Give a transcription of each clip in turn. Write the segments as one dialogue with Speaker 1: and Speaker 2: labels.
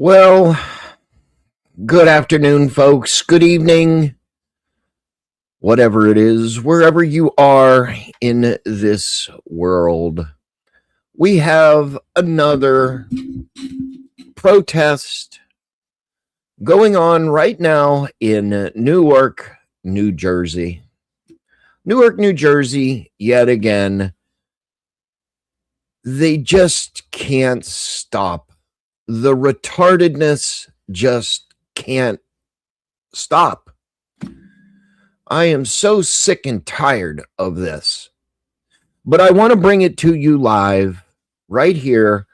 Speaker 1: Well, good afternoon, folks. Good evening, whatever it is, wherever you are in this world. We have another protest going on right now in Newark, New Jersey. Newark, New Jersey, yet again. They just can't stop. The retardedness just can't stop. I am so sick and tired of this. But I want to bring it to you live right here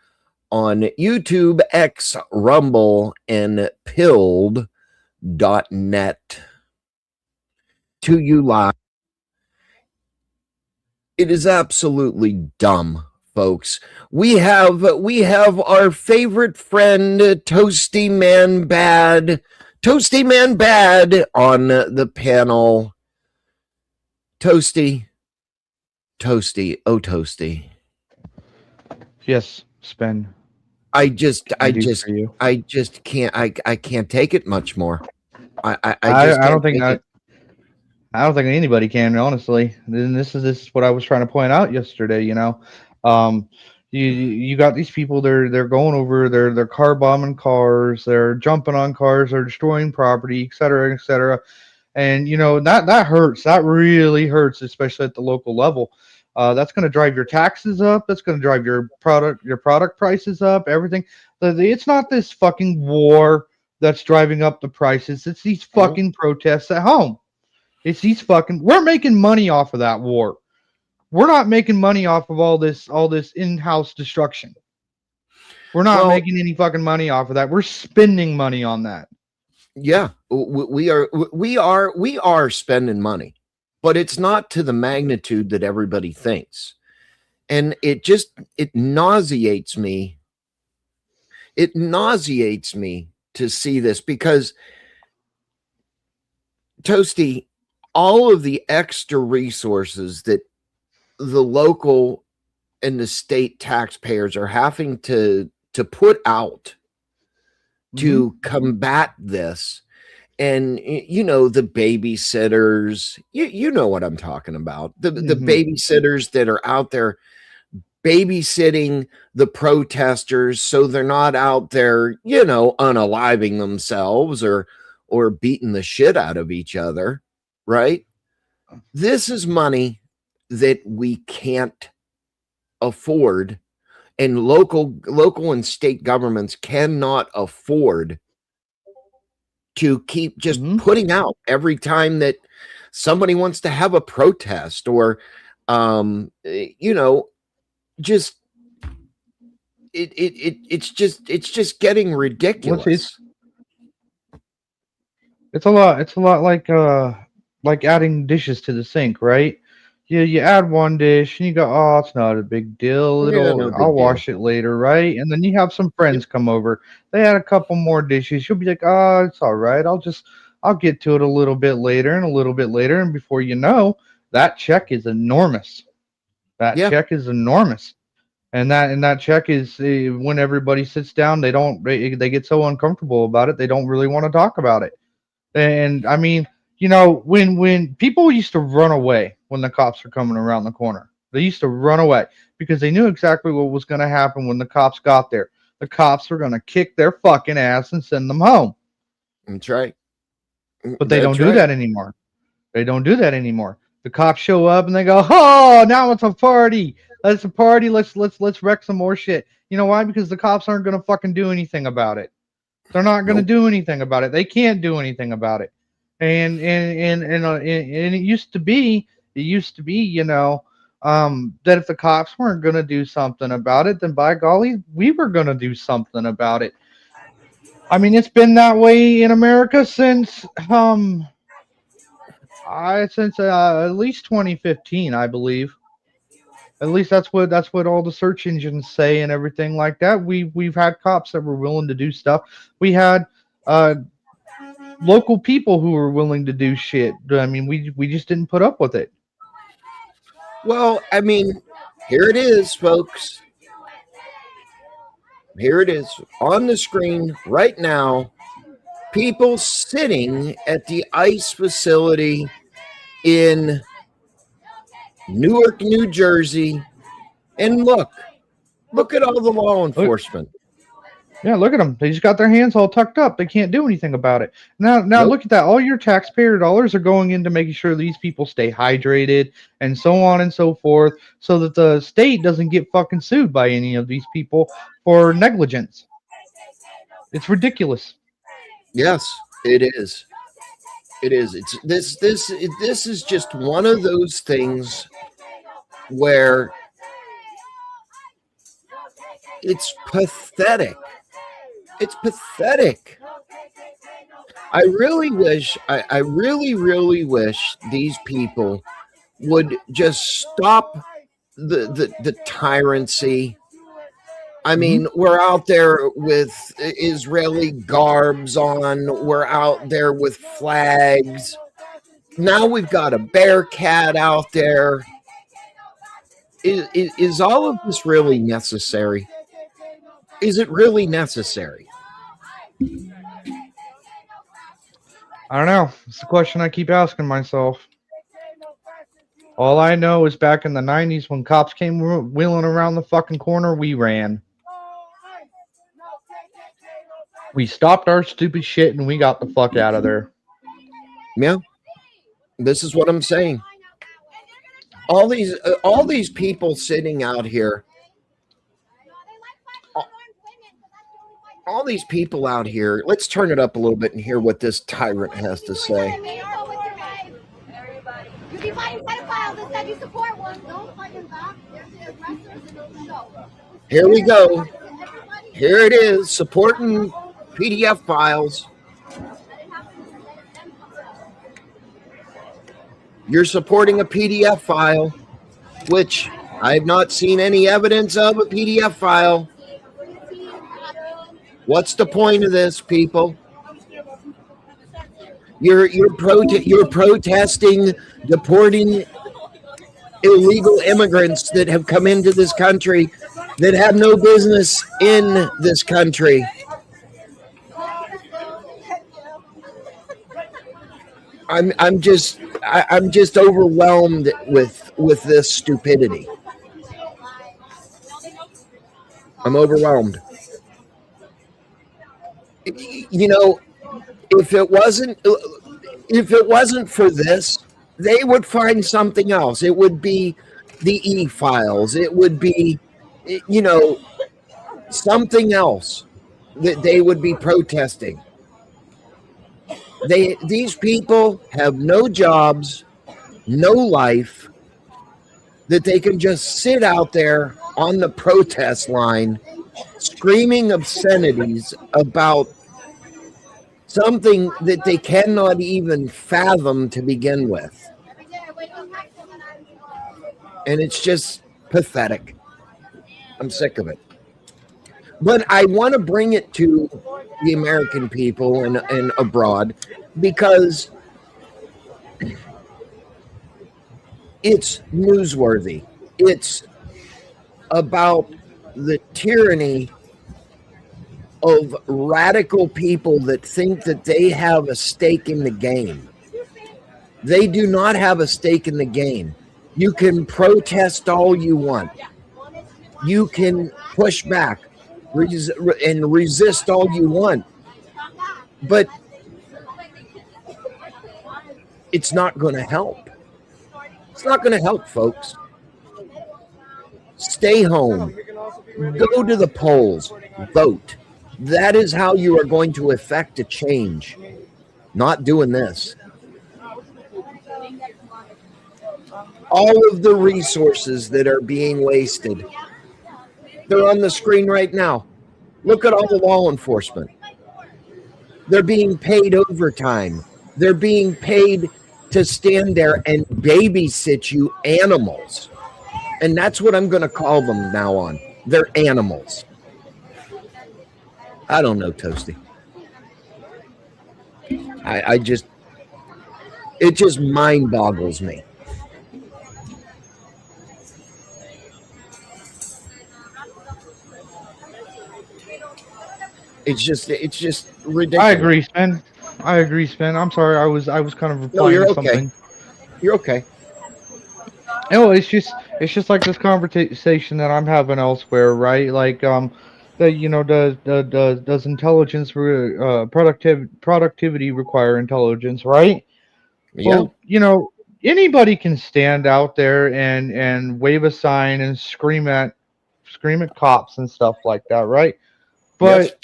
Speaker 1: on YouTube, X, Rumble, and Pilled.net. To you live. It is absolutely dumb, folks. We have our favorite friend, Toasty Man Bad on the panel. Toasty. Oh, Toasty.
Speaker 2: Yes, Spin.
Speaker 1: I just can't. I can't take it much more. I don't think
Speaker 2: anybody can, honestly. This is what I was trying to point out yesterday. You got these people. They're going over. They're car bombing cars. They're jumping on cars. They're destroying property, et cetera, et cetera. And that hurts. That really hurts, especially at the local level. That's going to drive your taxes up. That's going to drive your product prices up. Everything. It's not this fucking war that's driving up the prices. It's these fucking protests at home. It's these fucking. We're making money off of that war. We're not making money off of all this in-house destruction. We're not making any fucking money off of that. We're spending money on that.
Speaker 1: Yeah, we are spending money, but it's not to the magnitude that everybody thinks. And it nauseates me. It nauseates me to see this because, Toasty, all of the extra resources that the local and the state taxpayers are having to put out to combat this, and the babysitters, you know what I'm talking about, the babysitters that are out there babysitting the protesters so they're not out there unaliving themselves or beating the shit out of each other, right? This is money that we can't afford, and local and state governments cannot afford to keep just putting out every time that somebody wants to have a protest or just it's just getting ridiculous.
Speaker 2: It's a lot like adding dishes to the sink, right? You add one dish and you go, oh, it's not a big deal. I'll wash it later, right? And then you have some friends come over. They add a couple more dishes. You'll be like, oh, it's all right. I'll get to it a little bit later and a little bit later. And before you know, that check is enormous. Check is enormous. And that check is when everybody sits down, they get so uncomfortable about it. They don't really want to talk about it. And I mean, when people used to run away when the cops were coming around the corner, they used to run away because they knew exactly what was going to happen when the cops got there. The cops were going to kick their fucking ass and send them home.
Speaker 1: That's right.
Speaker 2: But they don't do that anymore. They don't do that anymore. The cops show up and they go, oh, now it's a party. It's a party. Let's wreck some more shit. You know why? Because the cops aren't going to fucking do anything about it. They're not going to do anything about it. They can't do anything about it. And it used to be, that if the cops weren't going to do something about it, then by golly, we were going to do something about it. I mean, it's been that way in America since at least 2015, I believe. At least that's what all the search engines say and everything like that. We've had cops that were willing to do stuff. We had local people who were willing to do shit. I mean, we just didn't put up with it.
Speaker 1: Well, I mean, here it is, folks. Here it is on the screen right now. People sitting at the ICE facility in Newark, New Jersey. And look at all the law enforcement.
Speaker 2: Yeah, look at them. They just got their hands all tucked up. They can't do anything about it. Now
Speaker 1: Nope.
Speaker 2: Look at that. All your taxpayer dollars are going into making sure these people stay hydrated and so on and so forth, so that the state doesn't get fucking sued by any of these people for negligence. It's ridiculous.
Speaker 1: Yes, it is. It is. It's this is just one of those things where it's pathetic. It's pathetic. I really wish, I really wish these people would just stop the tyranny. I mean, we're out there with Israeli garbs on. We're out there with flags. Now we've got a bear cat out there. Is all of this really necessary? Is it really necessary?
Speaker 2: I don't know. It's the question I keep asking myself. All I know is back in the 90s when cops came wheeling around the fucking corner, we ran. We stopped our stupid shit and we got the fuck out of there.
Speaker 1: Yeah. This is what I'm saying. All these people sitting out here, all these people out here, let's turn it up a little bit and hear what this tyrant has to say. Here we go. Here it is, supporting PDF files. You're supporting a PDF file, which I have not seen any evidence of a PDF file. What's the point of this, people? You're protesting deporting illegal immigrants that have come into this country that have no business in this country. I'm just overwhelmed with this stupidity. I'm overwhelmed. You know, if it wasn't for this, they would find something else. It would be the e-files. It would be, you know, something else that they would be protesting. These people have no jobs, no life, that they can just sit out there on the protest line screaming obscenities about something that they cannot even fathom to begin with. And it's just pathetic. I'm sick of it. But I want to bring it to the American people and abroad because it's newsworthy. It's about the tyranny of radical people that think that they have a stake in the game. They do not have a stake in the game. You can protest all you want. You can push back and resist all you want. But it's not going to help. It's not going to help, folks. Stay home. Go to the polls. Vote. That is how you are going to effect a change. Not doing this. All of the resources that are being wasted, they're on the screen right now. Look at all the law enforcement. They're being paid overtime. They're being paid to stand there and babysit you animals. And that's what I'm going to call them now on. They're animals. I don't know, Toasty. It just mind boggles me. It's just
Speaker 2: I
Speaker 1: ridiculous.
Speaker 2: agree, Spin. I agree, Spin. I'm sorry. I was kind of
Speaker 1: No,
Speaker 2: replying
Speaker 1: you're
Speaker 2: to
Speaker 1: okay.
Speaker 2: something.
Speaker 1: You're okay.
Speaker 2: No, it's just like this conversation that I'm having elsewhere, right? Like does intelligence productivity require intelligence, right?
Speaker 1: Yeah.
Speaker 2: Well, anybody can stand out there and wave a sign and scream at cops and stuff like that, right?
Speaker 1: Yes.
Speaker 2: But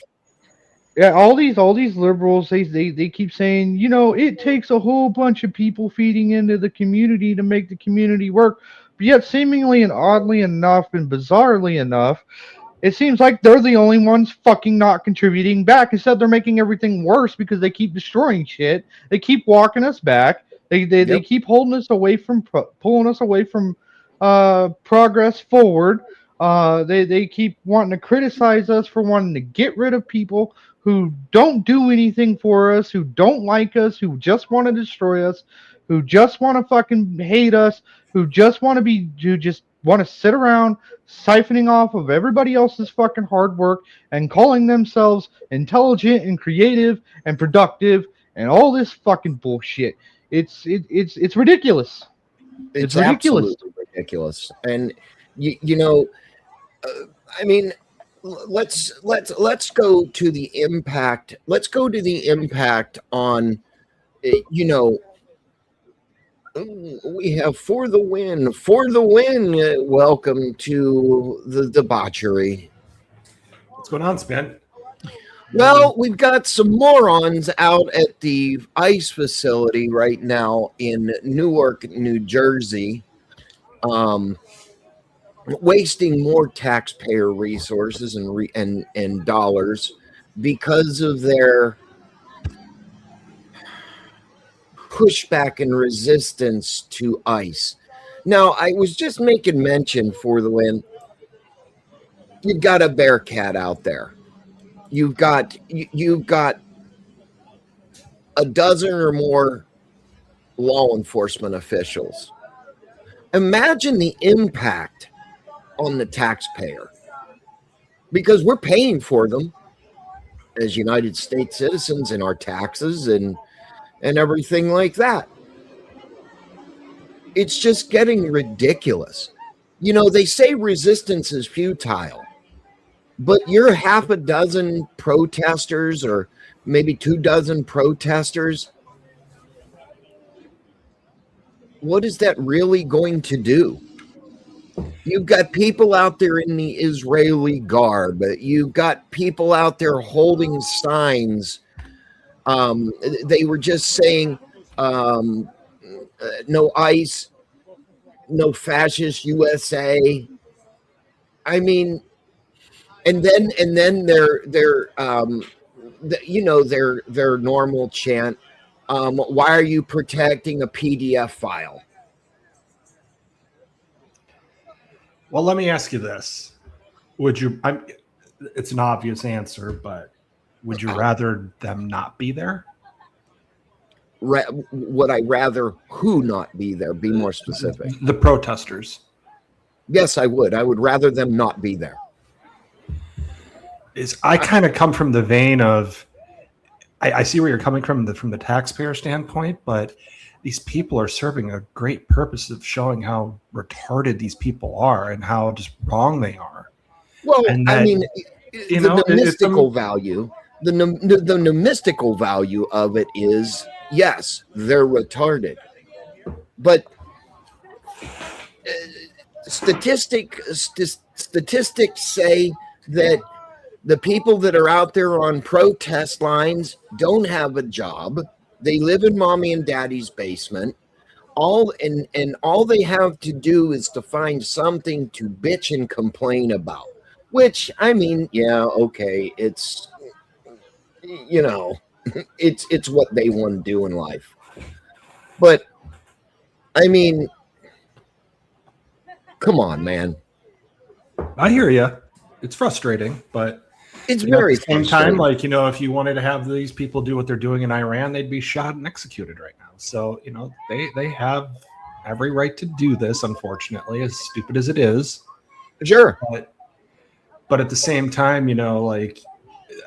Speaker 2: yeah, all these liberals, they keep saying, it takes a whole bunch of people feeding into the community to make the community work. But yet, seemingly and oddly enough and bizarrely enough, it seems like they're the only ones fucking not contributing back. Instead, they're making everything worse because they keep destroying shit. They keep walking us back. They
Speaker 1: Yep.
Speaker 2: keep holding us away from pulling us away from progress forward. They keep wanting to criticize us for wanting to get rid of people who don't do anything for us, who don't like us, who just want to destroy us, who just want to fucking hate us, who just want to sit around siphoning off of everybody else's fucking hard work and calling themselves intelligent and creative and productive and all this fucking bullshit. It's ridiculous. It's
Speaker 1: It's
Speaker 2: ridiculous.
Speaker 1: absolutely ridiculous. And you know, I mean, let's go to the impact. Let's go to the impact on, you know, we have for the win, for the win. Welcome to the debauchery.
Speaker 3: What's going on, Spin?
Speaker 1: Well, we've got some morons out at the ICE facility right now in Newark, New Jersey, wasting more taxpayer resources and dollars because of their pushback and resistance to ICE. Now, I was just making mention for the win. You've got a Bearcat out there. You've got a dozen or more law enforcement officials. Imagine the impact on the taxpayer, because we're paying for them as United States citizens in our taxes and everything like that. It's just getting ridiculous. You know, they say resistance is futile, but you're half a dozen protesters or maybe 24 protesters. What is that really going to do? You've got people out there in the Israeli garb. You've got people out there holding signs. They were just saying, no ICE, no fascist USA. I mean, and then their their normal chant. Why are you protecting a PDF file?
Speaker 3: Well, let me ask you this: would you? It's an obvious answer, but would you rather them not be there?
Speaker 1: Would I rather who not be there? Be more specific.
Speaker 3: The protesters.
Speaker 1: Yes, I would. I would rather them not be there.
Speaker 3: I kind of come from the vein of I see where you're coming from the taxpayer standpoint, but these people are serving a great purpose of showing how retarded these people are and how just wrong they are.
Speaker 1: Well,
Speaker 3: and
Speaker 1: I mean, the mystical value, the mystical value of it is, yes, they're retarded, but statistics say that the people that are out there on protest lines don't have a job. They live in mommy and daddy's basement. All they have to do is to find something to bitch and complain about. Which, I mean, yeah, okay, it's it's what they want to do in life. But I mean, come on, man.
Speaker 3: I hear you. It's frustrating, but
Speaker 1: it's very
Speaker 3: at the same time, like, if you wanted to have these people do what they're doing in Iran, they'd be shot and executed right now. So, they have every right to do this, unfortunately, as stupid as it is.
Speaker 1: Sure.
Speaker 3: But at the same time, like,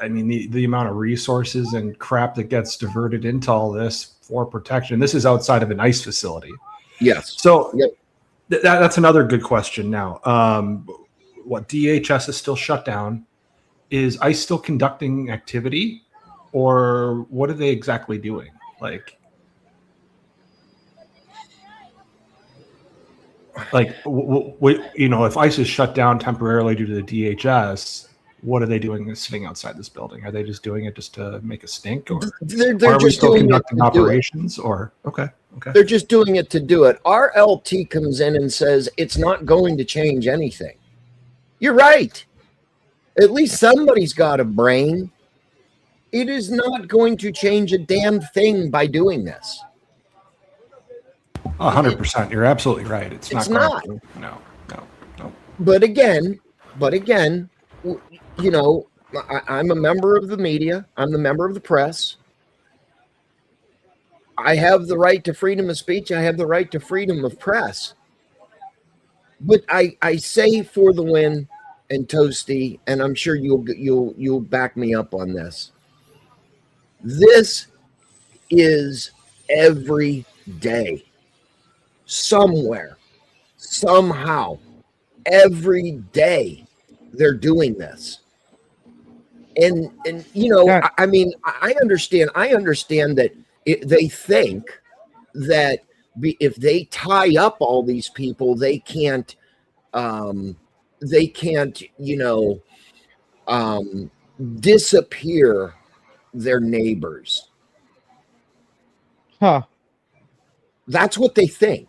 Speaker 3: I mean, the amount of resources and crap that gets diverted into all this for protection. This is outside of an ICE facility.
Speaker 1: Yes.
Speaker 3: So
Speaker 1: Yep.
Speaker 3: that's another good question now. What DHS is still shut down? Is ICE still conducting activity, or what are they exactly doing? Like if ICE is shut down temporarily due to the DHS, what are they doing sitting outside this building? Are they just doing it just to make a stink, or
Speaker 1: They're
Speaker 3: are we
Speaker 1: just
Speaker 3: still
Speaker 1: doing
Speaker 3: conducting
Speaker 1: it to do it.
Speaker 3: operations? Or okay.
Speaker 1: They're just doing it to do it. Our LT comes in and says it's not going to change anything. You're right. At least somebody's got a brain. It is not going to change a damn thing by doing this.
Speaker 3: 100%. You're absolutely right. It's not. No.
Speaker 1: But again, you know, I'm a member of the media. I'm the member of the press. I have the right to freedom of speech. I have the right to freedom of press. But I say for the win, and Toasty, and I'm sure you'll back me up on this. This is every day, somewhere, somehow, every day they're doing this. And you know,
Speaker 2: Yeah.
Speaker 1: I mean, I understand that they think that if they tie up all these people, they can't, you know, disappear their neighbors.
Speaker 2: Huh.
Speaker 1: That's what they think.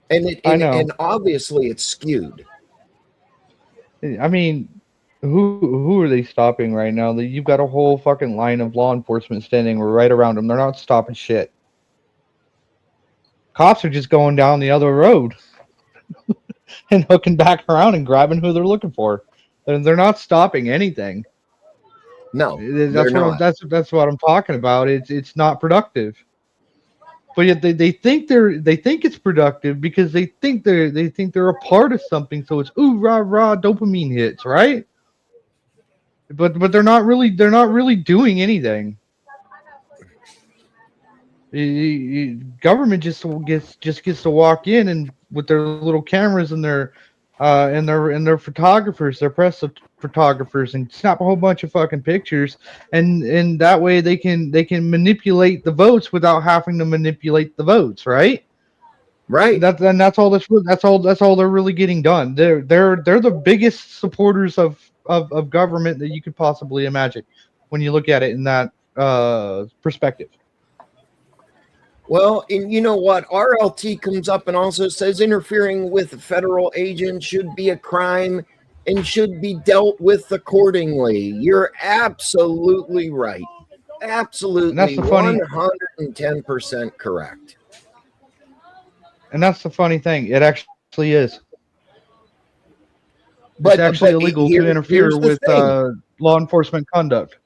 Speaker 1: And
Speaker 2: I know.
Speaker 1: and obviously it's skewed.
Speaker 2: I mean, who are they stopping right now? You've got a whole fucking line of law enforcement standing right around them. They're not stopping shit. Cops are just going down the other road and hooking back around and grabbing who they're looking for. They're not stopping anything.
Speaker 1: No,
Speaker 2: that's what I'm talking about. It's not productive. But yet they think it's productive because they think they're a part of something. So it's ooh rah rah dopamine hits, right? But they're not really doing anything. Government just gets to walk in and with their little cameras and their photographers, their press photographers, and snap a whole bunch of fucking pictures, and that way they can manipulate the votes without having to manipulate the votes, right?
Speaker 1: right.
Speaker 2: That's all they're really getting done. They're the biggest supporters of government that you could possibly imagine when you look at it in that perspective.
Speaker 1: Well, and you know what? RLT comes up and also says interfering with federal agents should be a crime and should be dealt with accordingly. You're absolutely right. Absolutely 110% correct.
Speaker 2: And that's the funny thing. It actually is. It's actually illegal to interfere with law enforcement conduct.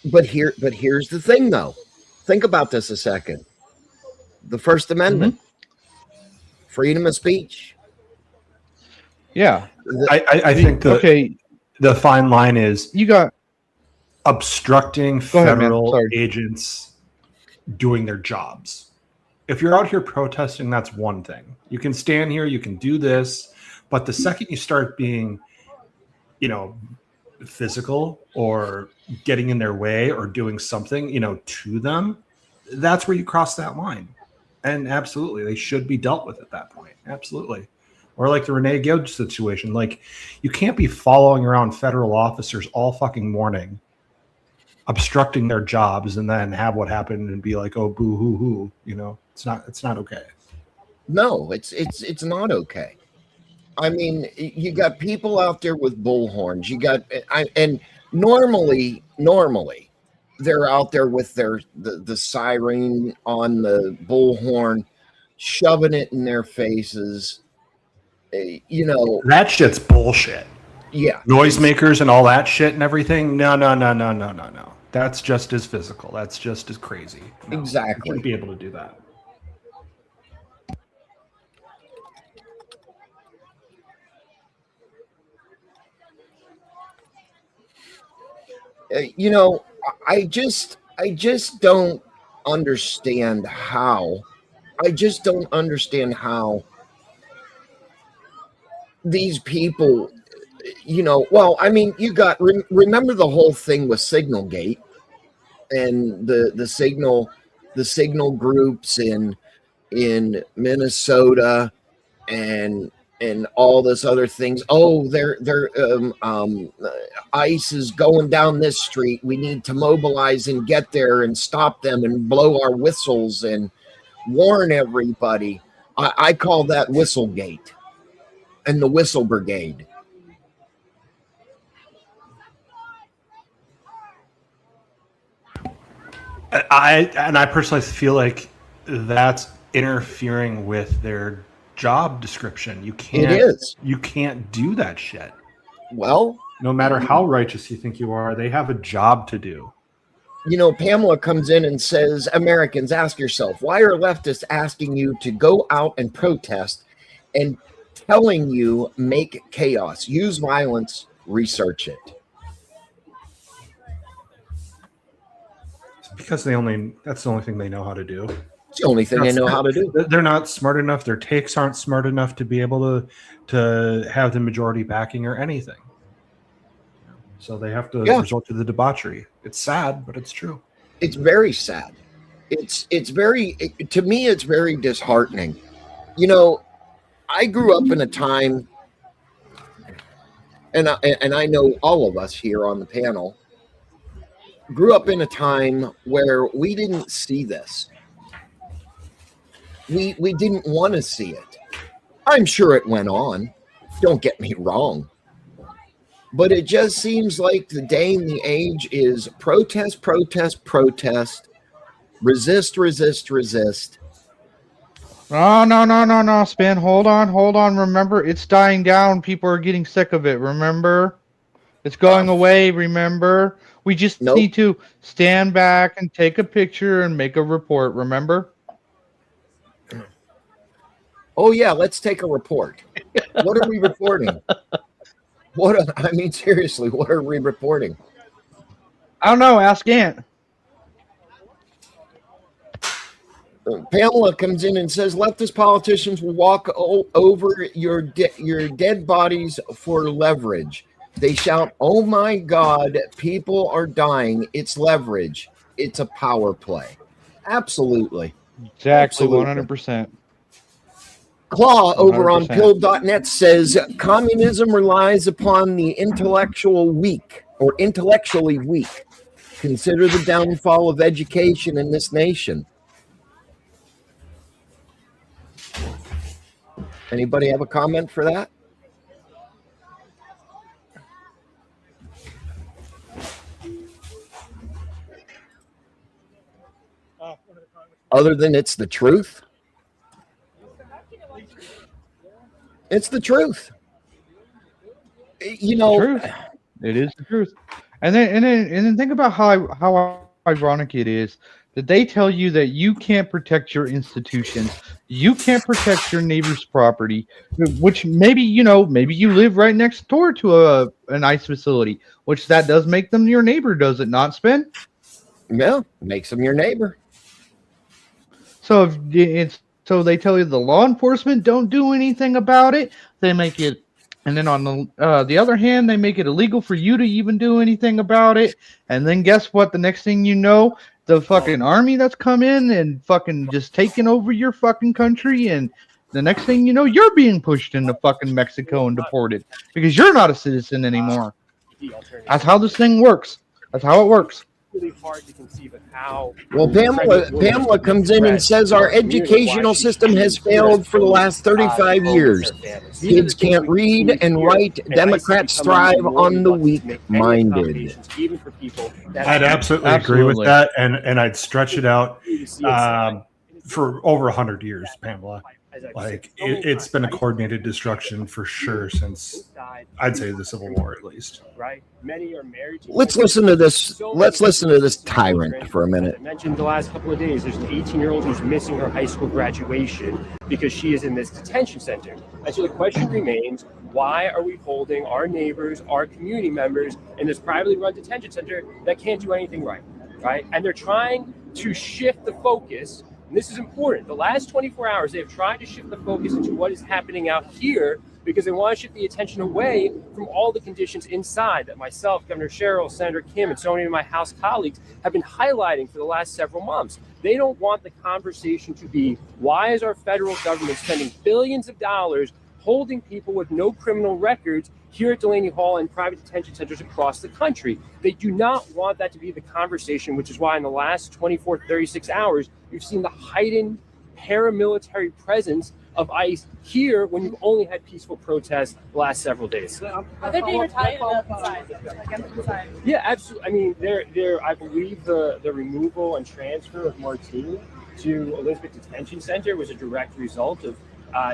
Speaker 1: But here's the thing, though. Think about this a second. The First Amendment, freedom of speech.
Speaker 2: Yeah,
Speaker 3: I think the fine line is
Speaker 2: you got
Speaker 3: obstructing federal agents doing their jobs. If you're out here protesting, that's one thing. You can stand here, you can do this, but the second you start being, you know, physical or getting in their way or doing something, you know, to them, that's where you cross that line. And absolutely, they should be dealt with at that point. Absolutely. Or like the Renee Gill situation. Like, you can't be following around federal officers all fucking morning, obstructing their jobs, and then have what happened and be like, oh, boo hoo hoo. You know, it's not okay.
Speaker 1: No, it's not okay. I mean, you got people out there with bullhorns. You got, and normally they're out there with the siren on the bullhorn, shoving it in their faces. You know,
Speaker 3: that shit's bullshit.
Speaker 1: Yeah,
Speaker 3: noisemakers and all that shit and everything. No. That's just as physical. That's just as crazy. No,
Speaker 1: exactly.
Speaker 3: You wouldn't be able to do that.
Speaker 1: You know, I just don't understand how. I just don't understand how these people, you know, well, I mean, you got, remember the whole thing with Signalgate and the signal groups in Minnesota and all this other things. Oh, ICE is going down this street. We need to mobilize and get there and stop them and blow our whistles and warn everybody. I call that Whistlegate and the Whistle Brigade.
Speaker 3: I personally feel like that's interfering with their job description. You can't. It is. You can't do that shit.
Speaker 1: Well,
Speaker 3: no matter how righteous you think you are, they have a job to do.
Speaker 1: You know, Pamela comes in and says, Americans, ask yourself, why are leftists asking you to go out and protest and telling you make chaos, use violence, research it?
Speaker 3: Because that's the only thing they know how to do.
Speaker 1: It's the only thing they know how to do.
Speaker 3: They're not smart enough. Their takes aren't smart enough to be able to have the majority backing or anything. So they have to resort to the debauchery. It's sad, but it's true.
Speaker 1: It's very sad. To me, it's very disheartening. You know, I grew up in a time, and I know all of us here on the panel grew up in a time where we didn't see this. We didn't want to see it. I'm sure it went on. Don't get me wrong. But it just seems like the day and the age is protest, protest, protest, resist, resist, resist.
Speaker 2: No, Spin. Hold on. Remember, it's dying down. People are getting sick of it. Remember? It's going away. Remember? We just need to stand back and take a picture and make a report. Remember?
Speaker 1: Oh, yeah. Let's take a report. What are we reporting? Seriously, what are we reporting?
Speaker 2: I don't know. Ask Ant.
Speaker 1: Pamela comes in and says, leftist politicians will walk over your dead bodies for leverage. They shout, oh my God, people are dying. It's leverage. It's a power play. Absolutely.
Speaker 2: Exactly, 100%.
Speaker 1: Claw over 100%. On pill.net says communism relies upon the intellectually weak. Consider the downfall of education in this nation. Anybody have a comment for that? Other than it's the truth? It's the truth. You know,
Speaker 2: it is the truth. And then think about how ironic it is that they tell you that you can't protect your institutions, you can't protect your neighbor's property, which maybe you live right next door to an ICE facility, which that does make them your neighbor, does it not, Spin?
Speaker 1: Yeah, makes them your neighbor.
Speaker 2: So they tell you the law enforcement don't do anything about it. They make it, and then on the other hand, they make it illegal for you to even do anything about it. And then guess what? The next thing you know, the fucking army that's come in and fucking just taken over your fucking country, and the next thing you know, you're being pushed into fucking Mexico and deported because you're not a citizen anymore. That's how this thing works. That's how it works.
Speaker 4: Really hard to conceive of how.
Speaker 1: Well, Pamela comes in and says our educational system has failed for the last 35 years. Kids can't read and write. Democrats thrive on the weak-minded.
Speaker 3: I'd absolutely agree with that, and I'd stretch it out for over 100 years, Pamela. Like it's been a coordinated destruction for sure since I'd say the Civil War at least.
Speaker 4: Right. Many are married.
Speaker 1: Let's listen to this. Let's listen to this tyrant for a minute.
Speaker 4: I mentioned the last couple of days. There's an 18-year-old who's missing her high school graduation because she is in this detention center. And so the question remains: Why are we holding our neighbors, our community members in this privately run detention center that can't do anything right? And they're trying to shift the focus. And this is important. The last 24 hours, they've tried to shift the focus into what is happening out here because they want to shift the attention away from all the conditions inside that myself, Governor Sherrill, Senator Kim, and so many of my House colleagues have been highlighting for the last several months. They don't want the conversation to be, why is our federal government spending billions of dollars holding people with no criminal records here at Delaney Hall and private detention centers across the country? They do not want that to be the conversation, which is why in the last 24, 36 hours, you've seen the heightened paramilitary presence of ICE here when you've only had peaceful protests the last several days.
Speaker 5: Are they being retaliated inside?
Speaker 4: Yeah, absolutely. I mean, I believe the removal and transfer of Martine to Elizabeth Detention Center was a direct result of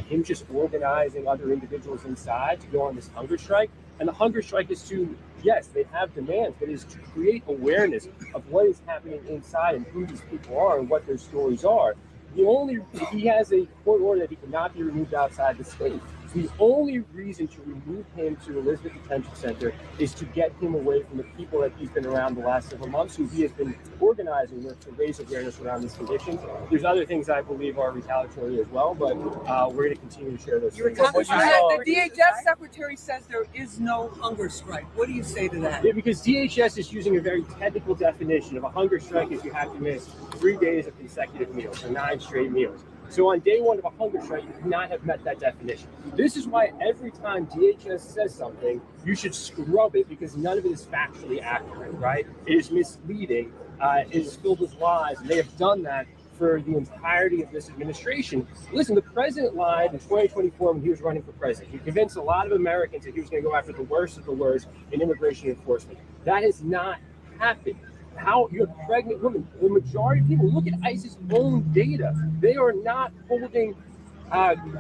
Speaker 4: him just organizing other individuals inside to go on this hunger strike. And the hunger strike is to, yes, they have demands, but it is to create awareness of what is happening inside and who these people are and what their stories are. He has a court order that he cannot be removed outside the state. So the only reason to remove him to Elizabeth Detention Center is to get him away from the people that he's been around the last several months, who he has been organizing with to raise awareness around these conditions. There's other things I believe are retaliatory as well, but we're going to continue to share those things.
Speaker 6: The DHS secretary says there is no hunger strike. What do you say to that?
Speaker 4: Yeah, because DHS is using a very technical definition of a hunger strike is you have to miss 3 days of consecutive meals, so 9 straight meals. So on day one of a hunger strike, you could not have met that definition. This is why every time DHS says something, you should scrub it because none of it is factually accurate, right? It is misleading. It is filled with lies. And they have done that for the entirety of this administration. Listen, the president lied in 2024 when he was running for president. He convinced a lot of Americans that he was going to go after the worst of the worst in immigration enforcement. That has not happened. How you have pregnant women, the majority of people, look at ICE's own data. They are not holding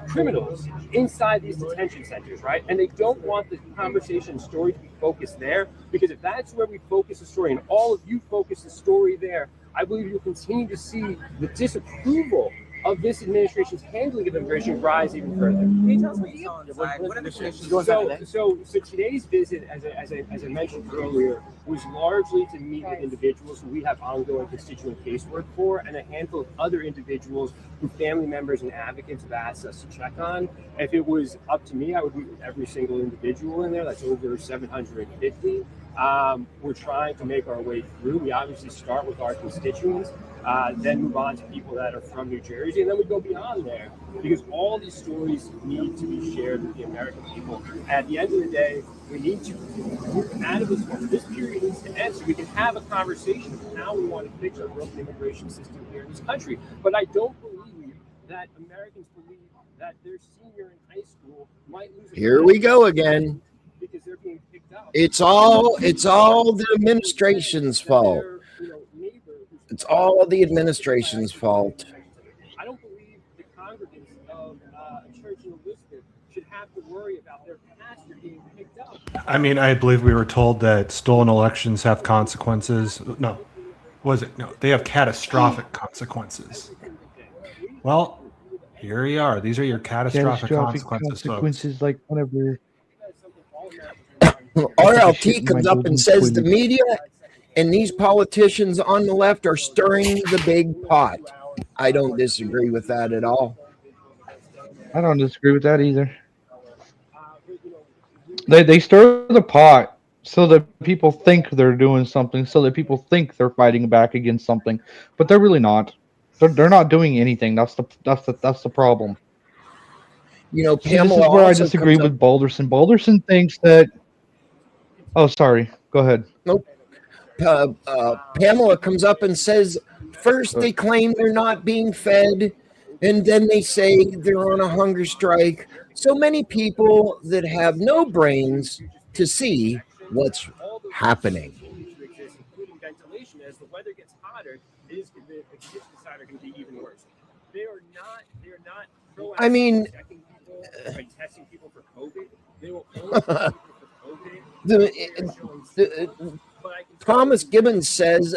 Speaker 4: criminals inside these detention centers, right? And they don't want the conversation story to be focused there, because if that's where we focus the story and all of you focus the story there, I believe you'll continue to see the disapproval of this administration's handling of immigration rise even further.
Speaker 6: Can you tell us what investigations going on today?
Speaker 4: So today's visit, as I mentioned earlier, was largely to meet with individuals who we have ongoing constituent casework for, and a handful of other individuals who family members and advocates have asked us to check on. If it was up to me, I would meet with every single individual in there. That's over 750. We're trying to make our way through. We obviously start with our constituents, then move on to people that are from New Jersey, and then we go beyond there, because all these stories need to be shared with the American people. At the end of the day, we need to move out of this one. This period needs to end so we can have a conversation of how we want to fix our broken immigration system here in this country. But I don't believe that Americans believe that their senior in high school might lose.
Speaker 1: Here we go again.
Speaker 4: Because they're being picked up.
Speaker 1: It's all the administration's fault. It's all the administration's fault.
Speaker 4: I don't believe the congregants of a church in Elizabeth should have to worry about their pastor being picked up.
Speaker 3: I mean, I believe we were told that stolen elections have consequences. No, was it? No, they have catastrophic consequences. Well, here we are. These are your catastrophic consequences,
Speaker 2: like whenever
Speaker 1: RLT comes up and says the media and these politicians on the left are stirring the big pot. I don't disagree with that at all.
Speaker 2: I don't disagree with that either. They stir the pot so that people think they're doing something, so that people think they're fighting back against something, but they're really not. They're not doing anything. That's the problem.
Speaker 1: You know,
Speaker 2: Pamela. This is where I disagree with Balderson. Balderson thinks that. Oh, sorry. Go ahead.
Speaker 1: Nope. Pamela comes up and says, first they claim they're not being fed, and then they say they're on a hunger strike. So many people that have no brains to see what's happening.
Speaker 4: Including ventilation, as the weather gets hotter, the conditions inside are going to be even worse. They are not proactive.
Speaker 1: I mean,
Speaker 4: checking people by testing people for COVID. They will only test people for COVID.
Speaker 1: Thomas Gibbons says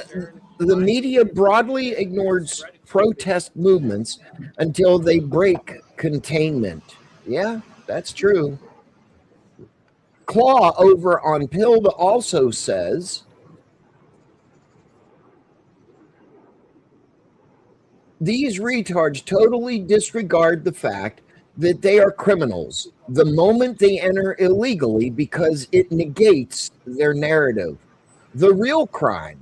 Speaker 1: the media broadly ignores protest movements until they break containment. Yeah, that's true. Claw over on Pilled also says, these retards totally disregard the fact that they are criminals the moment they enter illegally because it negates their narrative. The real crime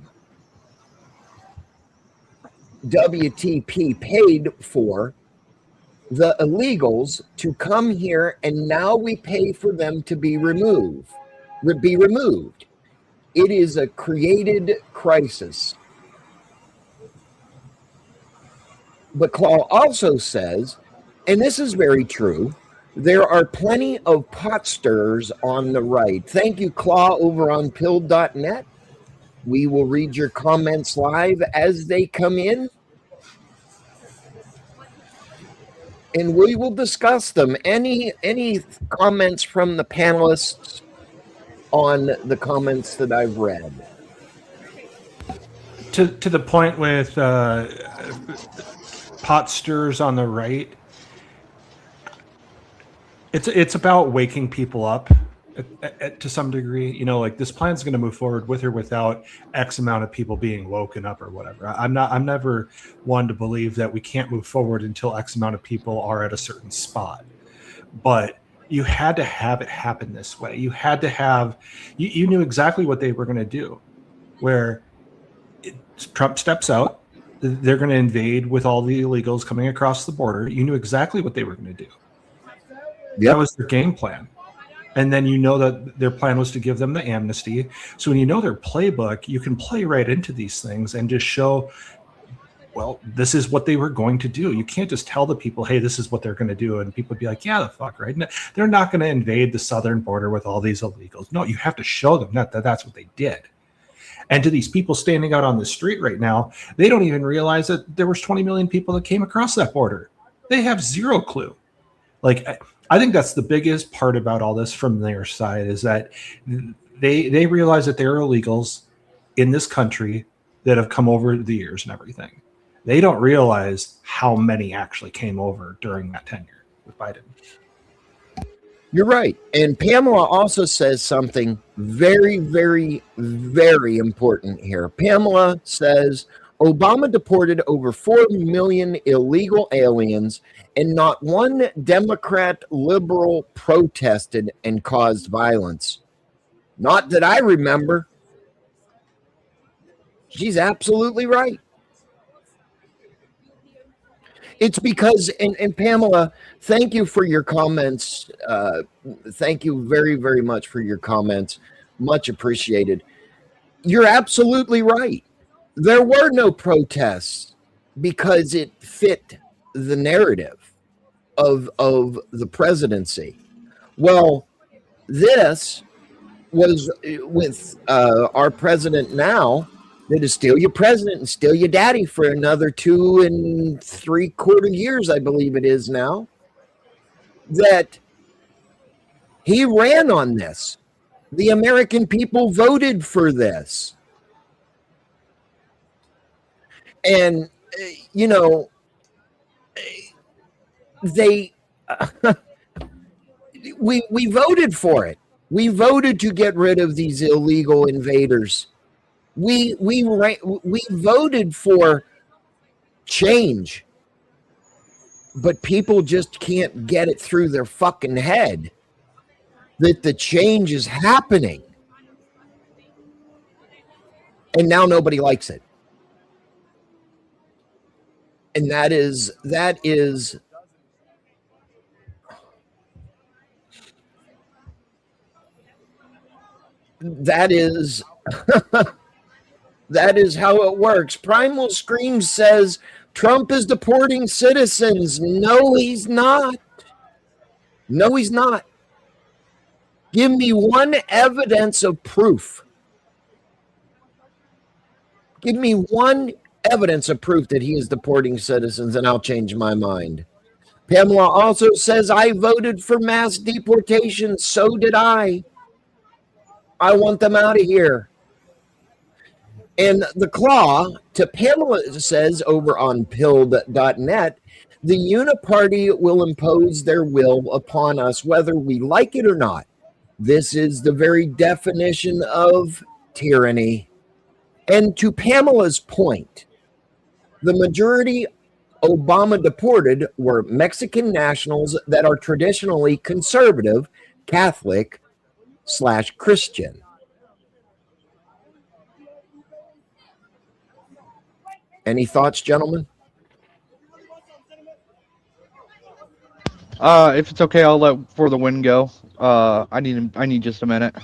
Speaker 1: WTP paid for the illegals to come here, and now we pay for them to be removed. It is a created crisis. But Claw also says, and this is very true, there are plenty of pot stirrers on the right. Thank you, Claw, over on pilled.net. We will read your comments live as they come in, and we will discuss them. Any comments from the panelists on the comments that I've read?
Speaker 3: To the point with pot stirrers on the right, it's about waking people up to some degree. You know, like, this plan's going to move forward with or without X amount of people being woken up or whatever. I'm never one to believe that we can't move forward until X amount of people are at a certain spot. But you had to have it happen this way. You had to have, you knew exactly what they were going to do. Where Trump steps out, they're going to invade with all the illegals coming across the border. You knew exactly what they were going to do. That was their game plan. And then you know that their plan was to give them the amnesty. So when you know their playbook, you can play right into these things and just show, well, this is what they were going to do. You can't just tell the people, hey, this is what they're going to do. And people would be like, yeah, the fuck, right? They're not going to invade the southern border with all these illegals. No, you have to show them that that's what they did. And to these people standing out on the street right now, they don't even realize that there was 20 million people that came across that border. They have zero clue. Like, I think that's the biggest part about all this from their side, is that they realize that there are illegals in this country that have come over the years and everything. They don't realize how many actually came over during that tenure with Biden.
Speaker 1: You're right. And Pamela also says something very, very, very important here. Pamela says, Obama deported over 4 million illegal aliens, and not one Democrat liberal protested and caused violence. Not that I remember. She's absolutely right. It's because, and Pamela, thank you for your comments. Thank you very, very much for your comments. Much appreciated. You're absolutely right. There were no protests because it fit the narrative of the presidency. Well, this was with our president now, that is still your president and still your daddy for another 2 3/4 years, I believe it is now, that he ran on this. The American people voted for this. And, you know, they, we voted for it. We voted to get rid of these illegal invaders. We voted for change, but people just can't get it through their fucking head that the change is happening. And now nobody likes it. And that is that is that is how it works. Primal Scream says Trump is deporting citizens. No, he's not. No, he's not. Give me one evidence of proof. Give me one evidence of proof that he is deporting citizens, and I'll change my mind. Pamela also says, I voted for mass deportation. So did I. I want them out of here. And the Claw to Pamela says over on pilled.net, the uniparty will impose their will upon us, whether we like it or not. This is the very definition of tyranny. And to Pamela's point, the majority Obama deported were Mexican nationals that are traditionally conservative, Catholic / Christian. Any thoughts, gentlemen?
Speaker 2: If it's okay, I'll let For the Win go. I need just a minute.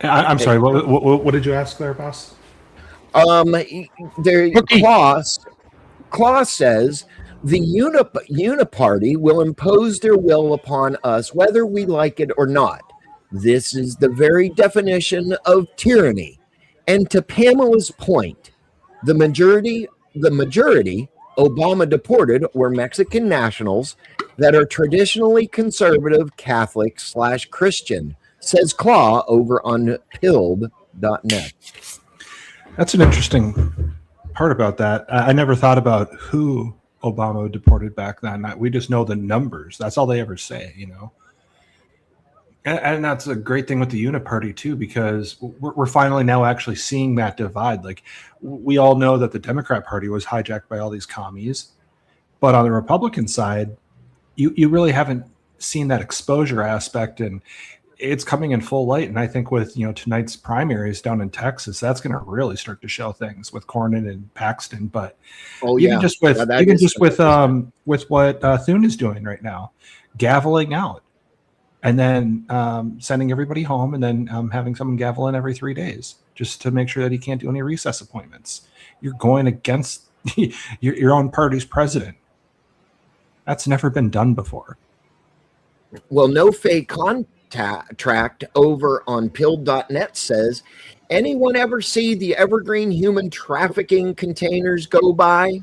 Speaker 3: I'm sorry. What did you ask there, boss?
Speaker 1: Clause says the uniparty will impose their will upon us whether we like it or not. This is the very definition of tyranny. And to Pamela's point, the majority Obama deported were Mexican nationals that are traditionally conservative, Catholic / Christian, says Claw over on pilled.net.
Speaker 3: That's an interesting part about that. I never thought about who Obama deported back then. We just know the numbers. That's all they ever say, you know. And that's a great thing with the uniparty too, because we're finally now actually seeing that divide. Like, we all know that the Democrat Party was hijacked by all these commies, but on the Republican side, you really haven't seen that exposure aspect, and it's coming in full light. And I think with, you know, tonight's primaries down in Texas, that's going to really start to show things with Cornyn and Paxton. But even just with what Thune is doing right now, gaveling out, and then sending everybody home, and then having someone gavel in every 3 days just to make sure that he can't do any recess appointments. You're going against your own party's president. That's never been done before.
Speaker 1: Well, no fake contract over on pilled.net says, anyone ever see the evergreen human trafficking containers go by?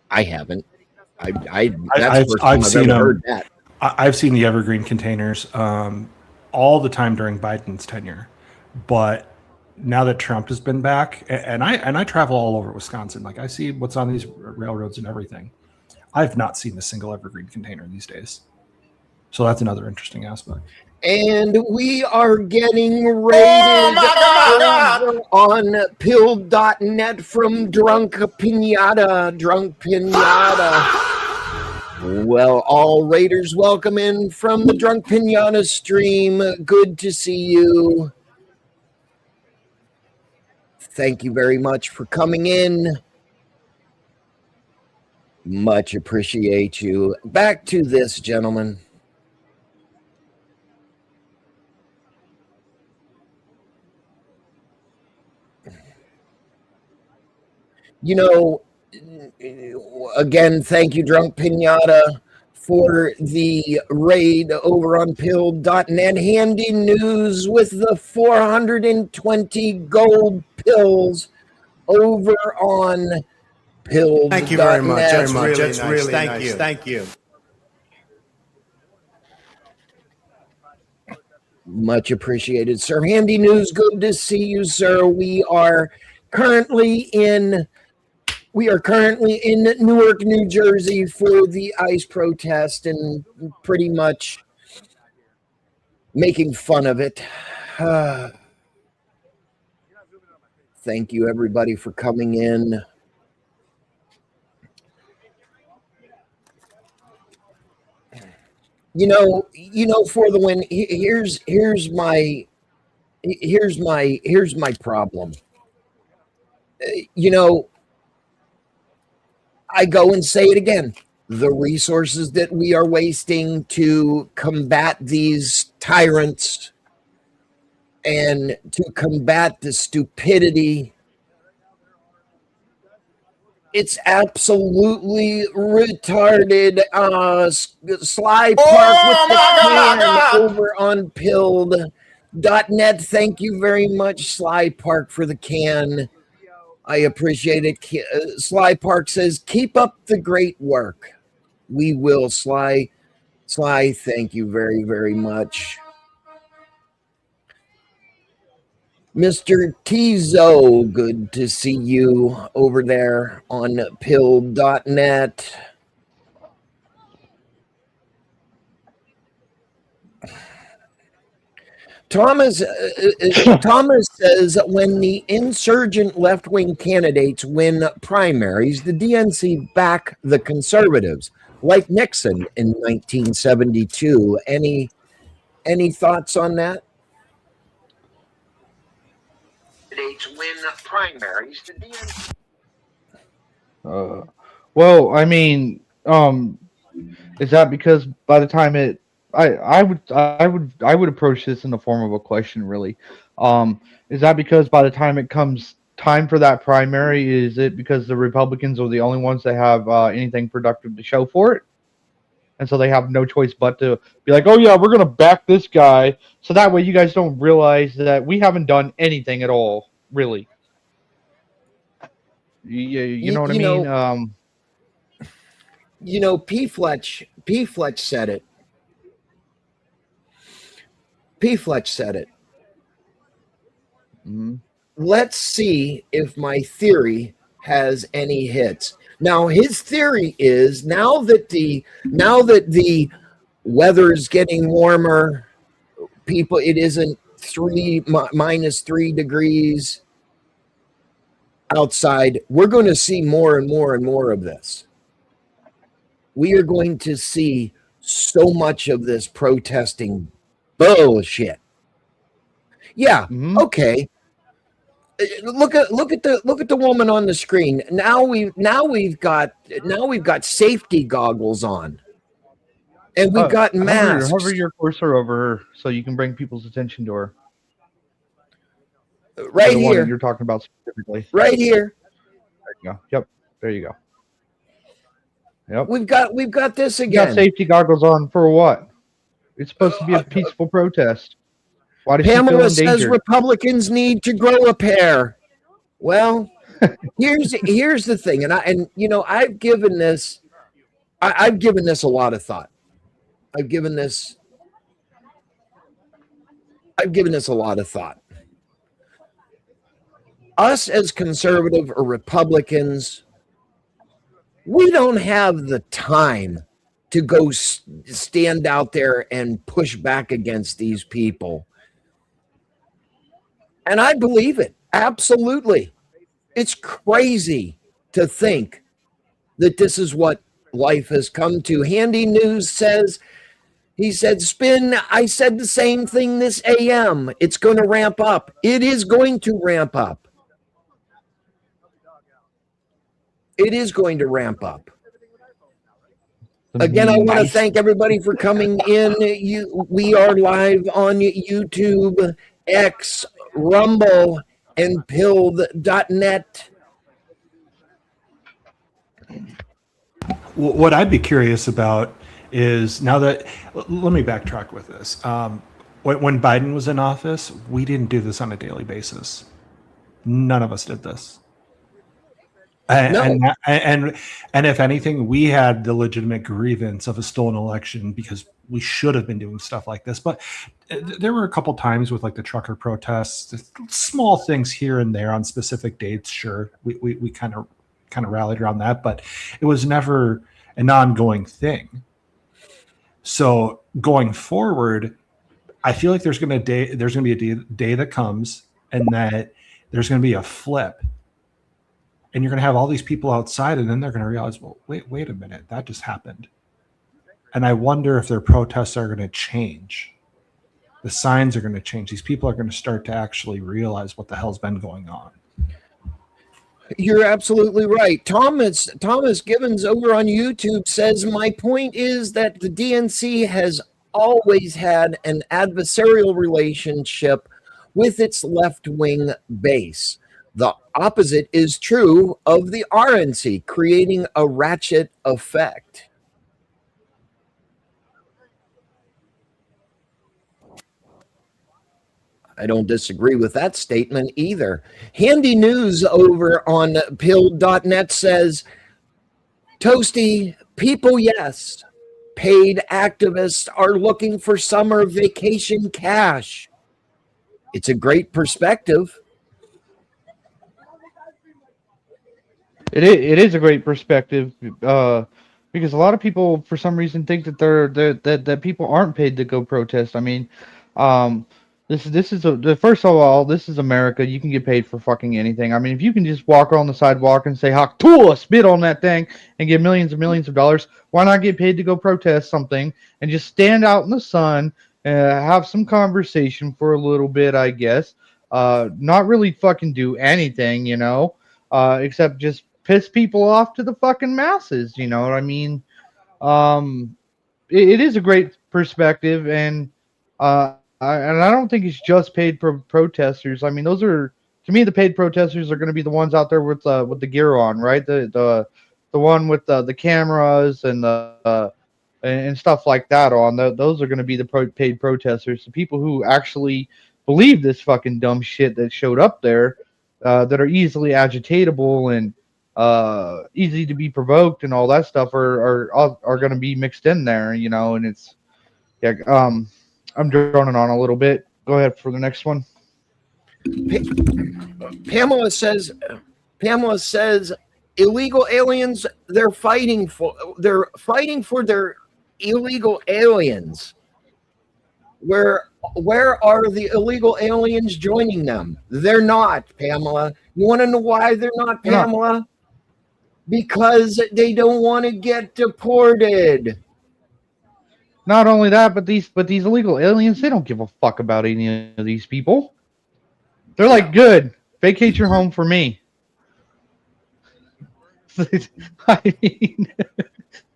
Speaker 1: I haven't. I've
Speaker 3: seen
Speaker 1: heard that.
Speaker 3: I've seen the evergreen containers all the time during Biden's tenure, but now that Trump has been back, and I travel all over Wisconsin, like I see what's on these railroads and everything. I've not seen a single evergreen container these days, so that's another interesting aspect.
Speaker 1: And we are getting raided on pilled.net from Drunk Pinata. Well, all raiders, welcome in from the Drunk Pinata stream. Good to see you. Thank you very much for coming in. Much appreciate you. Back to this, gentlemen. You know, again, thank you, Drunk Pinata, for the raid over on pilled.net. Handy news with the 420 gold pills over on pilled.net.
Speaker 7: Thank you very much. That's really nice. Thank you.
Speaker 1: Much appreciated, sir. Handy news, good to see you, sir. We are currently in Newark, New Jersey for the ICE protest and pretty much making fun of it. Thank you, everybody, for coming in. You know, For the Win, here's my problem. You know, I go and say it again. The resources that we are wasting to combat these tyrants and to combat the stupidity, it's absolutely retarded. Sly Park with the can over on pilled.net. Thank you very much, Sly Park, for the can. I appreciate it. Sly Park says, keep up the great work. We will, Sly. Sly, thank you very, very much. Mr. Tizo, good to see you over there on pilled.net. Thomas Thomas says when the insurgent left-wing candidates win primaries, the DNC back the conservatives, like Nixon in 1972. Any thoughts on that? Candidates win primaries, the DNC.
Speaker 2: Well, I mean, is that because by the time I would approach this in the form of a question, really. Is that because by the time it comes time for that primary, is it because the Republicans are the only ones that have anything productive to show for it? And so they have no choice but to be like, oh yeah, we're going to back this guy. So that way you guys don't realize that we haven't done anything at all, really. You know what I mean?
Speaker 1: P. Fletch said it. P. Fletch said it.
Speaker 2: Mm-hmm.
Speaker 1: Let's see if my theory has any hits. Now, his theory is now that the weather is getting warmer, it isn't -3 degrees outside. We're going to see more and more and more of this. We are going to see so much of this protesting bullshit. Yeah, okay. Look at the woman on the screen. Now we've got safety goggles on, and we've got masks.
Speaker 2: Hover your cursor over her so you can bring people's attention to her.
Speaker 1: Right here.
Speaker 2: You're talking about specifically.
Speaker 1: Right here.
Speaker 2: There you go. Yep. There you go. Yep.
Speaker 1: We've got this again.
Speaker 2: You got safety goggles on for what? It's supposed to be a peaceful protest. Why does
Speaker 1: Pamela
Speaker 2: she feel in
Speaker 1: says
Speaker 2: danger?
Speaker 1: Republicans need to grow a pair. Well, here's the thing, and I've given this a lot of thought. I've given this a lot of thought. Us as conservative or Republicans, we don't have the time to go stand out there and push back against these people. And I believe it. Absolutely. It's crazy to think that this is what life has come to. Handy News says, he said, Spin, I said the same thing this AM. It's going to ramp up. It is going to ramp up. It is going to ramp up. Again, I want to thank everybody for coming in. We are live on YouTube, X, Rumble, and pilled.net.
Speaker 3: What I'd be curious about is now that, let me backtrack with this. When Biden was in office, we didn't do this on a daily basis. None of us did this. And if anything, we had the legitimate grievance of a stolen election because we should have been doing stuff like this. But there were a couple times with like the trucker protests, small things here and there on specific dates. Sure, we kind of rallied around that, but it was never an ongoing thing. So going forward, I feel like there's going to be a day that comes, and that there's going to be a flip. And you're going to have all these people outside, and then they're going to realize, well, wait a minute, that just happened. And I wonder if their protests are going to change. The signs are going to change. These people are going to start to actually realize what the hell's been going on.
Speaker 1: You're absolutely right. Thomas Gibbons over on YouTube says, my point is that the DNC has always had an adversarial relationship with its left-wing base. The opposite is true of the RNC, creating a ratchet effect. I don't disagree with that statement either. Handy News over on pilled.net says, Toasty, people, yes. Paid activists are looking for summer vacation cash. It's a great perspective.
Speaker 2: It is a great perspective because a lot of people, for some reason, think that that people aren't paid to go protest. I mean, This is first of all, this is America. You can get paid for fucking anything. I mean, if you can just walk on the sidewalk and say "Haktua," spit on that thing, and get millions and millions of dollars, why not get paid to go protest something and just stand out in the sun, have some conversation for a little bit, I guess. Not really fucking do anything, except just piss people off to the fucking masses. You know what I mean? Um, it is a great perspective, and I don't think it's just paid protesters. I mean, those are, to me, the paid protesters are going to be the ones out there with the gear on, right? The one with the cameras and stuff like that on. Those are going to be the paid protesters, the people who actually believe this fucking dumb shit that showed up there, that are easily agitatable and easy to be provoked and all that stuff are going to be mixed in there, and it's yeah. I'm droning on a little bit. Go ahead for the next one.
Speaker 1: Pamela says illegal aliens, they're fighting for their illegal aliens. Where are the illegal aliens joining them? They're not, Pamela. You want to know why they're not, Pamela? Because they don't want to get deported.
Speaker 2: Not only that, but these illegal aliens, they don't give a fuck about any of these people. They're like, good, vacate your home for me. I mean,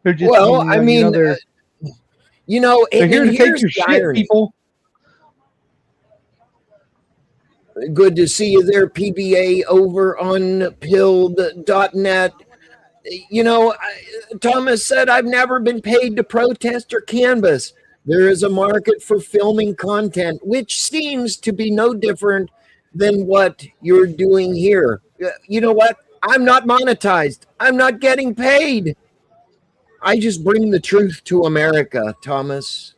Speaker 2: they're just, they're here to take your shit, people.
Speaker 1: Good to see you there, PBA, over on pilled.net. Thomas said, I've never been paid to protest or canvass. There is a market for filming content, which seems to be no different than what you're doing here. You know what? I'm not monetized. I'm not getting paid. I just bring the truth to America, Thomas.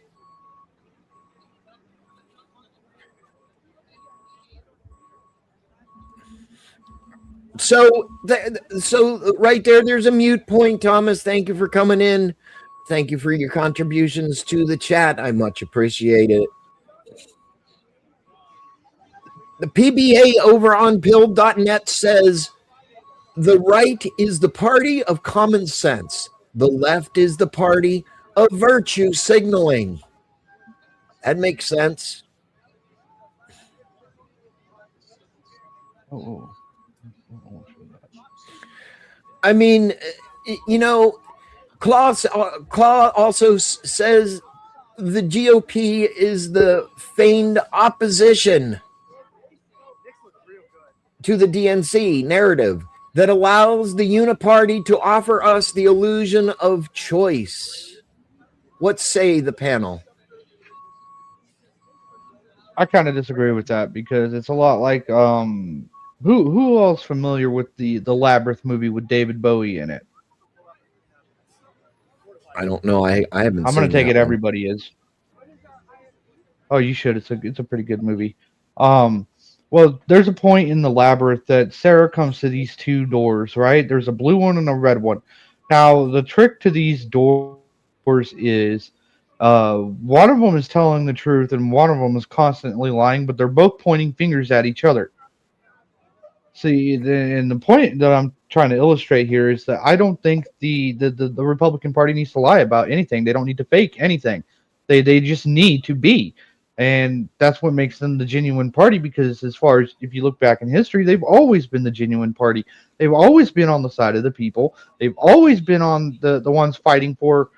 Speaker 1: So right there's a mute point, Thomas. Thank you for coming in. Thank you for your contributions to the chat. I much appreciate it. The PBA over on pilled.net says, the right is the party of common sense. The left is the party of virtue signaling. That makes sense. I mean, Claw also says the GOP is the feigned opposition to the DNC narrative that allows the uniparty to offer us the illusion of choice. What say the panel?
Speaker 2: I kind of disagree with that because it's a lot like who else familiar with the Labyrinth movie with David Bowie in it?
Speaker 1: I don't know. I haven't.
Speaker 2: I'm gonna take it. Everybody is. Oh, you should. It's a pretty good movie. Well, there's a point in the Labyrinth that Sarah comes to these two doors, right? There's a blue one and a red one. Now, the trick to these doors is one of them is telling the truth and one of them is constantly lying, but they're both pointing fingers at each other. See, and the point that I'm trying to illustrate here is that I don't think the Republican Party needs to lie about anything. They don't need to fake anything. They just need to be. And that's what makes them the genuine party, because as far as if you look back in history, they've always been the genuine party. They've always been on the side of the people. They've always been on the ones fighting for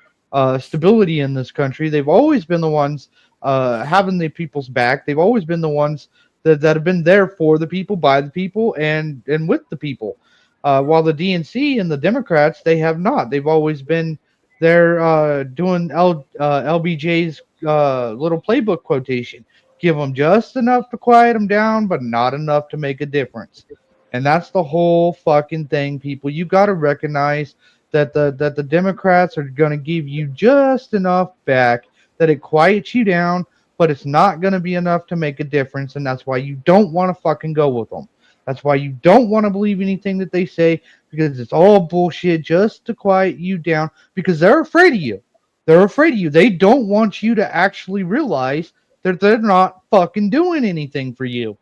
Speaker 2: stability in this country. They've always been the ones having the people's back. They've always been the ones that have been there for the people, by the people, and with the people. While the DNC and the Democrats, they have not. They've always been there doing LBJ's little playbook quotation. Give them just enough to quiet them down, but not enough to make a difference. And that's the whole fucking thing, people. You got to recognize that the Democrats are going to give you just enough back that it quiets you down, but it's not going to be enough to make a difference. And that's why you don't want to fucking go with them. That's why you don't want to believe anything that they say, because it's all bullshit just to quiet you down, because they're afraid of you. They're afraid of you. They don't want you to actually realize They're not fucking doing anything for you.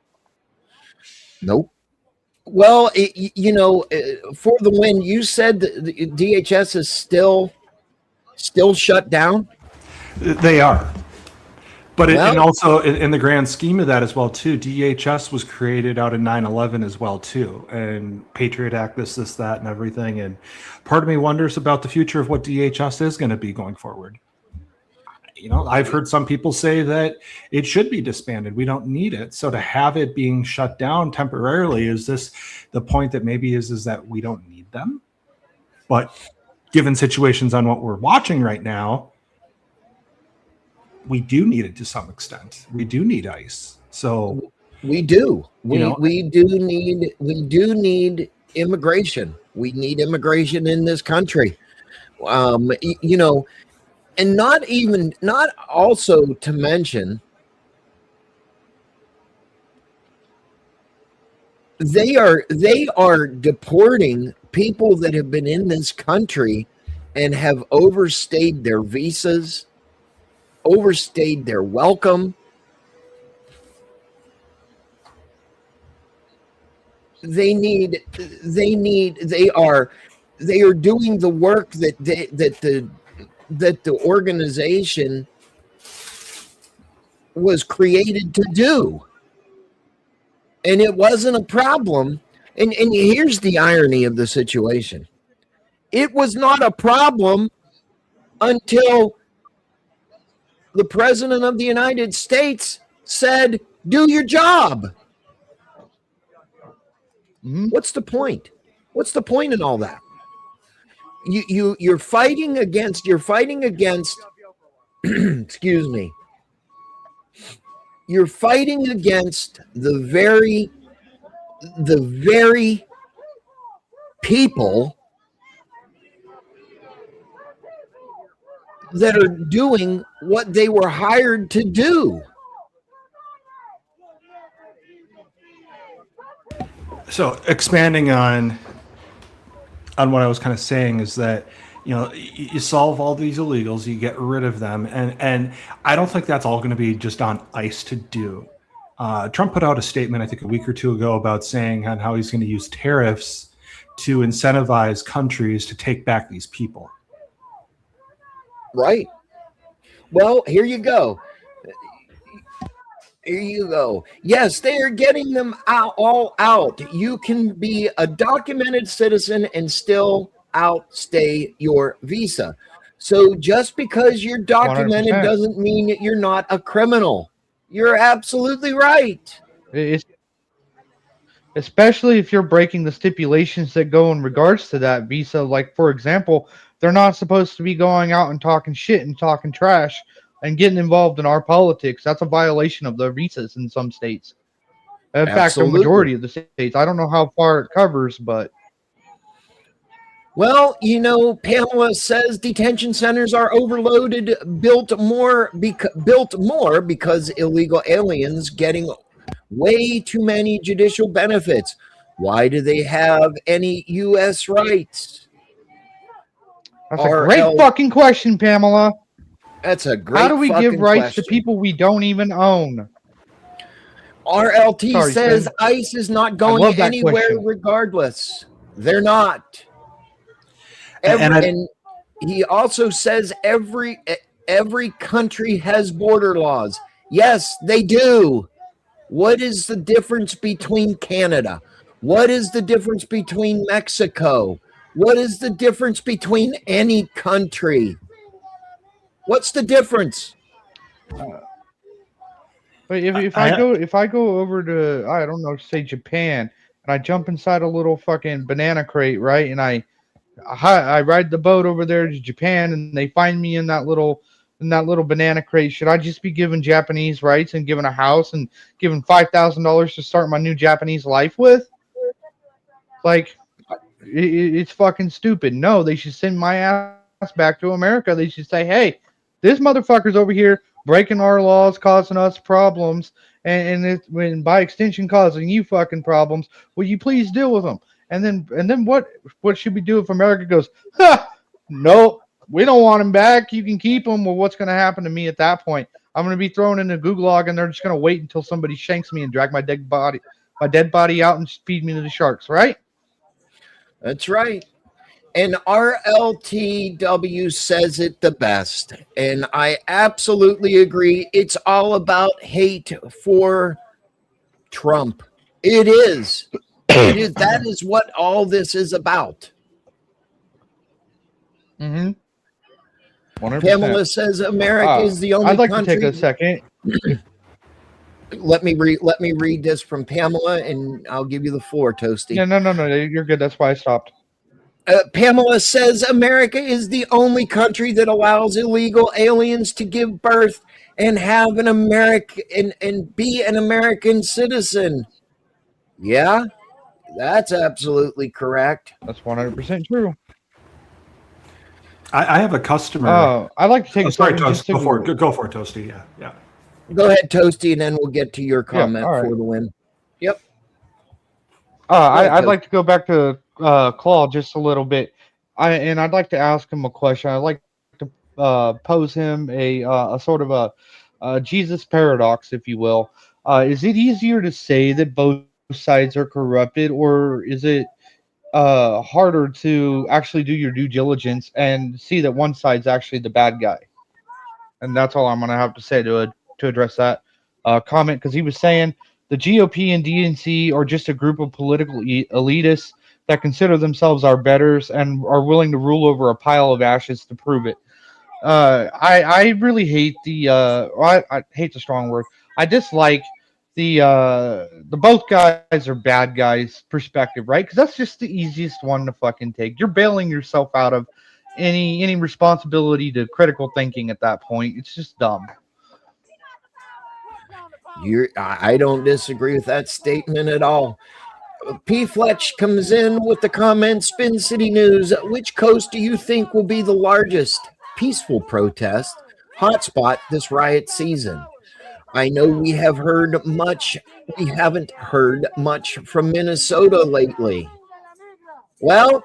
Speaker 1: Nope. Well, for the win, you said that the DHS is still shut down.
Speaker 3: They are. But and
Speaker 1: Well-
Speaker 3: also in the grand scheme of that as well too, DHS was created out of 9/11 as well too, and Patriot Act, this, that, and everything. And part of me wonders about the future of what DHS is going to be going forward. I've heard some people say that it should be disbanded. We don't need it. So to have it being shut down temporarily, is this the point that maybe is that we don't need them? But given situations on what we're watching right now, we do need it to some extent. We do need ICE. So
Speaker 1: we do. We do need immigration. We need immigration in this country. And not also to mention, they are deporting people that have been in this country and have overstayed their visas, overstayed their welcome. They are doing the work that the organization was created to do. And it wasn't a problem. And here's the irony of the situation. It was not a problem until the President of the United States said, do your job.
Speaker 2: Mm-hmm.
Speaker 1: What's the point? What's the point in all that? You're fighting against excuse me. You're fighting against the very people that are doing what they were hired to do.
Speaker 3: So expanding on what I was kind of saying is that, you solve all these illegals, you get rid of them. And I don't think that's all going to be just on ICE to do. Trump put out a statement, I think a week or two ago, about saying on how he's going to use tariffs to incentivize countries to take back these people.
Speaker 1: Right. Well, here you go. Here you go. Yes, they are getting them all out. You can be a documented citizen and still outstay your visa. So just because you're documented
Speaker 2: 100%.
Speaker 1: doesn't mean that you're not a criminal. You're absolutely right.
Speaker 2: Especially if you're breaking the stipulations that go in regards to that visa. Like, for example, they're not supposed to be going out and talking shit and talking trash and getting involved in our politics. That's a violation of the visas in some states. In fact, the majority of the states. I don't know how far it covers, but...
Speaker 1: Well, Pamela says detention centers are overloaded, built more because illegal aliens getting way too many judicial benefits. Why do they have any U.S. rights?
Speaker 2: That's a great fucking question, Pamela.
Speaker 1: That's a great.
Speaker 2: How do we give rights
Speaker 1: question
Speaker 2: to people we don't even own?
Speaker 1: RLT says
Speaker 2: Spin.
Speaker 1: ICE is not going anywhere regardless. They're not. And he also says every country has border laws. Yes, they do. What is the difference between Canada? What is the difference between Mexico? What is the difference between any country? What's the difference?
Speaker 2: But if I go over to, I don't know, say Japan, and I jump inside a little fucking banana crate, right? And I ride the boat over there to Japan, and they find me in that little banana crate. Should I just be given Japanese rights and given a house and given $5,000 to start my new Japanese life with? Like, it's fucking stupid. No, they should send my ass back to America. They should say, hey, this motherfucker's over here breaking our laws, causing us problems, and by extension causing you fucking problems. Will you please deal with them? And then what should we do if America goes, nope, we don't want him back. You can keep him. Well, what's going to happen to me at that point? I'm going to be thrown in a gulag, and they're just going to wait until somebody shanks me and drag my dead body out and feed me to the sharks, right?
Speaker 1: That's right. And RLTW says it the best. And I absolutely agree. It's all about hate for Trump. It is. It is. That is what all this is about.
Speaker 2: Mm-hmm. 100%.
Speaker 1: Pamela says America is the only
Speaker 2: country. I'd like
Speaker 1: country.
Speaker 2: to take a second.
Speaker 1: Let me read this from Pamela, and I'll give you the floor, Toasty.
Speaker 2: No. You're good. That's why I stopped.
Speaker 1: Pamela says America is the only country that allows illegal aliens to give birth and have an American and be an American citizen. Yeah, that's absolutely correct.
Speaker 2: That's 100% true.
Speaker 3: I have a customer.
Speaker 2: I'd like to take a
Speaker 3: sorry,
Speaker 2: second.
Speaker 3: Toast. Go for it, Toasty. Yeah.
Speaker 1: Go ahead, Toasty, and then we'll get to your comment
Speaker 2: right.
Speaker 1: for the win. Yep.
Speaker 2: I'd like to go back to Claude just a little bit. I'd like to ask him a question. I'd like to pose him a sort of a Jesus paradox, if you will. Is it easier to say that both sides are corrupted, or is it harder to actually do your due diligence and see that one side's actually the bad guy? And that's all I'm going to have to say to address that comment, because he was saying the GOP and DNC are just a group of political elitists that consider themselves our betters and are willing to rule over a pile of ashes to prove it. I really hate I hate the strong word. I dislike the both guys are bad guys perspective, right? Because that's just the easiest one to fucking take. You're bailing yourself out of any responsibility to critical thinking at that point. It's just dumb.
Speaker 1: I don't disagree with that statement at all. P. Fletch comes in with the comment, Spin City News, which coast do you think will be the largest peaceful protest hotspot this riot season? I know we haven't heard much from Minnesota lately. Well,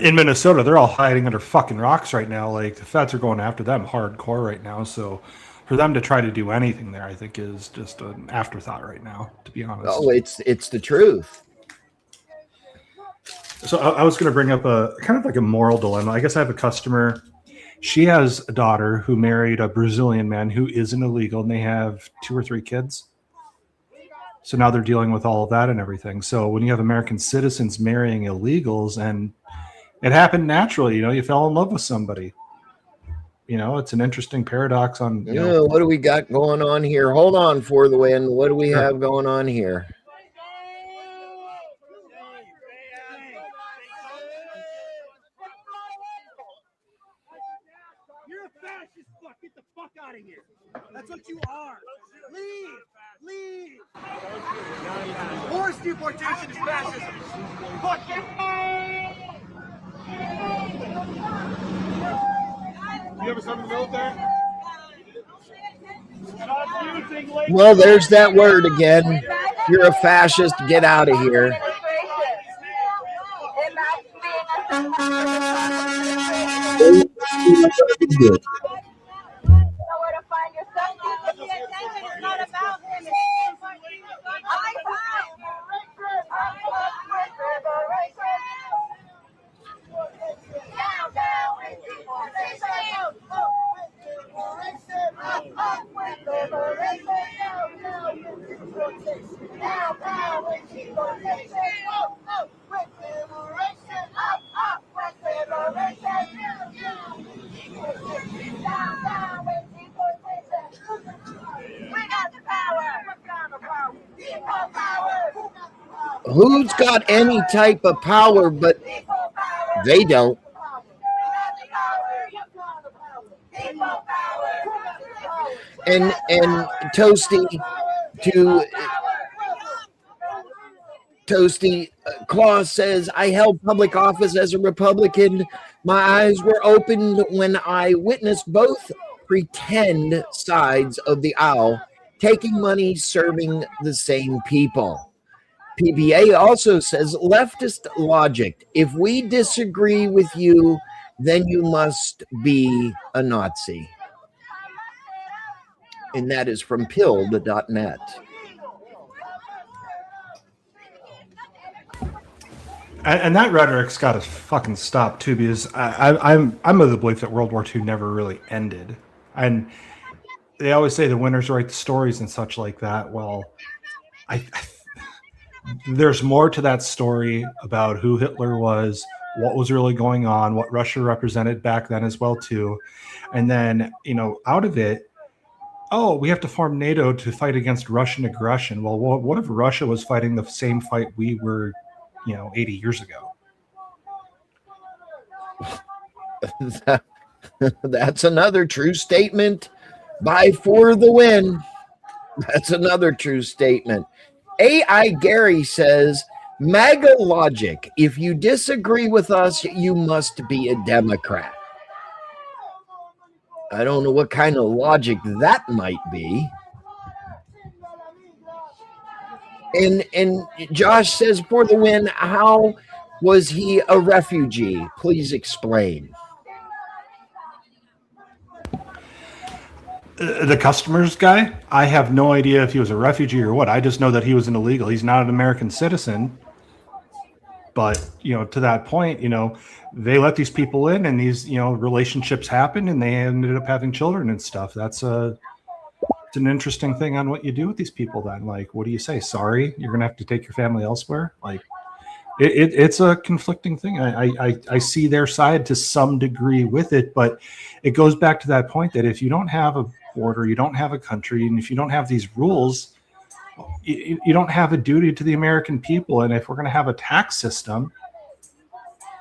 Speaker 3: in Minnesota, they're all hiding under fucking rocks right now. Like, the feds are going after them hardcore right now. So for them to try to do anything there, I think is just an afterthought right now, to be honest.
Speaker 1: Oh, it's the truth.
Speaker 3: So I was going to bring up a kind of like a moral dilemma. I guess I have a customer. She has a daughter who married a Brazilian man who isn't illegal, and they have 2 or 3 kids. So now they're dealing with all of that and everything. So when you have American citizens marrying illegals, and it happened naturally, you fell in love with somebody. It's an interesting paradox on.
Speaker 1: What do we got going on here? Hold on for the win. What do we have going on here?
Speaker 8: You're a fascist. Get the fuck out of here. That's what you are. Leave. Forced deportation is fascism. Fuck it. You ever served in the military?
Speaker 1: Well, there's that word again. You're a fascist. Get out of here. Who's got any type of power, but they don't. And Toasty, Claus says, I held public office as a Republican. My eyes were opened when I witnessed both pretend sides of the aisle taking money, serving the same people. PBA also says, leftist logic. If we disagree with you, then you must be a Nazi. And that is from pilled.net.
Speaker 3: And that rhetoric's got to fucking stop too, because I'm of the belief that World War II never really ended. And they always say the winners write the stories and such like that. Well, there's more to that story about who Hitler was, what was really going on, what Russia represented back then as well too. And then, out of it, oh, we have to form NATO to fight against Russian aggression. Well, what if Russia was fighting the same fight we were 80 years ago?
Speaker 1: That's another true statement by For the Win. That's another true statement. AI Gary says, MAGA logic. If you disagree with us, you must be a Democrat. I don't know what kind of logic that might be. And Josh says, For the Win, how was he a refugee? Please explain.
Speaker 3: The customers guy, I have no idea if he was a refugee or what. I just know that he was an illegal. He's not an American citizen. But, to that point, they let these people in, and these, relationships happen, and they ended up having children and stuff. It's an interesting thing on what you do with these people then. Like, what do you say? Sorry, you're going to have to take your family elsewhere? Like, it's a conflicting thing. I see their side to some degree with it, but it goes back to that point that if you don't have a border, you don't have a country, and if you don't have these rules, you don't have a duty to the American people. And if we're going to have a tax system,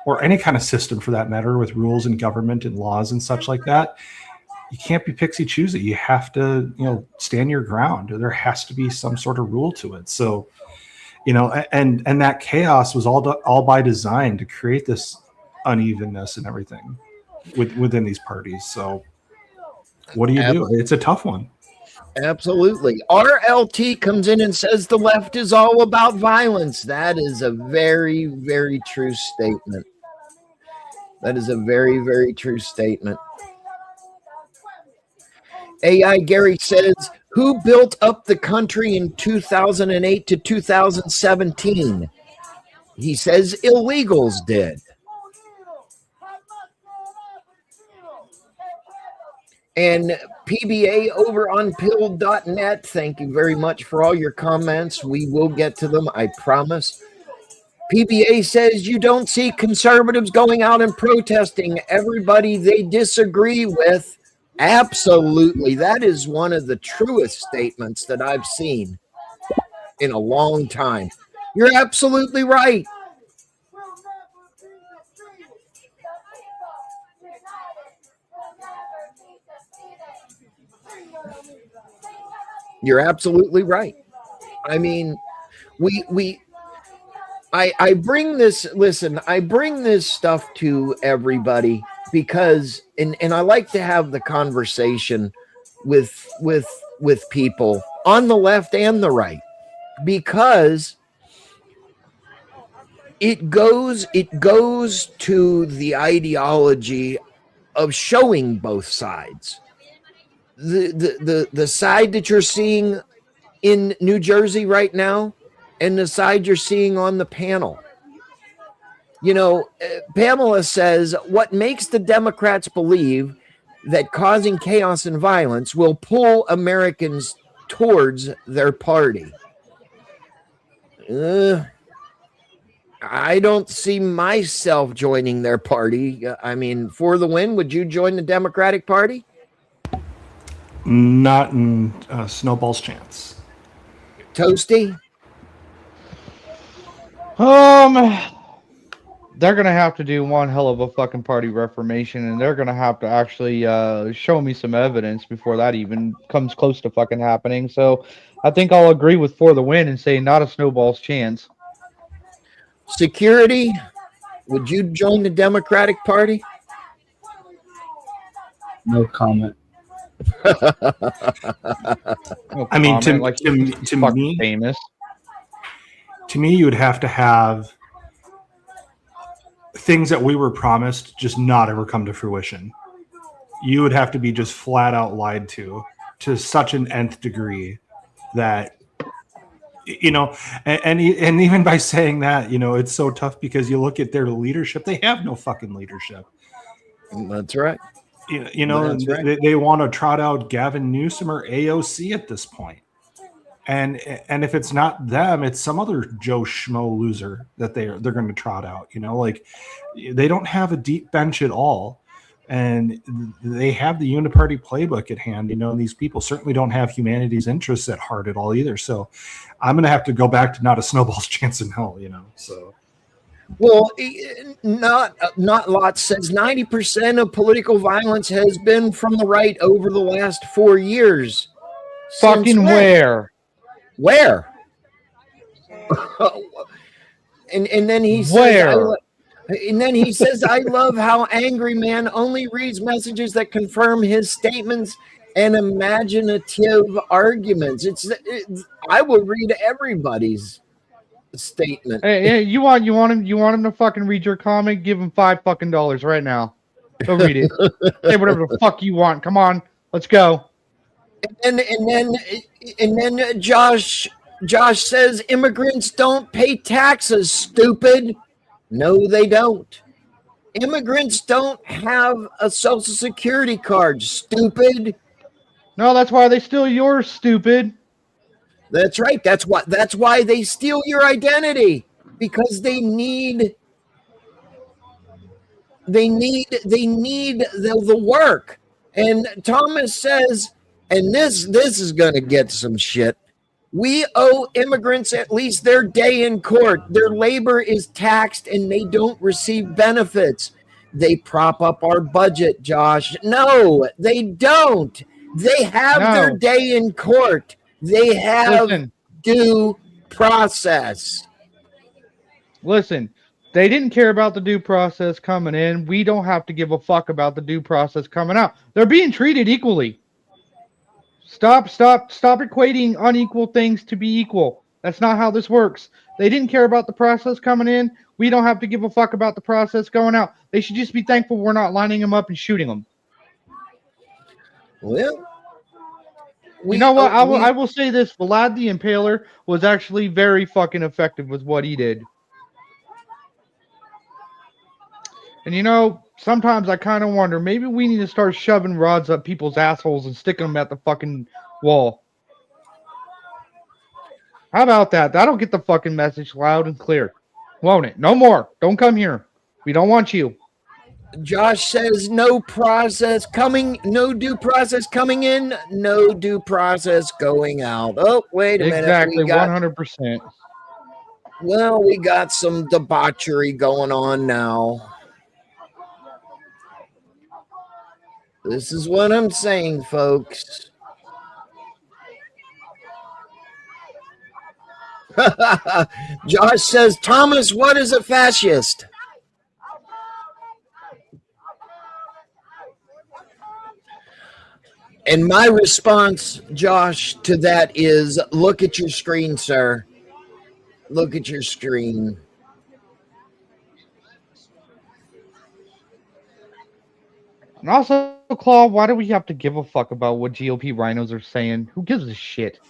Speaker 3: or any kind of system for that matter, with rules and government and laws and such like that, you can't be pixie choosy. You have to, stand your ground. There has to be some sort of rule to it. So, and that chaos was all by design to create this unevenness and everything within these parties. So what do you do? It's a tough one.
Speaker 1: Absolutely. RLT comes in and says the left is all about violence. That is a very, very true statement. That is a very, very true statement. AI Gary says, who built up the country in 2008 to 2017? He says illegals did. And PBA over on pilled.net, thank you very much for all your comments. We will get to them, I promise. PBA says you don't see conservatives going out and protesting everybody they disagree with. Absolutely. That is one of the truest statements that I've seen in a long time. You're absolutely right. You're absolutely right. I mean, I bring this, listen, I bring this stuff to everybody because, and I like to have the conversation with people on the left and the right, because it goes to the ideology of showing both sides. The side that you're seeing in New Jersey right now and the side you're seeing on the panel. Pamela says, what makes the Democrats believe that causing chaos and violence will pull Americans towards their party? I don't see myself joining their party. I mean, For the Win, would you join the Democratic Party?
Speaker 3: Not in snowball's chance.
Speaker 1: Toasty?
Speaker 2: They're gonna have to do one hell of a fucking party reformation, and they're gonna have to actually show me some evidence before that even comes close to fucking happening. So I think I'll agree with For the Win and say not a snowball's chance.
Speaker 1: Security, would you join the Democratic Party?
Speaker 9: No comment.
Speaker 3: I mean, to
Speaker 2: me, famous.
Speaker 3: To me, you would have to have things that we were promised just not ever come to fruition. You would have to be just flat out lied to such an nth degree that, you know, and even by saying that, you know, it's so tough because you look at their leadership, they have no fucking leadership.
Speaker 1: That's right.
Speaker 3: You know, right. They want to trot out Gavin Newsom or AOC at this point. And if it's not them, it's some other Joe Schmo loser that they're going to trot out, you know, like they don't have a deep bench at all. And they have the uniparty playbook at hand. You know, these people certainly don't have humanity's interests at heart at all either. So I'm going to have to go back to not a snowball's chance in hell, you know, so.
Speaker 1: Well, not Lot says 90% of political violence has been from the right over the last 4 years.
Speaker 2: Fucking where?
Speaker 1: Where? and then he says,
Speaker 2: where?
Speaker 1: And then he says, I love how Angry Man only reads messages that confirm his statements and imaginative arguments. I will read everybody's statement.
Speaker 2: Hey, you want him to fucking read your comment? Give him $5 right now. Go read it. Say whatever the fuck you want. Come on, let's go.
Speaker 1: And then Josh says immigrants don't pay taxes, stupid. No, they don't. Immigrants don't have a social security card, stupid.
Speaker 2: No, that's why they steal yours, stupid.
Speaker 1: That's right. That's why they steal your identity, because they need the work. And Thomas says, and this is going to get some shit. We owe immigrants at least their day in court. Their labor is taxed and they don't receive benefits. They prop up our budget, Josh. No, they don't. They have their day in court. They have due process.
Speaker 2: Listen, they didn't care about the due process coming in. We don't have to give a fuck about the due process coming out. They're being treated equally. Stop equating unequal things to be equal. That's not how this works. They didn't care about the process coming in. We don't have to give a fuck about the process going out. They should just be thankful we're not lining them up and shooting them.
Speaker 1: Well,
Speaker 2: you know what? I will say this. Vlad the Impaler was actually very fucking effective with what he did. And you know, sometimes I kind of wonder, maybe we need to start shoving rods up people's assholes and sticking them at the fucking wall. How about that? That'll get the fucking message loud and clear. Won't it? No more. Don't come here. We don't want you.
Speaker 1: Josh says no process coming, no due process coming in, no due process going out. Oh, wait a minute.
Speaker 2: Exactly, 100%.
Speaker 1: Well, we got some debauchery going on now. This is what I'm saying, folks. Josh says, Thomas, what is a fascist? And my response, Josh, to that is, look at your screen, sir. Look at your screen.
Speaker 2: And also, Claw, why do we have to give a fuck about what GOP rhinos are saying? Who gives a shit?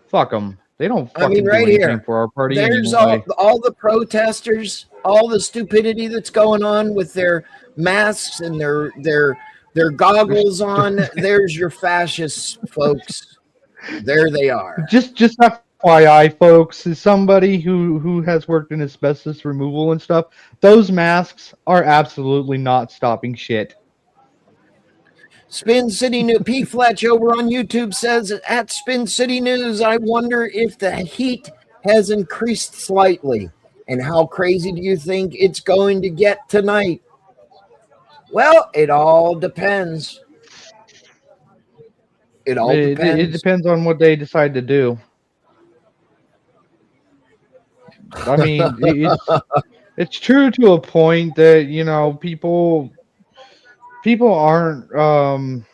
Speaker 2: Fuck them. They don't fucking do anything for our party.
Speaker 1: There's
Speaker 2: anyway.
Speaker 1: all the protesters, all the stupidity that's going on with their masks and their goggles on. There's your fascists, folks. There they are.
Speaker 2: Just FYI, folks, as somebody who has worked in asbestos removal and stuff, those masks are absolutely not stopping shit.
Speaker 1: Spin City News. P. Fletch over on YouTube says, at Spin City News, I wonder if the heat has increased slightly. And how crazy do you think it's going to get tonight? Well, it all depends. It depends.
Speaker 2: It depends on what they decide to do. I mean, it's true to a point that, you know, people aren't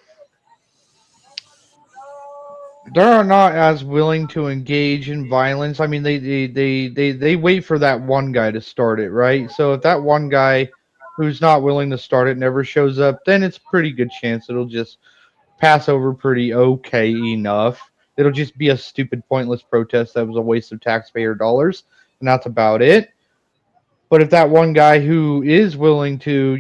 Speaker 2: they're not as willing to engage in violence. I mean, they wait for that one guy to start it, right? So if that one guy who's not willing to start it never shows up, then it's a pretty good chance it'll just pass over pretty okay enough. It'll just be a stupid, pointless protest that was a waste of taxpayer dollars, and that's about it. But if that one guy who is willing to,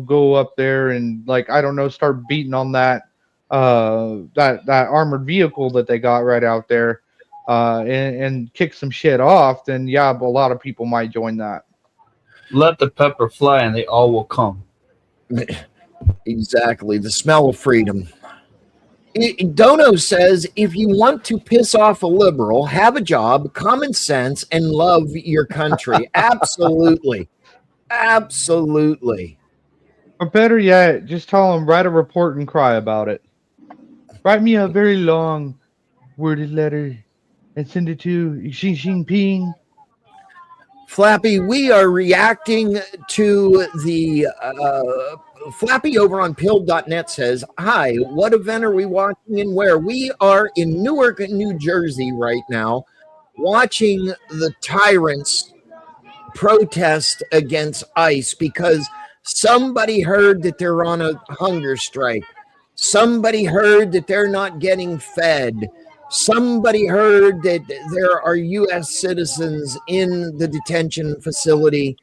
Speaker 2: go up there and, like, I don't know, start beating on that armored vehicle that they got right out there, and kick some shit off, then yeah, but a lot of people might join that.
Speaker 9: Let the pepper fly, and they all will come.
Speaker 1: Exactly. The smell of freedom. Dono says, if you want to piss off a liberal, have a job, common sense, and love your country. Absolutely. Absolutely.
Speaker 2: Or better yet, just tell them, write a report and cry about it. Write me a very long worded letter and send it to Xi Jinping.
Speaker 1: Flappy, we are reacting to the Flappy over on pilled.net says, hi, what event are we watching and where? We are in Newark, New Jersey right now, watching the tyrants protest against ICE because somebody heard that they're on a hunger strike. Somebody heard that they're not getting fed. Somebody heard that there are U.S. citizens in the detention facility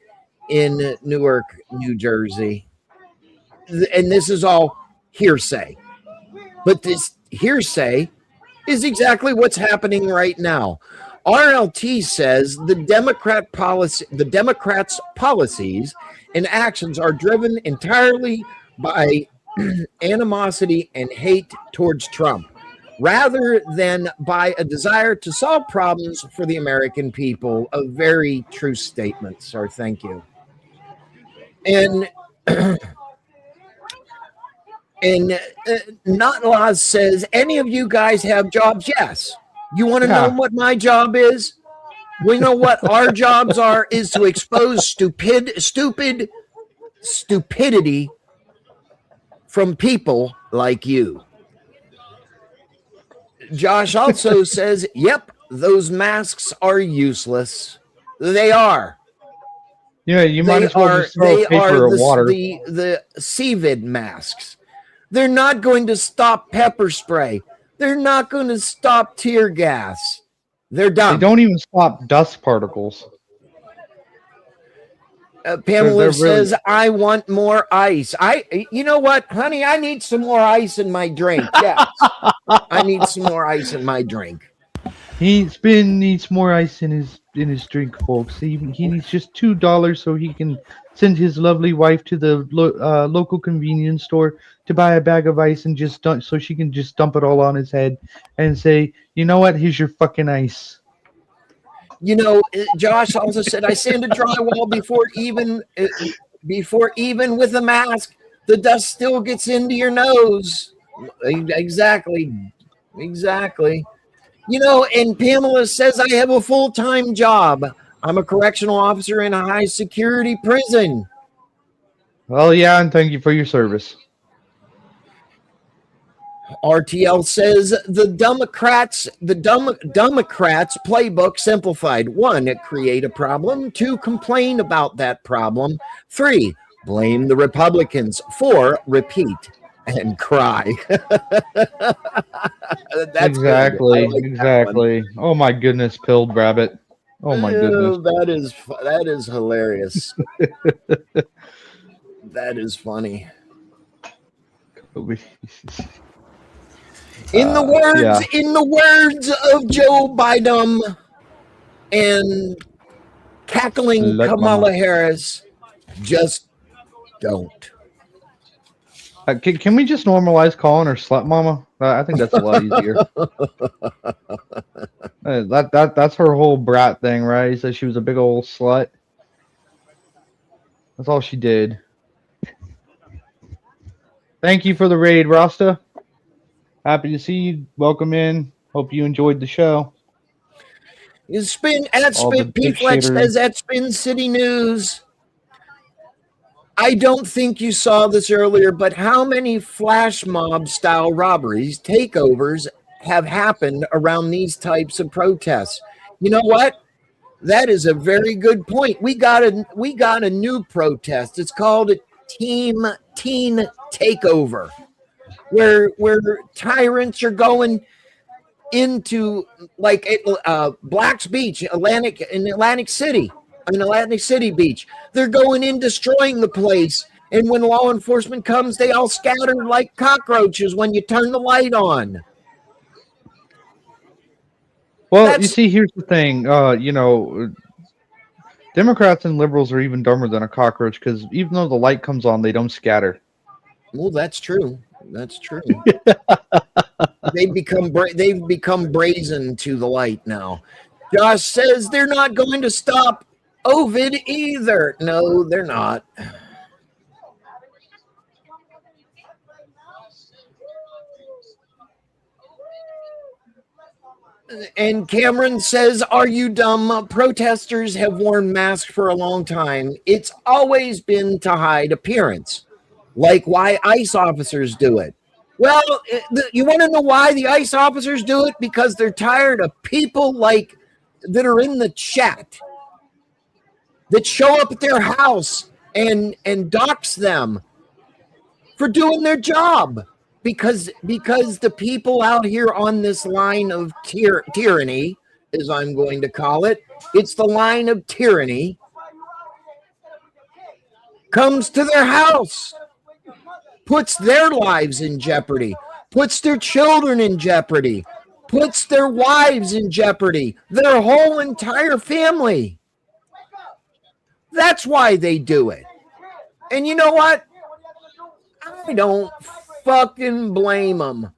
Speaker 1: in Newark, New Jersey. And this is all hearsay. But this hearsay is exactly what's happening right now. RLT says the Democrats' policies and actions are driven entirely by animosity and hate towards Trump, rather than by a desire to solve problems for the American people. A very true statement, sir. Thank you. And Not Laws says, any of you guys have jobs? Yes. You want to know what my job is? We know what our jobs are, is to expose stupidity from people like you. Josh also says, yep, those masks are useless. They are.
Speaker 2: Yeah, you might as well just throw paper or water.
Speaker 1: The CVID masks. They're not going to stop pepper spray. They're not going to stop tear gas. They're dumb.
Speaker 2: They don't even stop dust particles.
Speaker 1: Pamela says, I want more ice. You know what, honey? I need some more ice in my drink. Yes. I need some more ice in my drink.
Speaker 2: Spin needs more ice in his drink, folks. He needs just $2 so he can send his lovely wife to the local convenience store to buy a bag of ice and just so she can just dump it all on his head and say, you know what? Here's your fucking ice.
Speaker 1: You know, Josh also said, I sand a drywall before even with a mask, the dust still gets into your nose. Exactly. You know, and Pamela says, I have a full-time job. I'm a correctional officer in a high-security prison.
Speaker 2: Well, yeah, and thank you for your service.
Speaker 1: RTL says the Democrats playbook simplified. 1, create a problem. 2, complain about that problem. 3, blame the Republicans. 4, repeat and cry. That's
Speaker 2: exactly.
Speaker 1: like
Speaker 2: exactly. Oh my goodness, pilled rabbit. Oh my goodness.
Speaker 1: That is hilarious. That is funny. In the words of Joe Biden and cackling Kamala Harris, just don't.
Speaker 2: Can we just normalize calling her slut mama? I think that's a lot easier. That's her whole brat thing, right? He said she was a big old slut. That's all she did. Thank you for the raid, Rasta. Happy to see you. Welcome in. Hope you enjoyed the show.
Speaker 1: P-Flex says at Spin City News. I don't think you saw this earlier, but how many flash mob style robberies, takeovers have happened around these types of protests. You know what? That is a very good point. We got a new protest. It's called a teen takeover, where tyrants are going into like Black's Beach, Atlantic City Beach. They're going in, destroying the place. And when law enforcement comes, they all scatter like cockroaches when you turn the light on.
Speaker 2: Well, you see, here's the thing. Democrats and liberals are even dumber than a cockroach because even though the light comes on, they don't scatter.
Speaker 1: Well, that's true. That's true. They've become brazen to the light now. Josh says they're not going to stop Ovid either. No, they're not. And Cameron says, are you dumb? Protesters have worn masks for a long time. It's always been to hide appearance, like why ICE officers do it. Well, you want to know why the ICE officers do it? Because they're tired of people like that are in the chat that show up at their house and dox them for doing their job. Because the people out here on this line of tyranny, as I'm going to call it, it's the line of tyranny, comes to their house, puts their lives in jeopardy, puts their children in jeopardy, puts their wives in jeopardy, their whole entire family. That's why they do it. And you know what? I don't fucking blame them.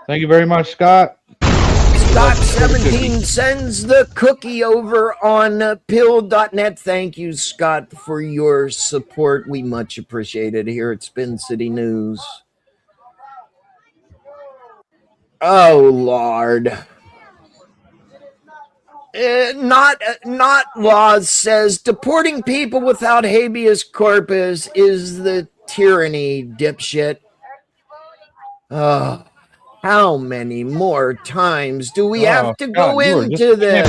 Speaker 2: Thank you very much, Scott.
Speaker 1: Scott17 sends the cookie over on pill.net. Thank you, Scott, for your support. We much appreciate it here at Spin City News. Oh, Lord. Not Laws says deporting people without habeas corpus is the tyranny, dipshit. How many more times do we have to go into this?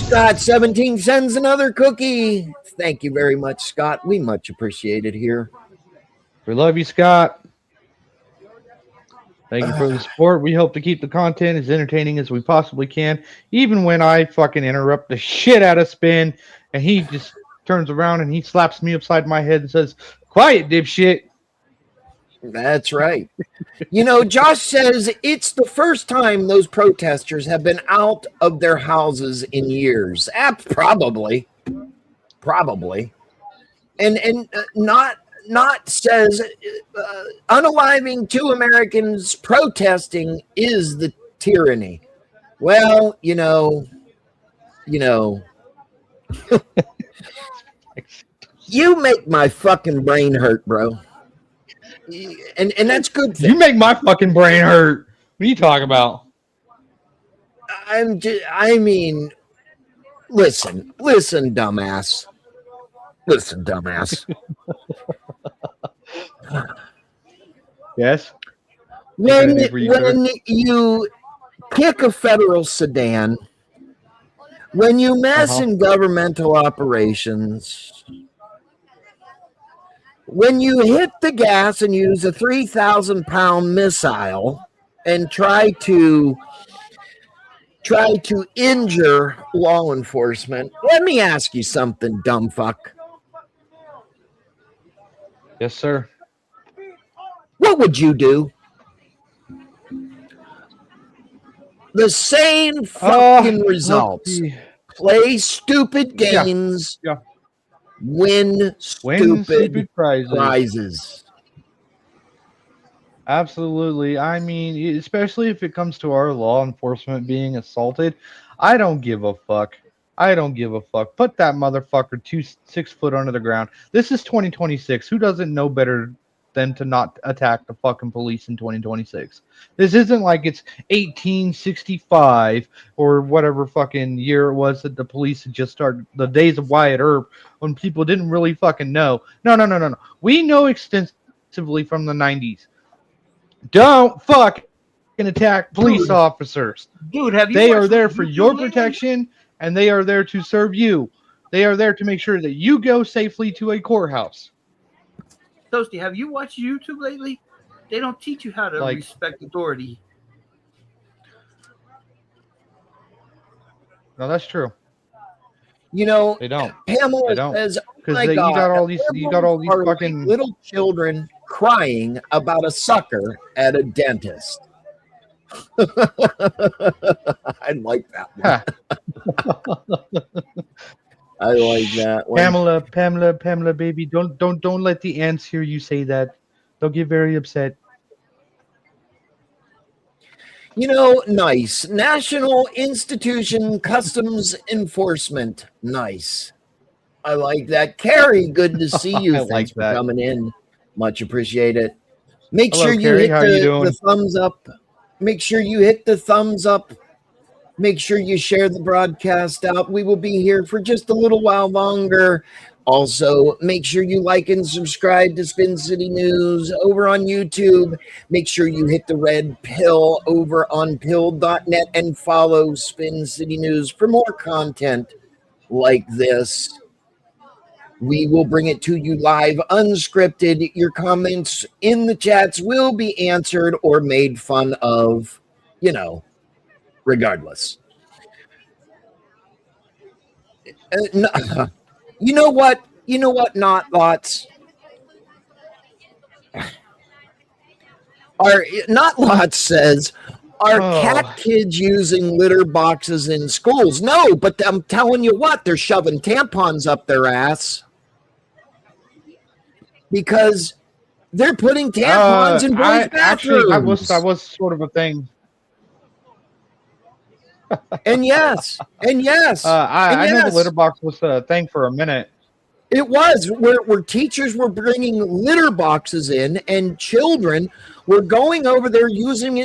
Speaker 1: Scott17 sends another cookie. Thank you very much, Scott. We much appreciate it here.
Speaker 2: We love you, Scott. Thank you for the support. We hope to keep the content as entertaining as we possibly can, even when I fucking interrupt the shit out of Spin, and he just turns around and he slaps me upside my head and says, "Quiet, dipshit."
Speaker 1: That's right. You know, Josh says it's the first time those protesters have been out of their houses in years. Probably. And not says unaliving 2 Americans protesting is the tyranny. Well, you know, you make my fucking brain hurt, bro. And that's good thing.
Speaker 2: You make my fucking brain hurt. What are you talking about?
Speaker 1: Listen, dumbass. Listen, dumbass.
Speaker 2: Yes?
Speaker 1: When you kick a federal sedan, when you mess in governmental operations, when you hit the gas and use a 3,000-pound missile and try to injure law enforcement, let me ask you something, dumb fuck.
Speaker 2: Yes, sir.
Speaker 1: What would you do? The same fucking results. Play stupid games.
Speaker 2: Yeah.
Speaker 1: Win stupid prizes.
Speaker 2: Absolutely. I mean, especially if it comes to our law enforcement being assaulted, I don't give a fuck. Put that motherfucker 6 foot under the ground. This is 2026. Who doesn't know better than to not attack the fucking police in 2026? This isn't like it's 1865 or whatever fucking year it was that the police had just started, the days of Wyatt Earp, when people didn't really fucking know. No. We know extensively from the 90s. Don't fucking attack police officers.
Speaker 9: Dude, have you
Speaker 2: They are
Speaker 9: watched
Speaker 2: there for
Speaker 9: YouTube
Speaker 2: your
Speaker 9: lately?
Speaker 2: protection, and they are there to serve you. They are there to make sure that you go safely to a courthouse.
Speaker 9: Toasty, have you watched YouTube lately? They don't teach you how to
Speaker 2: Like-
Speaker 9: respect authority.
Speaker 2: No, that's true.
Speaker 1: You know,
Speaker 2: They don't.
Speaker 1: Pamela
Speaker 2: They don't.
Speaker 1: says, "Oh
Speaker 2: Because
Speaker 1: my
Speaker 2: you
Speaker 1: God,
Speaker 2: got all these
Speaker 1: liberals are like
Speaker 2: fucking
Speaker 1: little children crying about a sucker at a dentist." I like that one. I like that one.
Speaker 2: Pamela, baby, don't let the ants hear you say that. They'll get very upset.
Speaker 1: You know, nice. National Institution Customs Enforcement. Nice. I like that. Carrie, good to see you.
Speaker 2: I
Speaker 1: Thanks
Speaker 2: like
Speaker 1: for
Speaker 2: that.
Speaker 1: coming in. Much appreciated. Make
Speaker 2: Hello,
Speaker 1: sure you
Speaker 2: Carrie.
Speaker 1: hit
Speaker 2: How you
Speaker 1: the
Speaker 2: doing?
Speaker 1: thumbs up. Make sure you hit the thumbs up. Make sure you share the broadcast out. We will be here for just a little while longer. Also, make sure you like and subscribe to Spin City News over on YouTube. Make sure you hit the red pill over on pill.net and follow Spin City News for more content like this. We will bring it to you live, unscripted. Your comments in the chats will be answered or made fun of, you know, regardless. You know what? You know what? Not lots. Our not lots says, are cat kids using litter boxes in schools? No, but I'm telling you what, they're shoving tampons up their ass because they're putting tampons in boys' bathrooms.
Speaker 2: Actually, that was sort of a thing.
Speaker 1: And yes.
Speaker 2: I know the litter box was a thing for a minute.
Speaker 1: It was where teachers were bringing litter boxes in, and children were going over there using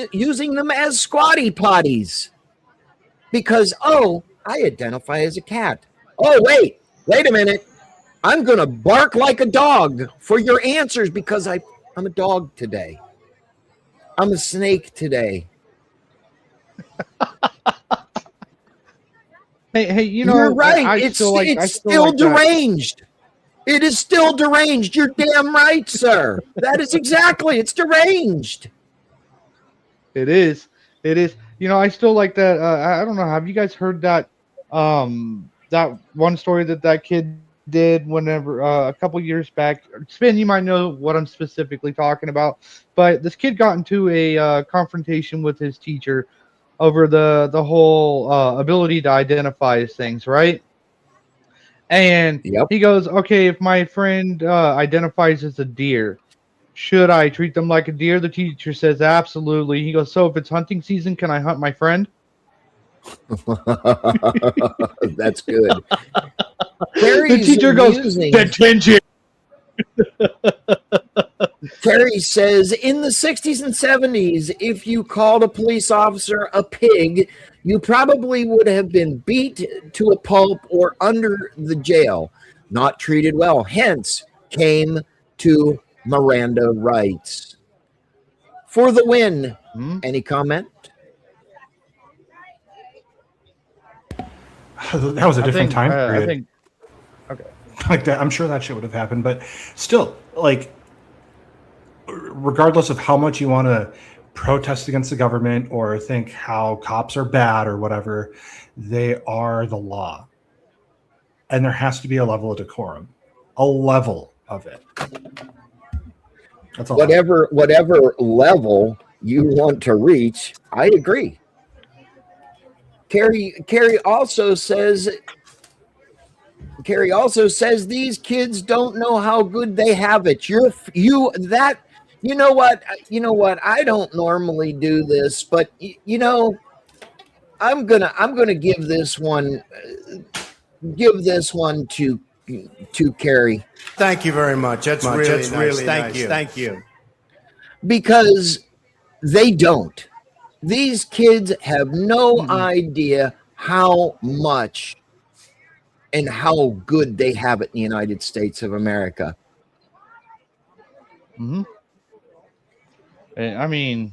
Speaker 1: them as squatty potties because, oh, I identify as a cat. Oh, wait a minute. I'm going to bark like a dog for your answers because I'm a dog today. I'm a snake today.
Speaker 2: Hey, you know,
Speaker 1: you're right. It's still deranged. It is still deranged. You're damn right, sir. That is exactly. It's deranged.
Speaker 2: It is. You know, I still like that. I don't know. Have you guys heard that? That one story that kid did whenever a couple years back. Spin, you might know what I'm specifically talking about. But this kid got into a confrontation with his teacher over the whole ability to identify as things, right? And he goes, okay, if my friend identifies as a deer, should I treat them like a deer? The teacher says, absolutely. He goes, so if it's hunting season, can I hunt my friend?
Speaker 1: That's good.
Speaker 2: The teacher goes, detention.
Speaker 1: Terry says, in the 60s and 70s, if you called a police officer a pig, you probably would have been beat to a pulp or under the jail, not treated well. Hence came to Miranda rights. For the win. Any comment?
Speaker 3: That was a different time period.
Speaker 2: Okay.
Speaker 3: Like that, I'm sure that shit would have happened, but still, like, regardless of how much you want to protest against the government or think how cops are bad or whatever, they are the law, and there has to be a level of decorum, a level of it. That's all.
Speaker 1: Whatever level you want to reach, I agree. Carrie also says these kids don't know how good they have it. You know what? I don't normally do this, but you know, I'm gonna give this one to Carrie.
Speaker 7: Thank you very much. That's really nice. Thank you.
Speaker 1: Because they don't. These kids have no idea how much and how good they have it in the United States of America.
Speaker 2: I mean,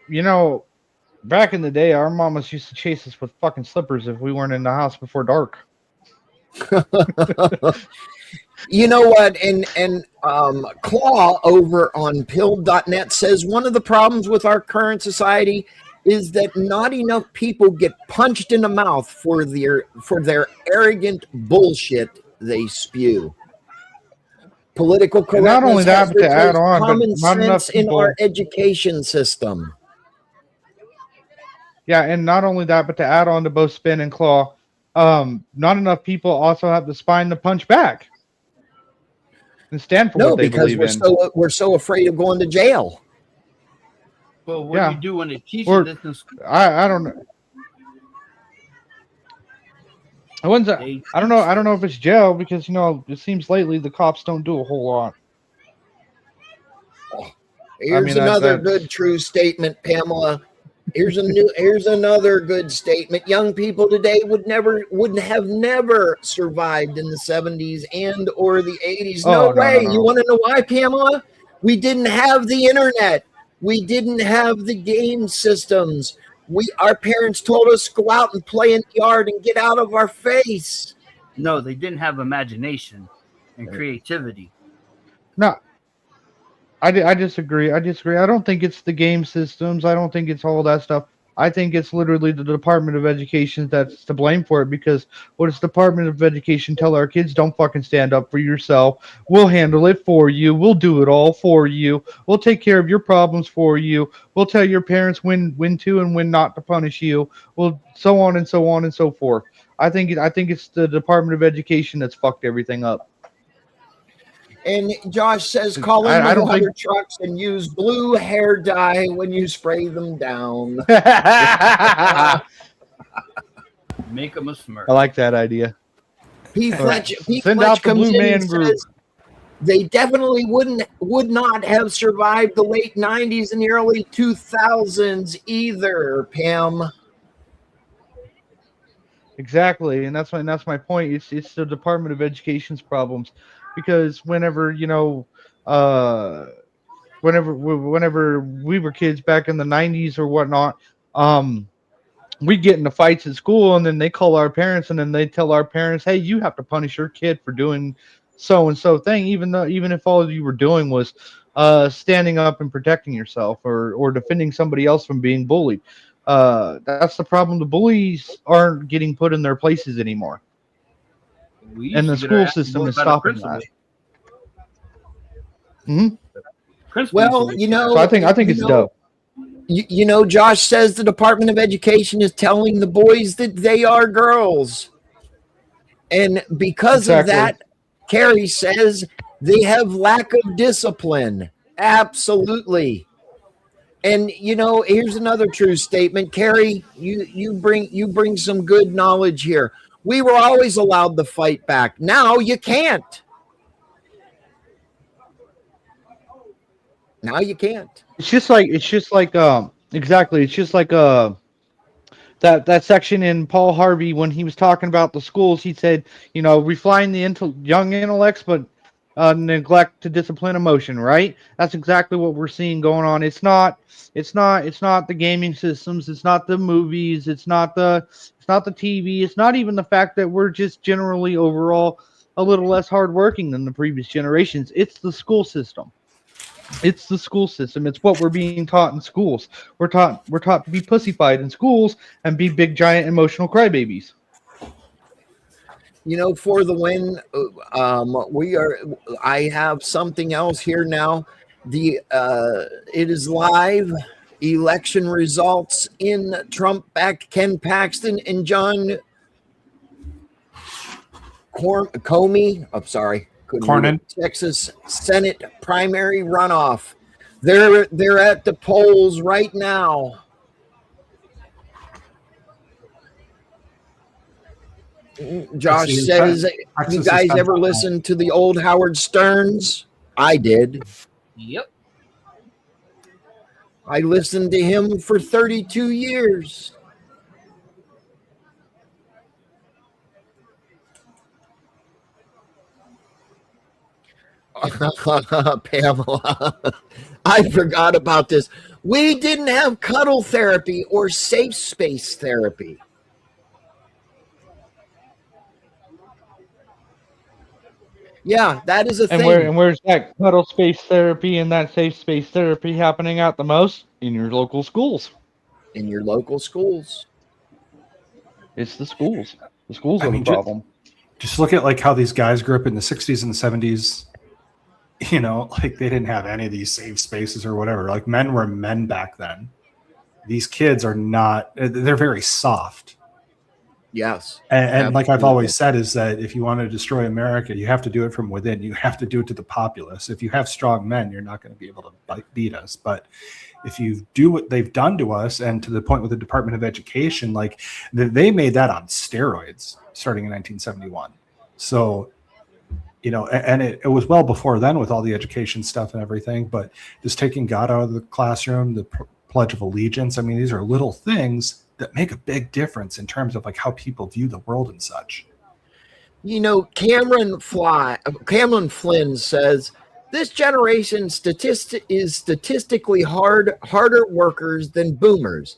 Speaker 2: you know, back in the day, our mamas used to chase us with fucking slippers if we weren't in the house before dark.
Speaker 1: You know what? And Claw over on pill.net says one of the problems with our current society is that not enough people get punched in the mouth for their arrogant bullshit they spew. Political
Speaker 2: And not only
Speaker 1: correctness
Speaker 2: that,
Speaker 1: has
Speaker 2: but to add
Speaker 1: replaced
Speaker 2: on, but
Speaker 1: common
Speaker 2: not enough
Speaker 1: sense in our
Speaker 2: people.
Speaker 1: education system.
Speaker 2: Yeah, and not only that, but to add on to both Spin and Claw, not enough people also have the spine to punch back and stand for
Speaker 1: No,
Speaker 2: what they
Speaker 1: because
Speaker 2: believe in.
Speaker 1: we're so afraid of going to jail.
Speaker 9: Well, what do you do when they teach
Speaker 2: Or,
Speaker 9: you this in school?
Speaker 2: I don't know. I don't know. I don't know if it's jail because it seems lately the cops don't do a whole lot.
Speaker 1: Here's another good true statement, Pamela. Here's another good statement. Young people today would have never survived in the 70s and or the 80s. No way. You want to know why, Pamela? We didn't have the internet. We didn't have the game systems. Our parents told us go out and play in the yard and get out of our face.
Speaker 9: No, they didn't have imagination and creativity.
Speaker 2: No, I disagree. I don't think it's the game systems. I don't think it's all that stuff. I think it's literally the Department of Education that's to blame for it, because what does the Department of Education tell our kids? Don't fucking stand up for yourself. We'll handle it for you. We'll do it all for you. We'll take care of your problems for you. We'll tell your parents when to and when not to punish you. Well, so on and so on and so forth. I think it's the Department of Education that's fucked everything up.
Speaker 1: And Josh says, call in the water trucks and use blue hair dye when you spray them down.
Speaker 9: Make them a smirk.
Speaker 2: I like that idea.
Speaker 1: P. Fletch
Speaker 2: out the
Speaker 1: comes
Speaker 2: Blue
Speaker 1: in
Speaker 2: Man
Speaker 1: and
Speaker 2: Group.
Speaker 1: says they definitely would not have survived the late 90s and the early 2000s either, Pam.
Speaker 2: Exactly, and that's my point. It's the Department of Education's problems. Because whenever we were kids back in the 90s or whatnot, we'd get into fights at school, and then they call our parents, and then they tell our parents, hey, you have to punish your kid for doing so and so thing, even if all you were doing was standing up and protecting yourself or defending somebody else from being bullied. That's the problem. The bullies aren't getting put in their places anymore. And the school system is stopping that.
Speaker 1: Well,
Speaker 2: so I think it's dope.
Speaker 1: Josh says the Department of Education is telling the boys that they are girls. And because of that, Carrie says they have lack of discipline. Absolutely. And here's another true statement. Carrie, you bring some good knowledge here. We were always allowed to fight back. Now you can't. Now you can't.
Speaker 2: It's just like exactly. It's just like that section in Paul Harvey when he was talking about the schools. He said, refine the young intellects, but neglect to discipline emotion. Right? That's exactly what we're seeing going on. It's not the gaming systems. It's not the movies. It's not the TV. It's not even the fact that we're just generally overall a little less hardworking than the previous generations. It's the school system. It's the school system. It's what we're being taught in schools. We're taught to be pussyfied in schools and be big, giant, emotional crybabies.
Speaker 1: For the win, I have something else here now. It is live. Election results in Trump-backed Ken Paxton and John Comey. I'm sorry.
Speaker 3: Cornyn.
Speaker 1: Texas Senate primary runoff. They're at the polls right now. Josh says, you guys ever listen to the old Howard Sterns? I did.
Speaker 9: Yep.
Speaker 1: I listened to him for 32 years. Pamela, I forgot about this. We didn't have cuddle therapy or safe space therapy. Yeah, that is a
Speaker 2: And
Speaker 1: thing.
Speaker 2: where's that cuddle space therapy and that safe space therapy happening at the most? In your local schools.
Speaker 1: In your local schools.
Speaker 2: It's the schools. The schools
Speaker 3: I
Speaker 2: are
Speaker 3: mean,
Speaker 2: the problem.
Speaker 3: Just look at like how these guys grew up in the 60s and the 70s. You know, like they didn't have any of these safe spaces or whatever. Like men were men back then. These kids are not, they're very soft.
Speaker 1: Yes.
Speaker 3: And like I've always said, is that if you want to destroy America, you have to do it from within. You have to do it to the populace. If you have strong men, you're not going to be able to beat us. But if you do what they've done to us, and to the point with the Department of Education, like they made that on steroids starting in 1971. So, you know, and it was well before then with all the education stuff and everything, but just taking God out of the classroom, the Pledge of Allegiance. I mean, these are little things that make a big difference in terms of like how people view the world and such.
Speaker 1: You know, Cameron Flynn says this generation is statistically harder workers than boomers,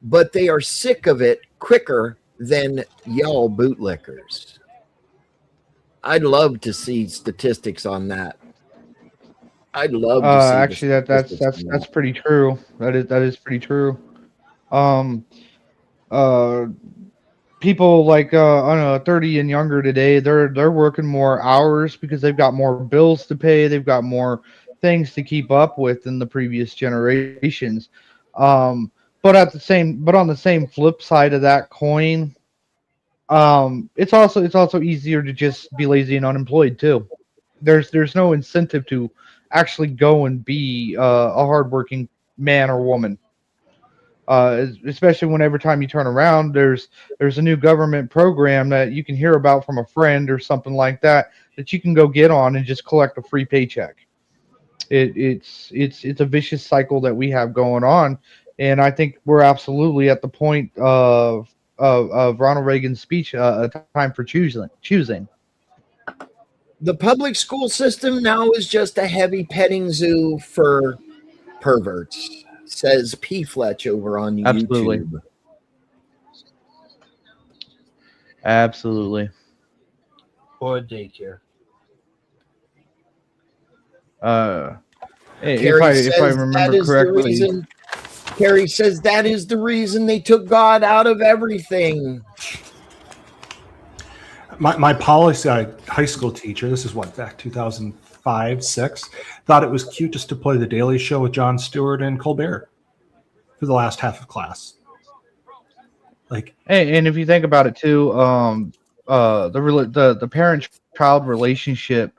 Speaker 1: but they are sick of it quicker than y'all bootlickers. I'd love to see statistics on that. I'd love to see.
Speaker 2: Actually, that's pretty true. That is pretty true. People like I don't know, 30 and younger today, they're working more hours because they've got more bills to pay, they've got more things to keep up with than the previous generations. But on the same flip side of that coin, it's also easier to just be lazy and unemployed too. There's no incentive to actually go and be a hardworking man or woman. Especially when every time you turn around, there's a new government program that you can hear about from a friend or something like that you can go get on and just collect a free paycheck. It's a vicious cycle that we have going on, and I think we're absolutely at the point of Ronald Reagan's speech, a time for choosing.
Speaker 1: The public school system now is just a heavy petting zoo for perverts, says P. Fletch over on
Speaker 2: Absolutely.
Speaker 1: YouTube.
Speaker 2: Absolutely.
Speaker 9: Or daycare.
Speaker 2: If I remember correctly,
Speaker 1: Carrie says that is the reason they took God out of everything.
Speaker 3: My policy high school teacher, this is back 2005, 6, thought it was cute just to play The Daily Show with Jon Stewart and Colbert for the last half of class. Like,
Speaker 2: and if you think about it too, the parent-child relationship,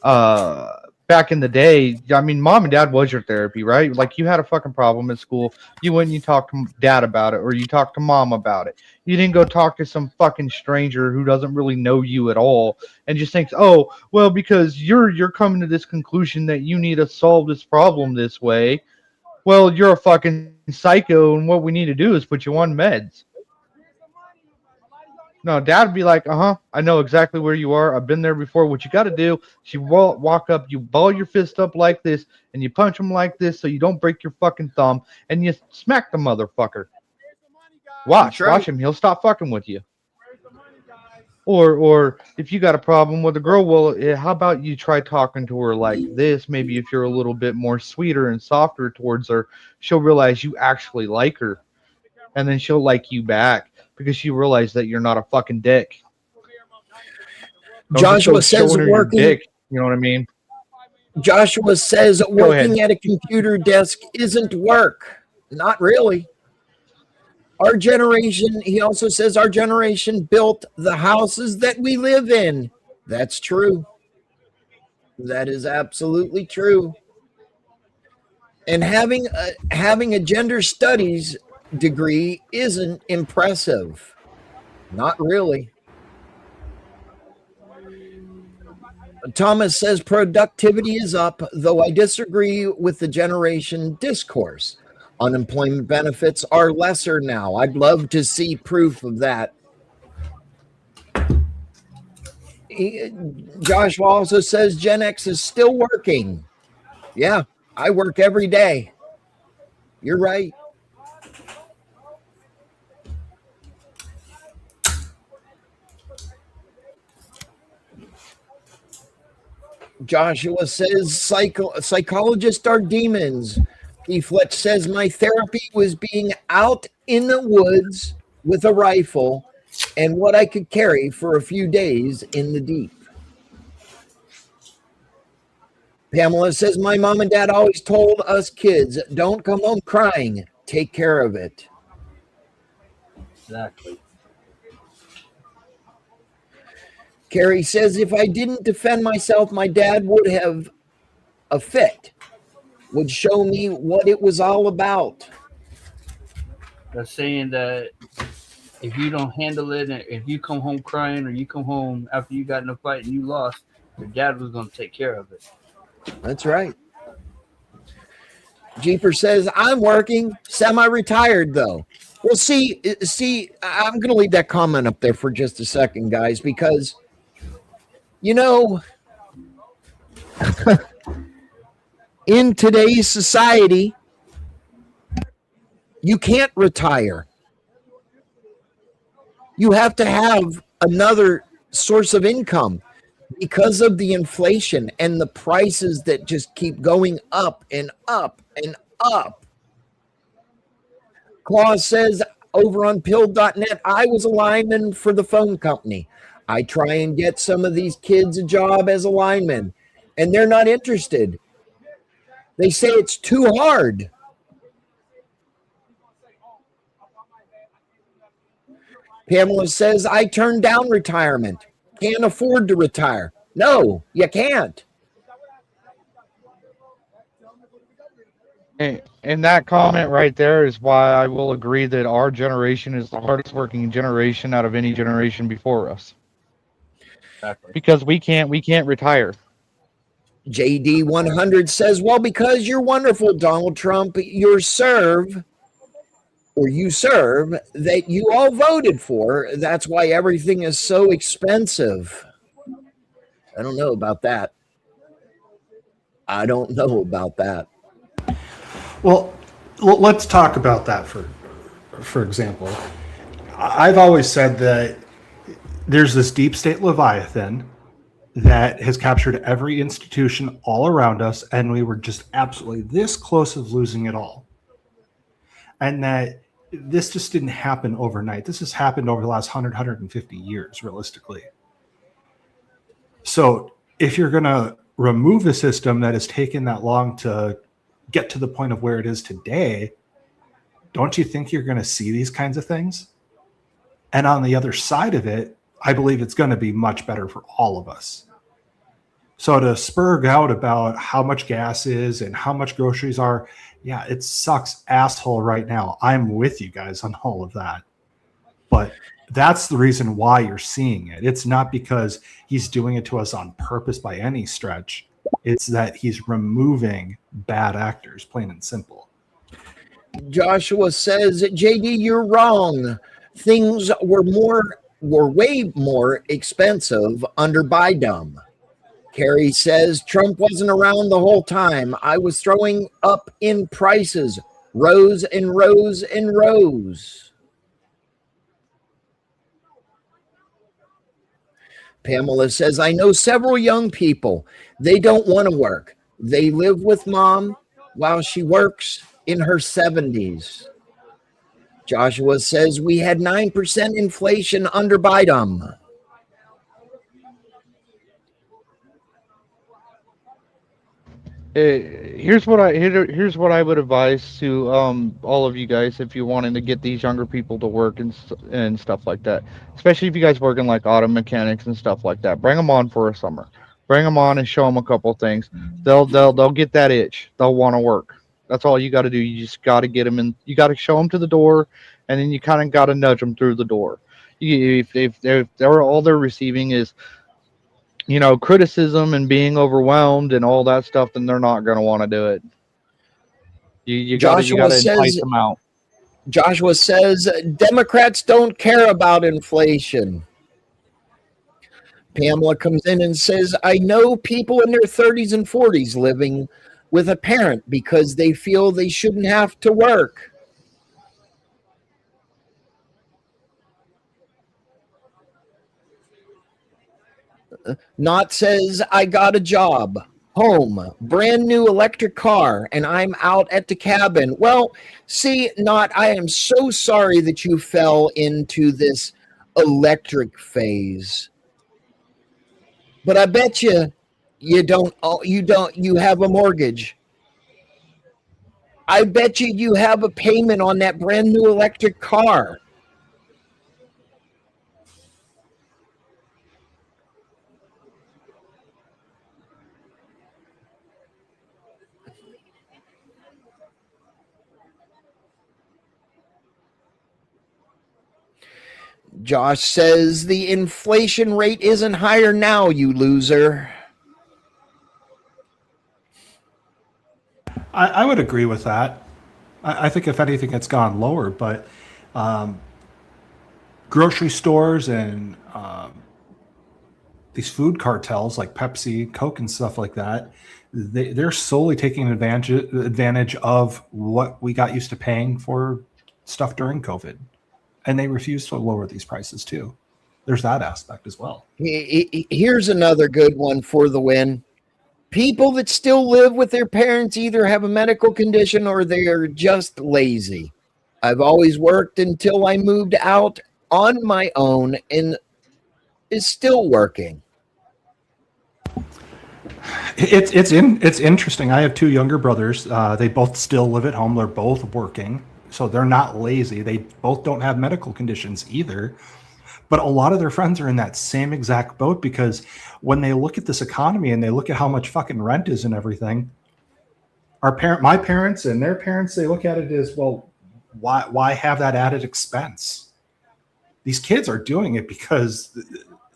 Speaker 2: back in the day, I mean, mom and dad was your therapy, right? Like, you had a fucking problem at school, you went and you talked to dad about it, or you talked to mom about it. You didn't go talk to some fucking stranger who doesn't really know you at all and just thinks, oh, well, because you're coming to this conclusion that you need to solve this problem this way. Well, you're a fucking psycho, and what we need to do is put you on meds. No, dad would be like, I know exactly where you are. I've been there before. What you got to do is you walk up, you ball your fist up like this, and you punch him like this so you don't break your fucking thumb, and you smack the motherfucker. Watch him. He'll stop fucking with you. Or if you got a problem with a girl, well, how about you try talking to her like this? Maybe if you're a little bit more sweeter and softer towards her, she'll realize you actually like her, and then she'll like you back. Because she realized that you're not a fucking dick.
Speaker 1: Joshua says working.
Speaker 2: Dick, you know what I mean?
Speaker 1: Joshua says working at a computer desk isn't work. Not really. Our generation, he also says our generation built the houses that we live in. That's true. That is absolutely true. And having a gender studies degree isn't impressive. Not really. Thomas says productivity is up, though I disagree with the generation discourse. Unemployment benefits are lesser now. I'd love to see proof of that. Joshua also says Gen X is still working. Yeah, I work every day. You're right. Joshua says psychologists are demons. P. Fletch says my therapy was being out in the woods with a rifle and what I could carry for a few days in the deep. Pamela says my mom and dad always told us kids, don't come home crying. Take care of it.
Speaker 9: Exactly.
Speaker 1: Carrie says if I didn't defend myself, my dad would have a fit, would show me what it was all about.
Speaker 9: They're saying that if you don't handle it, and if you come home crying or you come home after you got in a fight and you lost, your dad was going to take care of it.
Speaker 1: That's right. Jeeper says, I'm working, semi-retired though. Well, see, I'm going to leave that comment up there for just a second, guys, because, you know, in today's society, you can't retire. You have to have another source of income because of the inflation and the prices that just keep going up and up and up. Claus says over on pill.net, I was a lineman for the phone company. I try and get some of these kids a job as a lineman, and they're not interested. They say it's too hard. Pamela says, I turned down retirement. Can't afford to retire. No, you can't.
Speaker 2: And that comment right there is why I will agree that our generation is the hardest working generation out of any generation before us.
Speaker 9: Exactly.
Speaker 2: Because we can't retire.
Speaker 1: JD 100 says, well, because you're wonderful, Donald Trump, you serve that you all voted for. That's why everything is so expensive. I don't know about that.
Speaker 3: Well, let's talk about that for example. I've always said that there's this deep state Leviathan that has captured every institution all around us, and we were just absolutely this close of losing it all. And that this just didn't happen overnight. This has happened over the last 150 years, realistically. So if you're going to remove a system that has taken that long to get to the point of where it is today, don't you think you're going to see these kinds of things? And on the other side of it, I believe it's going to be much better for all of us. So to spurg out about how much gas is and how much groceries are, yeah, it sucks asshole right now. I'm with you guys on all of that. But that's the reason why you're seeing it. It's not because he's doing it to us on purpose by any stretch. It's that he's removing bad actors, plain and simple.
Speaker 1: Joshua says, JD, you're wrong. Things were way more expensive under Biden. Carrie says, Trump wasn't around the whole time. I was throwing up in prices, rows and rows and rows. Pamela says, I know several young people. They don't want to work. They live with mom while she works in her 70s. Joshua says, we had 9% inflation under Biden.
Speaker 2: Here's what I would advise to all of you guys if you're wanting to get these younger people to work and stuff like that. Especially if you guys work in like auto mechanics and stuff like that. Bring them on for a summer. Bring them on and show them a couple things. They'll get that itch. They'll want to work. That's all you got to do. You just got to get them in. You got to show them to the door, and then you kind of got to nudge them through the door. If they're all they're receiving is, you know, criticism and being overwhelmed and all that stuff, then they're not going to want to do it. You got to entice them out.
Speaker 1: Joshua says, Democrats don't care about inflation. Pamela comes in and says, I know people in their 30s and 40s living with a parent because they feel they shouldn't have to work. Not says, I got a job, home, brand new electric car, and I'm out at the cabin. Well, see, Not, I am so sorry that you fell into this electric phase. But I bet you you have a mortgage. I bet you have a payment on that brand new electric car. Josh says the inflation rate isn't higher now, you loser.
Speaker 3: I would agree with that. I think if anything, it's gone lower, but grocery stores and these food cartels like Pepsi, Coke, and stuff like that, they're solely taking advantage of what we got used to paying for stuff during COVID. And they refuse to lower these prices too. There's that aspect as well.
Speaker 1: Here's another good one for the win. People that still live with their parents either have a medical condition or they're just lazy. I've always worked until I moved out on my own and is still working.
Speaker 3: It's interesting. I have two younger brothers. They both still live at home. They're both working. So they're not lazy. They both don't have medical conditions either. But a lot of their friends are in that same exact boat because when they look at this economy and they look at how much fucking rent is and everything, my parents and their parents, they look at it as, well, why have that added expense? These kids are doing it because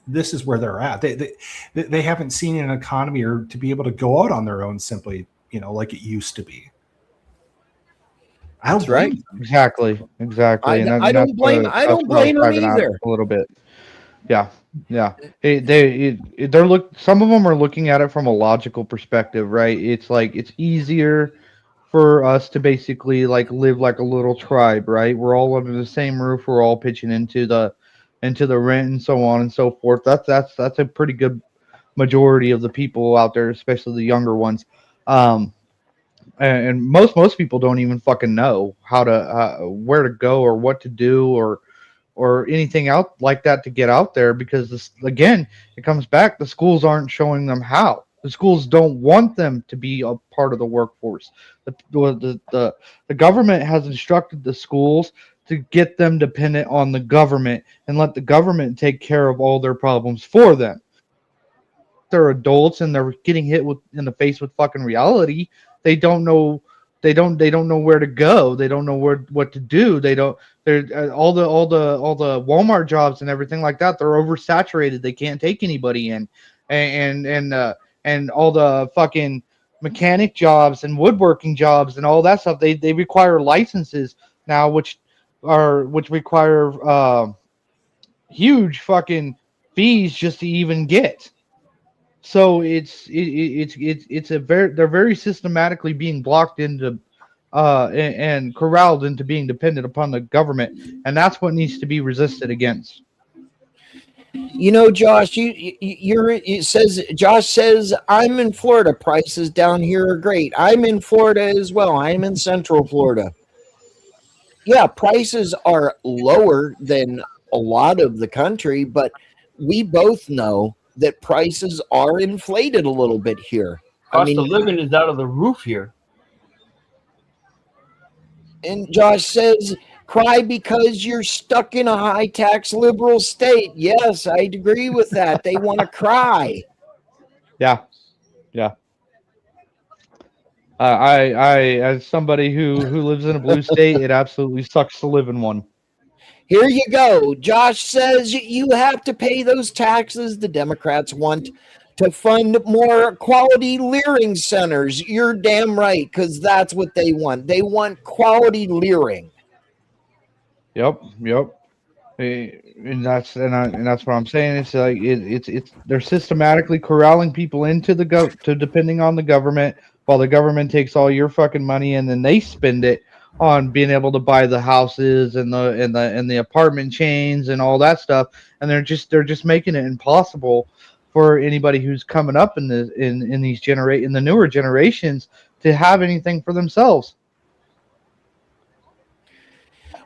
Speaker 3: this is where they're at. They haven't seen an economy or to be able to go out on their own simply, like it used to be.
Speaker 1: That's right.
Speaker 2: Exactly.
Speaker 1: I don't blame them either.
Speaker 2: A little bit. Yeah. Some of them are looking at it from a logical perspective, right? It's like it's easier for us to basically like live like a little tribe, right? We're all under the same roof. We're all pitching into the rent and so on and so forth. That's a pretty good majority of the people out there, especially the younger ones. And most people don't even fucking know how to where to go or what to do or anything out like that to get out there, because this, again, it comes back, the schools aren't showing them how. The schools don't want them to be a part of the workforce. The government has instructed the schools to get them dependent on the government and let the government take care of all their problems for them. They're adults and they're getting hit in the face with fucking reality. They don't know where to go. They don't know what to do. They're all the Walmart jobs and everything like that, they're oversaturated. They can't take anybody in. And all the fucking mechanic jobs and woodworking jobs and all that stuff, they require licenses now, which require huge fucking fees just to even get. So they're very systematically being blocked into and corralled into being dependent upon the government, and that's what needs to be resisted against.
Speaker 1: Josh, Josh says I'm in Florida. Prices down here are great. I'm in Florida as well. I'm in Central Florida. Yeah, prices are lower than a lot of the country, but we both know that prices are inflated a little bit here.
Speaker 9: Cost of living is out of the roof here.
Speaker 1: And Josh says, cry because you're stuck in a high tax liberal state. Yes, I agree with that. They want to cry.
Speaker 2: Yeah. I as somebody who lives in a blue state, it absolutely sucks to live in one.
Speaker 1: Here you go. Josh says you have to pay those taxes. The Democrats want to fund more quality leering centers. You're damn right, because that's what they want. They want quality leering.
Speaker 2: Yep. And that's what I'm saying. It's like it's they're systematically corralling people into to depending on the government while the government takes all your fucking money and then they spend it on being able to buy the houses and the apartment chains and all that stuff, and they're just making it impossible for anybody who's coming up in the in the newer generations to have anything for themselves.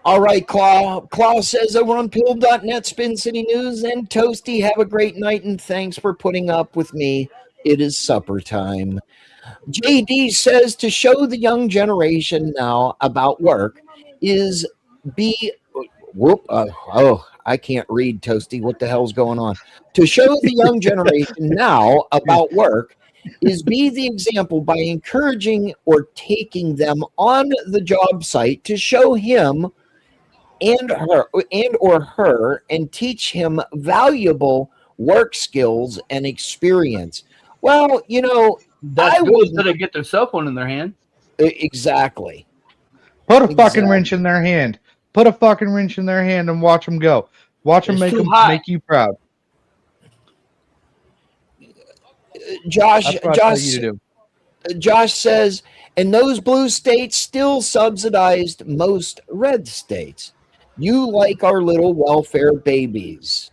Speaker 1: All right, Claw says over on pill.net, Spin City News, and Toasty, have a great night, and thanks for putting up with me. It is supper time. JD says to show the young generation now about work is I can't read, Toasty. What the hell's going on? To show the young generation now about work is be the example by encouraging or taking them on the job site to show him and her and teach him valuable work skills and experience. Well,
Speaker 9: That's good until they get their cell phone in their hand.
Speaker 1: Exactly.
Speaker 2: Put a fucking wrench in their hand. Put a fucking wrench in their hand and watch them go. Watch them make you proud.
Speaker 1: Josh says, and those blue states still subsidized most red states. You like our little welfare babies.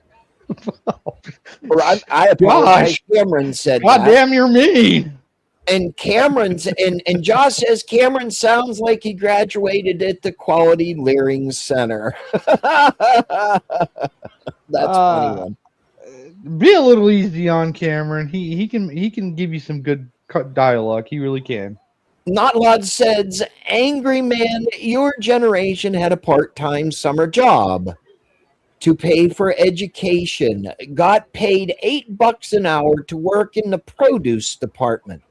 Speaker 1: Or I apologize. Cameron said
Speaker 2: God damn, you're mean.
Speaker 1: And Cameron's and Josh says Cameron sounds like he graduated at the Quality Learning Center. That's funny one.
Speaker 2: Be a little easy on Cameron. He can give you some good dialogue. He really can.
Speaker 1: Not Lod says, angry man, your generation had a part-time summer job to pay for education, got paid $8 an hour to work in the produce department,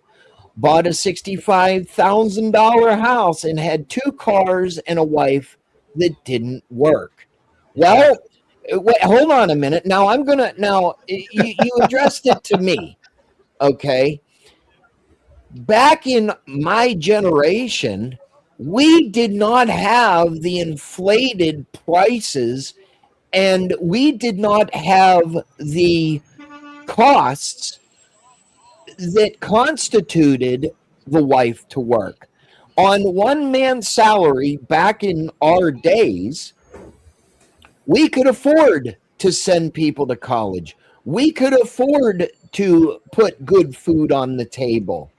Speaker 1: bought a $65,000 house, and had 2 cars and a wife that didn't work. Well, wait, hold on a minute. Now you addressed it to me, okay? Back in my generation, we did not have the inflated prices, and we did not have the costs that constituted the wife to work. On one man's salary back in our days, we could afford to send people to college. We could afford to put good food on the table.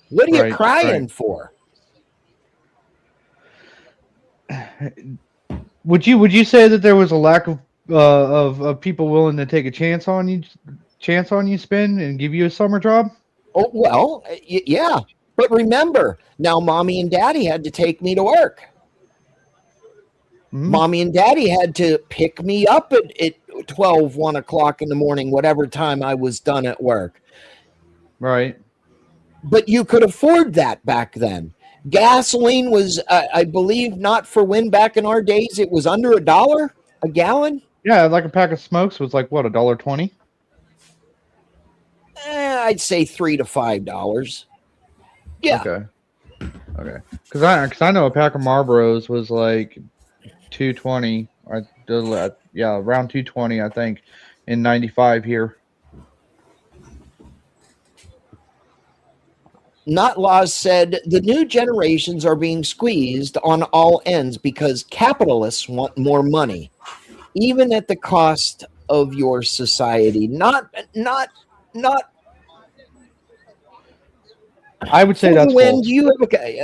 Speaker 1: What are you crying for?
Speaker 2: Would you say that there was a lack of people willing to take a chance on you, Spin, and give you a summer job?
Speaker 1: Oh, well, yeah. But remember, now Mommy and Daddy had to take me to work. Mm-hmm. Mommy and Daddy had to pick me up at 12, 1 o'clock in the morning, whatever time I was done at work.
Speaker 2: Right.
Speaker 1: But you could afford that back then. Gasoline was, I believe, not for when back in our days, it was under $1 a gallon.
Speaker 2: Yeah, like a pack of smokes was like, what, $1.20?
Speaker 1: I'd say $3 to $5. Yeah.
Speaker 2: Okay. Because I know a pack of Marlboros was like $2.20. Yeah, around $2.20, I think, in '95 here.
Speaker 1: Not Laws said the new generations are being squeezed on all ends because capitalists want more money, even at the cost of your society. Not.
Speaker 2: I would say that's
Speaker 1: when
Speaker 2: false.
Speaker 1: do you have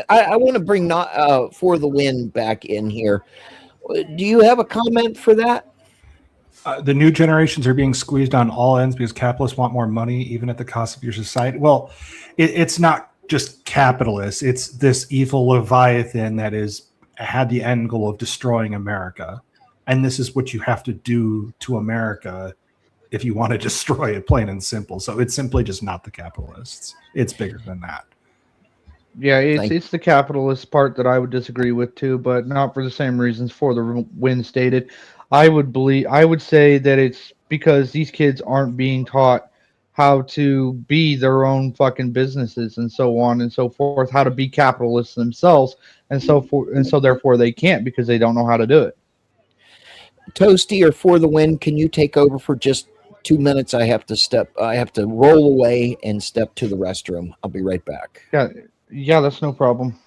Speaker 1: I want to bring For the Win back in here. Do you have a comment for that?
Speaker 3: The new generations are being squeezed on all ends because capitalists want more money, even at the cost of your society. Well, it's not just capitalists. It's this evil Leviathan that had the end goal of destroying America. And this is what you have to do to America if you want to destroy it, plain and simple. So it's simply just not the capitalists. It's bigger than that.
Speaker 2: Yeah, it's the capitalist part that I would disagree with too, but not for the same reasons For the Win stated. I would say that it's because these kids aren't being taught how to be their own fucking businesses and so on and so forth, how to be capitalists themselves, and so therefore they can't because they don't know how to do it.
Speaker 1: Toasty or For the Win, can you take over for just 2 minutes. I have to roll away and step to the restroom. I'll be right back.
Speaker 2: Yeah, that's no problem.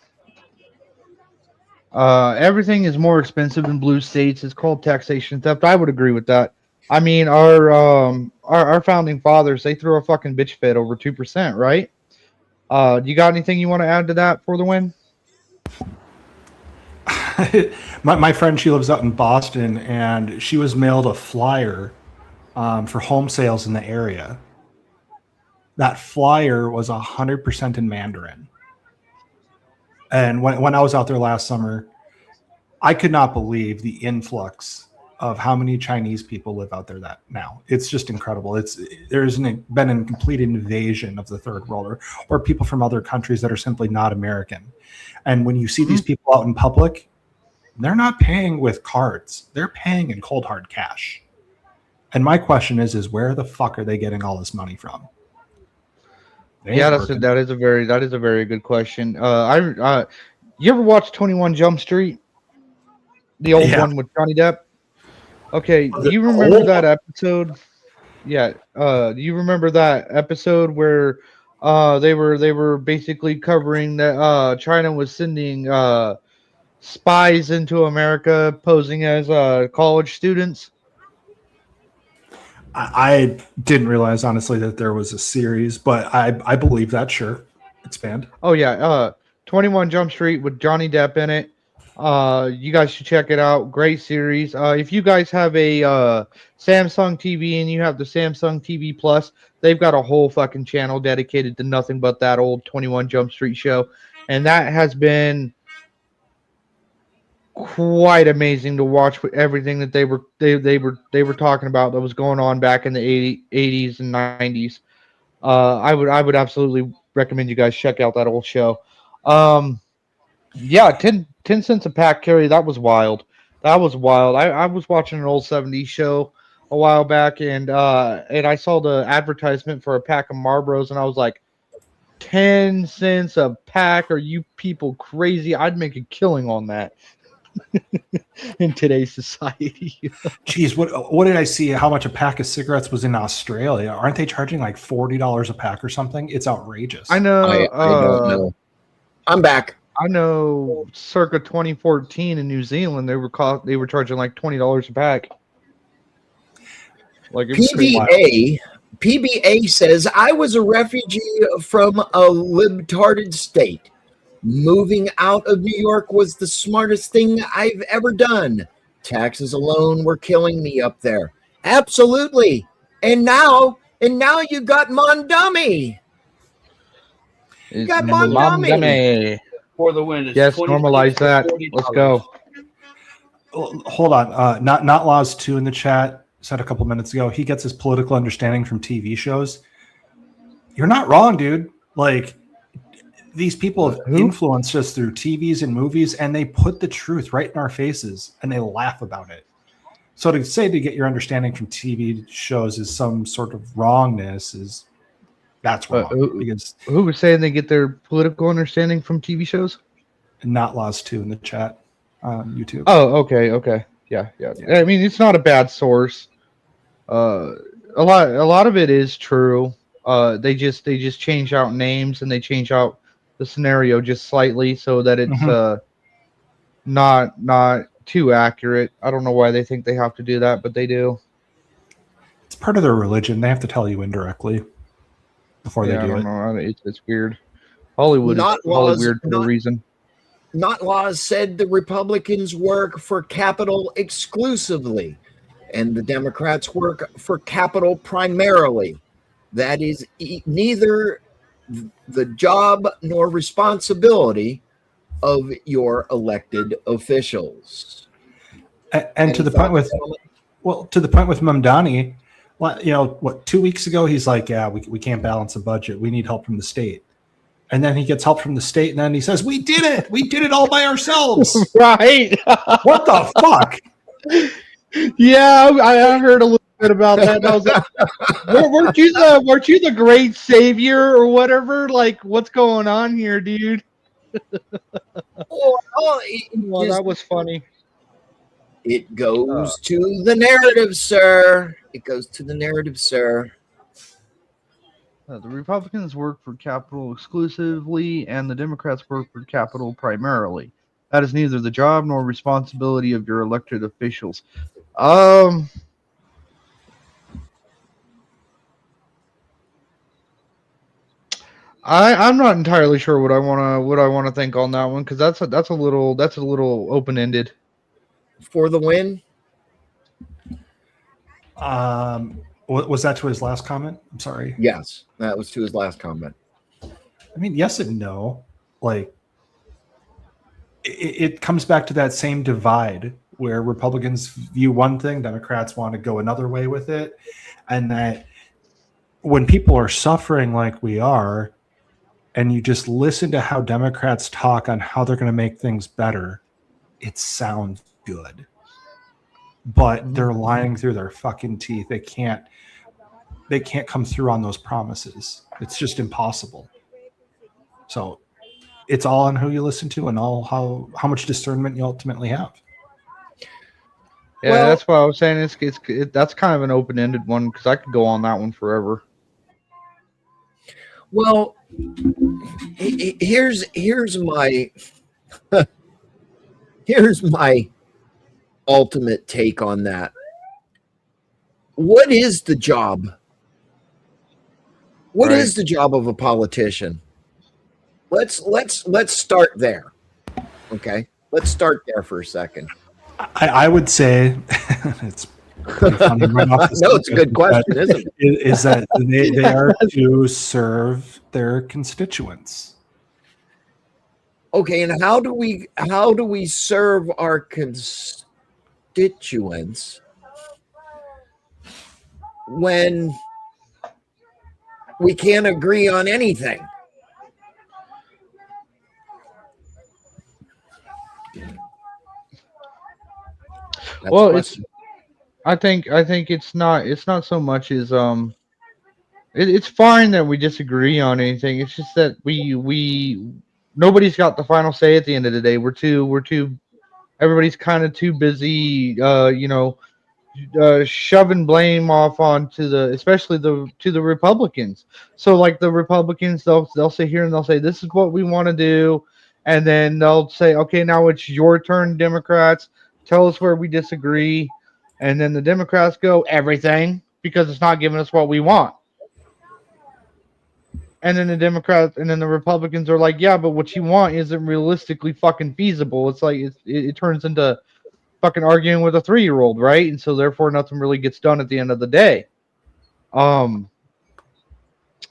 Speaker 2: Everything is more expensive in blue states. It's called taxation theft. I would agree with that. I mean, our founding fathers, they threw a fucking bitch fit over 2%, right? You got anything you want to add to that for the win?
Speaker 3: my friend, she lives out in Boston, and she was mailed a flyer for home sales in the area. That flyer was 100% in Mandarin. And when I was out there last summer, I could not believe the influx of how many Chinese people live out there that now. It's just incredible. There's been a complete invasion of the third world or people from other countries that are simply not American. And when you see these people out in public, they're not paying with cards. They're paying in cold hard cash. And my question is where the fuck are they getting all this money from?
Speaker 2: Yeah, that is a very good question. You ever watch 21 Jump Street? The old one with Johnny Depp? Okay, do you remember that episode? Yeah, do you remember that episode where they were basically covering that China was sending spies into America posing as college students?
Speaker 3: I didn't realize, honestly, that there was a series, but I believe that. Sure. Expand.
Speaker 2: Oh, yeah. 21 Jump Street with Johnny Depp in it. You guys should check it out. Great series. If you guys have a Samsung TV and you have the Samsung TV Plus, they've got a whole fucking channel dedicated to nothing but that old 21 Jump Street show. And that has been quite amazing to watch with everything that they were talking about that was going on back in the 80s and 90s. I would absolutely recommend you guys check out that old show. Yeah, 10 cents a pack, Carrie. That was wild. I was watching an old 70s show a while back, and I saw the advertisement for a pack of Marlboros, and I was like, 10 cents a pack? Are you people crazy? I'd make a killing on that. In today's society.
Speaker 3: Geez, what did I see? How much a pack of cigarettes was in Australia? Aren't they charging like $40 a pack or something? It's outrageous.
Speaker 2: I know.
Speaker 1: I don't know. I'm back.
Speaker 2: I know. Circa 2014 in New Zealand, they were charging like $20 a pack. Like
Speaker 1: PBA says I was a refugee from a libtarded state. Moving out of New York was the smartest thing I've ever done. Taxes alone were killing me up there. Absolutely. And now you got Mondummy. You got Mondummy.
Speaker 9: For the win.
Speaker 2: Yes, normalize that. Let's go.
Speaker 3: Hold on. Not Laws 2 in the chat said a couple minutes ago, he gets his political understanding from TV shows. You're not wrong, dude. Like, these people have influenced us through TVs and movies, and they put the truth right in our faces, and they laugh about it. So to say to get your understanding from TV shows is some sort of wrongness that's wrong. Because
Speaker 2: who was saying they get their political understanding from TV shows?
Speaker 3: Not Laws 2 in the chat on YouTube.
Speaker 2: Oh, okay. Yeah. I mean, it's not a bad source. A lot of it is true. They just change out names and they change out the scenario just slightly so that it's not too accurate. I don't know why they think they have to do that, but they do.
Speaker 3: It's part of their religion. They have to tell you indirectly before they do it.
Speaker 2: Know. It's weird. Hollywood is weird for a reason.
Speaker 1: Not Laws said the Republicans work for capital exclusively, and the Democrats work for capital primarily. That is neither the job nor responsibility of your elected officials.
Speaker 3: And to the point with Mamdani, 2 weeks ago he's like, yeah, we can't balance a budget. We need help from the state. And then he gets help from the state, and then he says, we did it all by ourselves.
Speaker 2: Right.
Speaker 3: What the fuck?
Speaker 2: Yeah, I heard a little bit about that. I was like, weren't you the great savior or whatever? Like, what's going on here, dude? Well, that was funny.
Speaker 1: It goes to the narrative, sir. It goes to the narrative, sir.
Speaker 2: The Republicans work for capital exclusively, and the Democrats work for capital primarily. That is neither the job nor responsibility of your elected officials. I'm not entirely sure what I wanna think on that one, because that's a little open ended.
Speaker 1: For the win.
Speaker 3: Was that to his last comment? I'm sorry.
Speaker 1: Yes, that was to his last comment.
Speaker 3: I mean, yes and no. Like, it comes back to that same divide where Republicans view one thing, Democrats want to go another way with it, and that when people are suffering like we are, and you just listen to how Democrats talk on how they're going to make things better, it sounds good. But they're lying through their fucking teeth. They can't come through on those promises. It's just impossible. So it's all on who you listen to and all how much discernment you ultimately have.
Speaker 2: Yeah, well, that's what I was saying. That's kind of an open-ended one, because I could go on that one forever.
Speaker 1: Well, here's my here's my ultimate take on that. What is the job? What is the job of a politician? Let's start there. Okay, let's start there for a second.
Speaker 3: I would say it's pretty funny right off the
Speaker 1: no, it's a good question, isn't it?
Speaker 3: Is that they are to serve their constituents.
Speaker 1: Okay, and how do we serve our constituents when we can't agree on anything?
Speaker 2: Well, I think it's not so much as it's fine that we disagree on anything. It's just that we nobody's got the final say at the end of the day. We're too everybody's kind of too busy shoving blame off onto especially to the Republicans. So like the Republicans, they'll sit here and they'll say, this is what we want to do, and then they'll say, okay, now it's your turn, Democrats. Tell us where we disagree. And then the Democrats go, everything, because it's not giving us what we want. And then the Republicans are like, yeah, but what you want isn't realistically fucking feasible. It's like it turns into fucking arguing with a 3-year-old, right? And so therefore nothing really gets done at the end of the day. And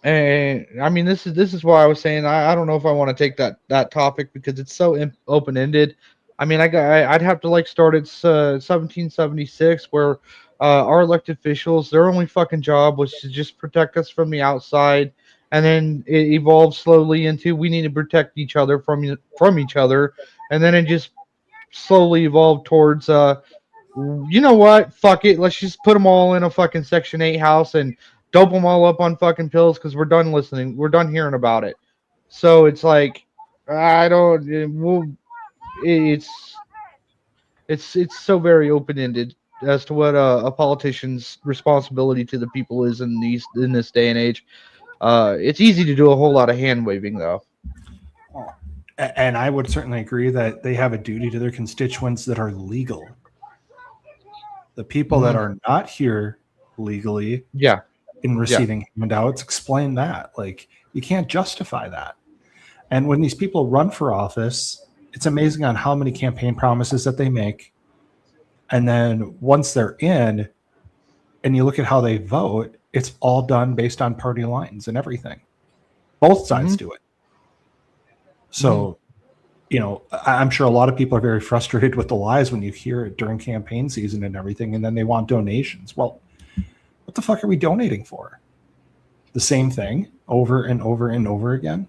Speaker 2: I mean, this is why I was saying I don't know if I want to take that topic, because it's so open-ended. I mean, I'd have to like start at 1776, where our elected officials, their only fucking job was to just protect us from the outside, and then it evolved slowly into we need to protect each other from each other, and then it just slowly evolved towards you know what, fuck it, let's just put them all in a fucking Section 8 house and dope them all up on fucking pills, because we're done listening, we're done hearing about it. So it's like it's so very open-ended as to what a politician's responsibility to the people is in this day and age. It's easy to do a whole lot of hand waving, though.
Speaker 3: And I would certainly agree that they have a duty to their constituents that are legal. The people that are not here legally, in receiving handouts, explain that. Like, you can't justify that. And when these people run for office, it's amazing on how many campaign promises that they make. And then once they're in, and you look at how they vote, it's all done based on party lines and everything. Both sides do it. So, I'm sure a lot of people are very frustrated with the lies when you hear it during campaign season and everything, and then they want donations. Well, what the fuck are we donating for? The same thing over and over and over again?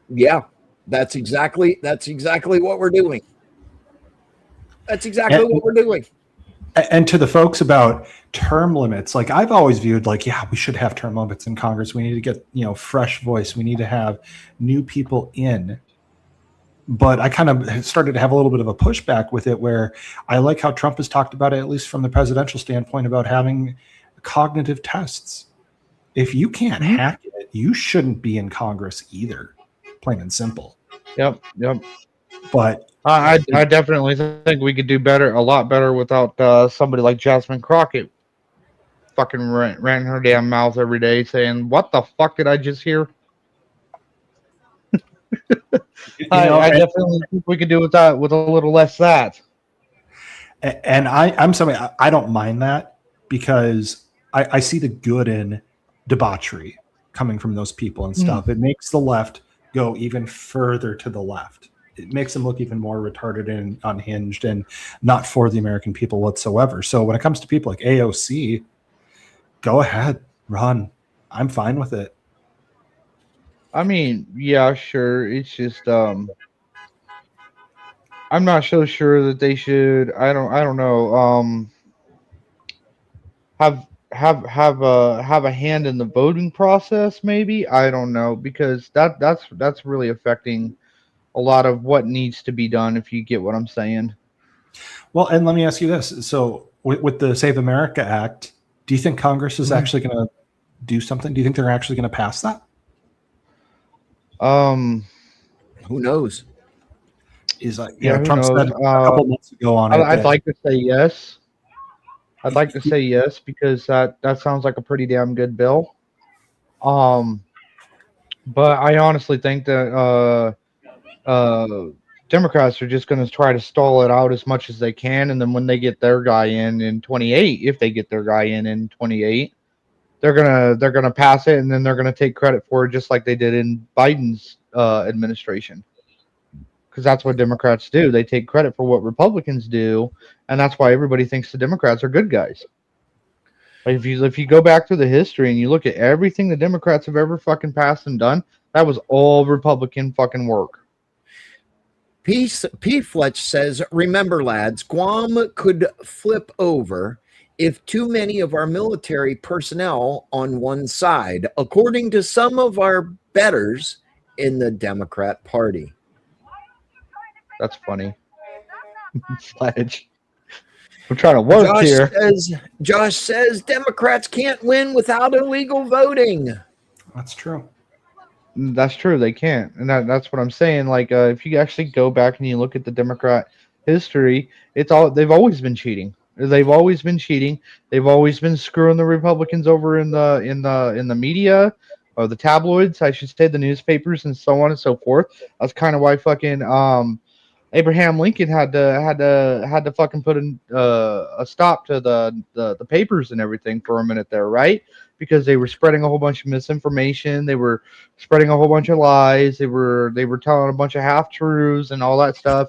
Speaker 1: Yeah, that's exactly what we're doing. That's exactly what we're doing.
Speaker 3: And to the folks about term limits, like I've always viewed like, yeah, we should have term limits in Congress. We need to get, fresh voice. We need to have new people in. But I kind of started to have a little bit of a pushback with it, where I like how Trump has talked about it, at least from the presidential standpoint, about having cognitive tests. If you can't hack it, you shouldn't be in Congress either, plain and simple.
Speaker 2: Yep.
Speaker 3: But
Speaker 2: I definitely think we could do a lot better without somebody like Jasmine Crockett fucking ran her damn mouth every day saying, "What the fuck did I just hear?" I definitely think we could do with that with a little less that.
Speaker 3: And I'm somebody, I don't mind that, because I see the good in debauchery coming from those people and stuff. It makes the left go even further to the left. It makes them look even more retarded and unhinged and not for the American people whatsoever. So when it comes to people like AOC, go ahead, run. I'm fine with it.
Speaker 2: I mean, yeah, sure. It's just I'm not so sure that they should. I don't know. Have a hand in the voting process, maybe. I don't know, because that's really affecting a lot of what needs to be done, if you get what I'm saying.
Speaker 3: Well, and let me ask you this. So with the Save America Act, do you think Congress is actually going to do something? Do you think they're actually going to pass that?
Speaker 1: Who knows?
Speaker 3: Is like,
Speaker 2: yeah,
Speaker 3: Trump said a couple months ago on it.
Speaker 2: I'd like to say yes. I'd like to say yes, because that sounds like a pretty damn good bill. But I honestly think that Democrats are just going to try to stall it out as much as they can, and then when they get their guy in 28, if they get their guy in 28, they're gonna pass it, and then they're gonna take credit for it, just like they did in Biden's administration. Because that's what Democrats do. They take credit for what Republicans do, and that's why everybody thinks the Democrats are good guys. Like if you go back through the history and you look at everything the Democrats have ever fucking passed and done, that was all Republican fucking work.
Speaker 1: P. Fletch says, remember, lads, Guam could flip over if too many of our military personnel on one side, according to some of our betters in the Democrat Party.
Speaker 2: That's funny. Fletch. I'm trying to work here.
Speaker 1: Josh says Democrats can't win without illegal voting.
Speaker 3: That's true.
Speaker 2: That's true. They can't, and that's what I'm saying. Like, if you actually go back and you look at the Democrat history, they've always been cheating. They've always been cheating. They've always been screwing the Republicans over in the media, or the tabloids, I should say, the newspapers, and so on and so forth. That's kind of why fucking Abraham Lincoln had to fucking put a stop to the papers and everything for a minute there, right? Because they were spreading a whole bunch of misinformation, they were spreading a whole bunch of lies, they were telling a bunch of half truths and all that stuff.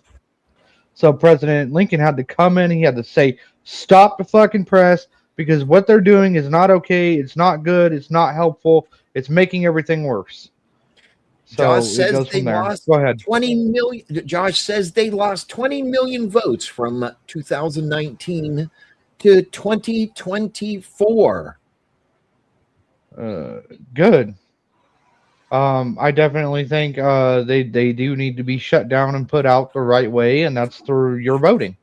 Speaker 2: So President Lincoln had to come in, he had to say, stop the fucking press, because what they're doing is not okay, it's not good, it's not helpful, it's making everything worse. So
Speaker 1: Josh says they lost 20 million. Josh says they lost 20 million votes from 2019 to 2024.
Speaker 2: Good. I definitely think they do need to be shut down and put out the right way, and that's through your voting.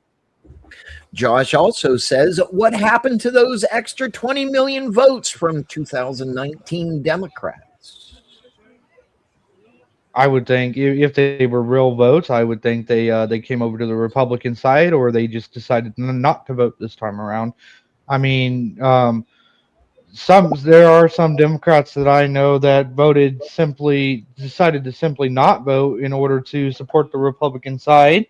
Speaker 1: Josh also says, what happened to those extra 20 million votes from 2019 Democrats?
Speaker 2: I would think if they were real votes, I would think they came over to the Republican side, or they just decided not to vote this time around. I mean, there are some Democrats that I know that decided to simply not vote in order to support the Republican side,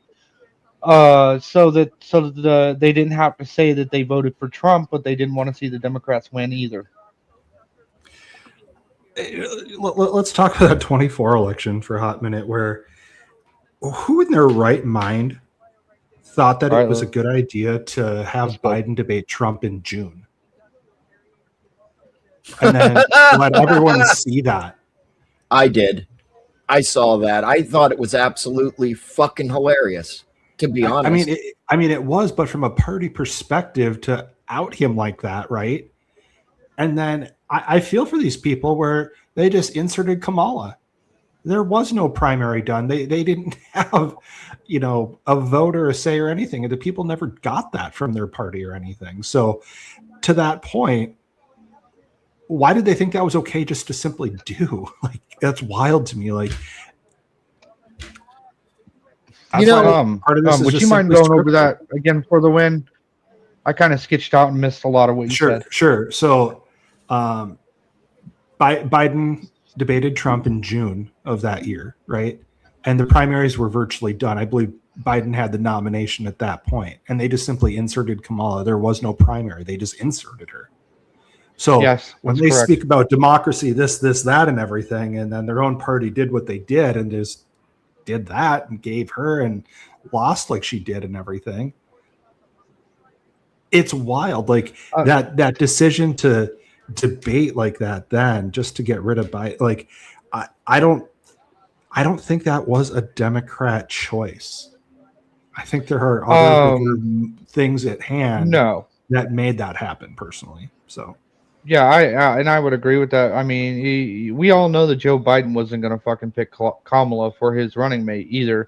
Speaker 2: so that they didn't have to say that they voted for Trump, but they didn't want to see the Democrats win either.
Speaker 3: Let's talk about that 24 election for a hot minute, where who in their right mind thought that it was a good idea to have Biden debate Trump in June and then let everyone see that?
Speaker 1: I did. I saw that. I thought it was absolutely fucking hilarious, to be honest.
Speaker 3: I mean, it was, but from a party perspective, to out him like that, right? And then I feel for these people where they just inserted Kamala. There was no primary done. They didn't have, a vote or a say or anything. The people never got that from their party or anything. So to that point, why did they think that was okay just to simply do? Like, that's wild to me. Like,
Speaker 2: would you mind going over that again for the win? I kind of sketched out and missed a lot of what you said.
Speaker 3: Sure. So Biden debated Trump in June of that year, right? And the primaries were virtually done. I believe Biden had the nomination at that point, and they just simply inserted Kamala. There was no primary. They just inserted her. So
Speaker 2: yes,
Speaker 3: when they speak about democracy, this, that, and everything, and then their own party did what they did and just did that and gave her and lost like she did and everything. It's wild. Like that decision to debate like that then just to get rid of Biden. Like, I don't think that was a Democrat choice. I think there are other things at hand that made that happen personally. So
Speaker 2: yeah, I would agree with that. I mean, we all know that Joe Biden wasn't going to fucking pick Kamala for his running mate either.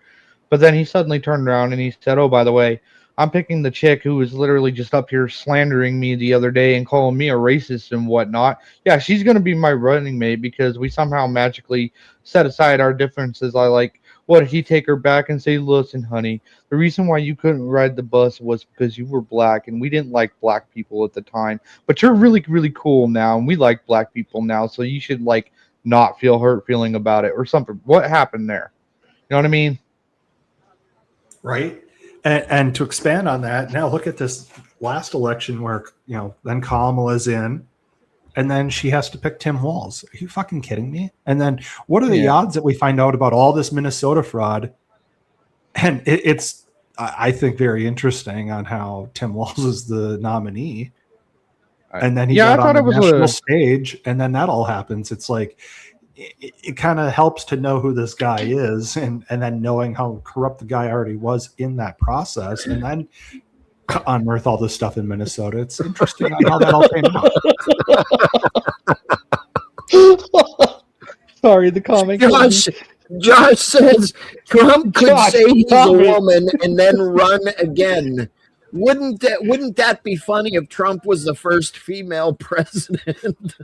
Speaker 2: But then he suddenly turned around and he said, oh, by the way, I'm picking the chick who was literally just up here slandering me the other day and calling me a racist and whatnot. Yeah, she's going to be my running mate because we somehow magically set aside our differences. What if he take her back and say, listen, honey, the reason why you couldn't ride the bus was because you were black and we didn't like black people at the time. But you're really, really cool now and we like black people now. So you should not feel hurt feeling about it or something. What happened there? You know what I mean?
Speaker 3: Right. And to expand on that, now look at this last election where, then Kamala's in and then she has to pick Tim Walz. Are you fucking kidding me? And then what are the odds that we find out about all this Minnesota fraud? And it's, I think, very interesting on how Tim Walz is the nominee. And then he's out on the national stage and then that all happens. It's like, it kind of helps to know who this guy is and then knowing how corrupt the guy already was in that process and then unearth all this stuff in Minnesota. It's interesting on how that all came
Speaker 2: out. Sorry, the comic.
Speaker 1: Josh says Trump could say he's a woman and then run again. Wouldn't that be funny if Trump was the first female president?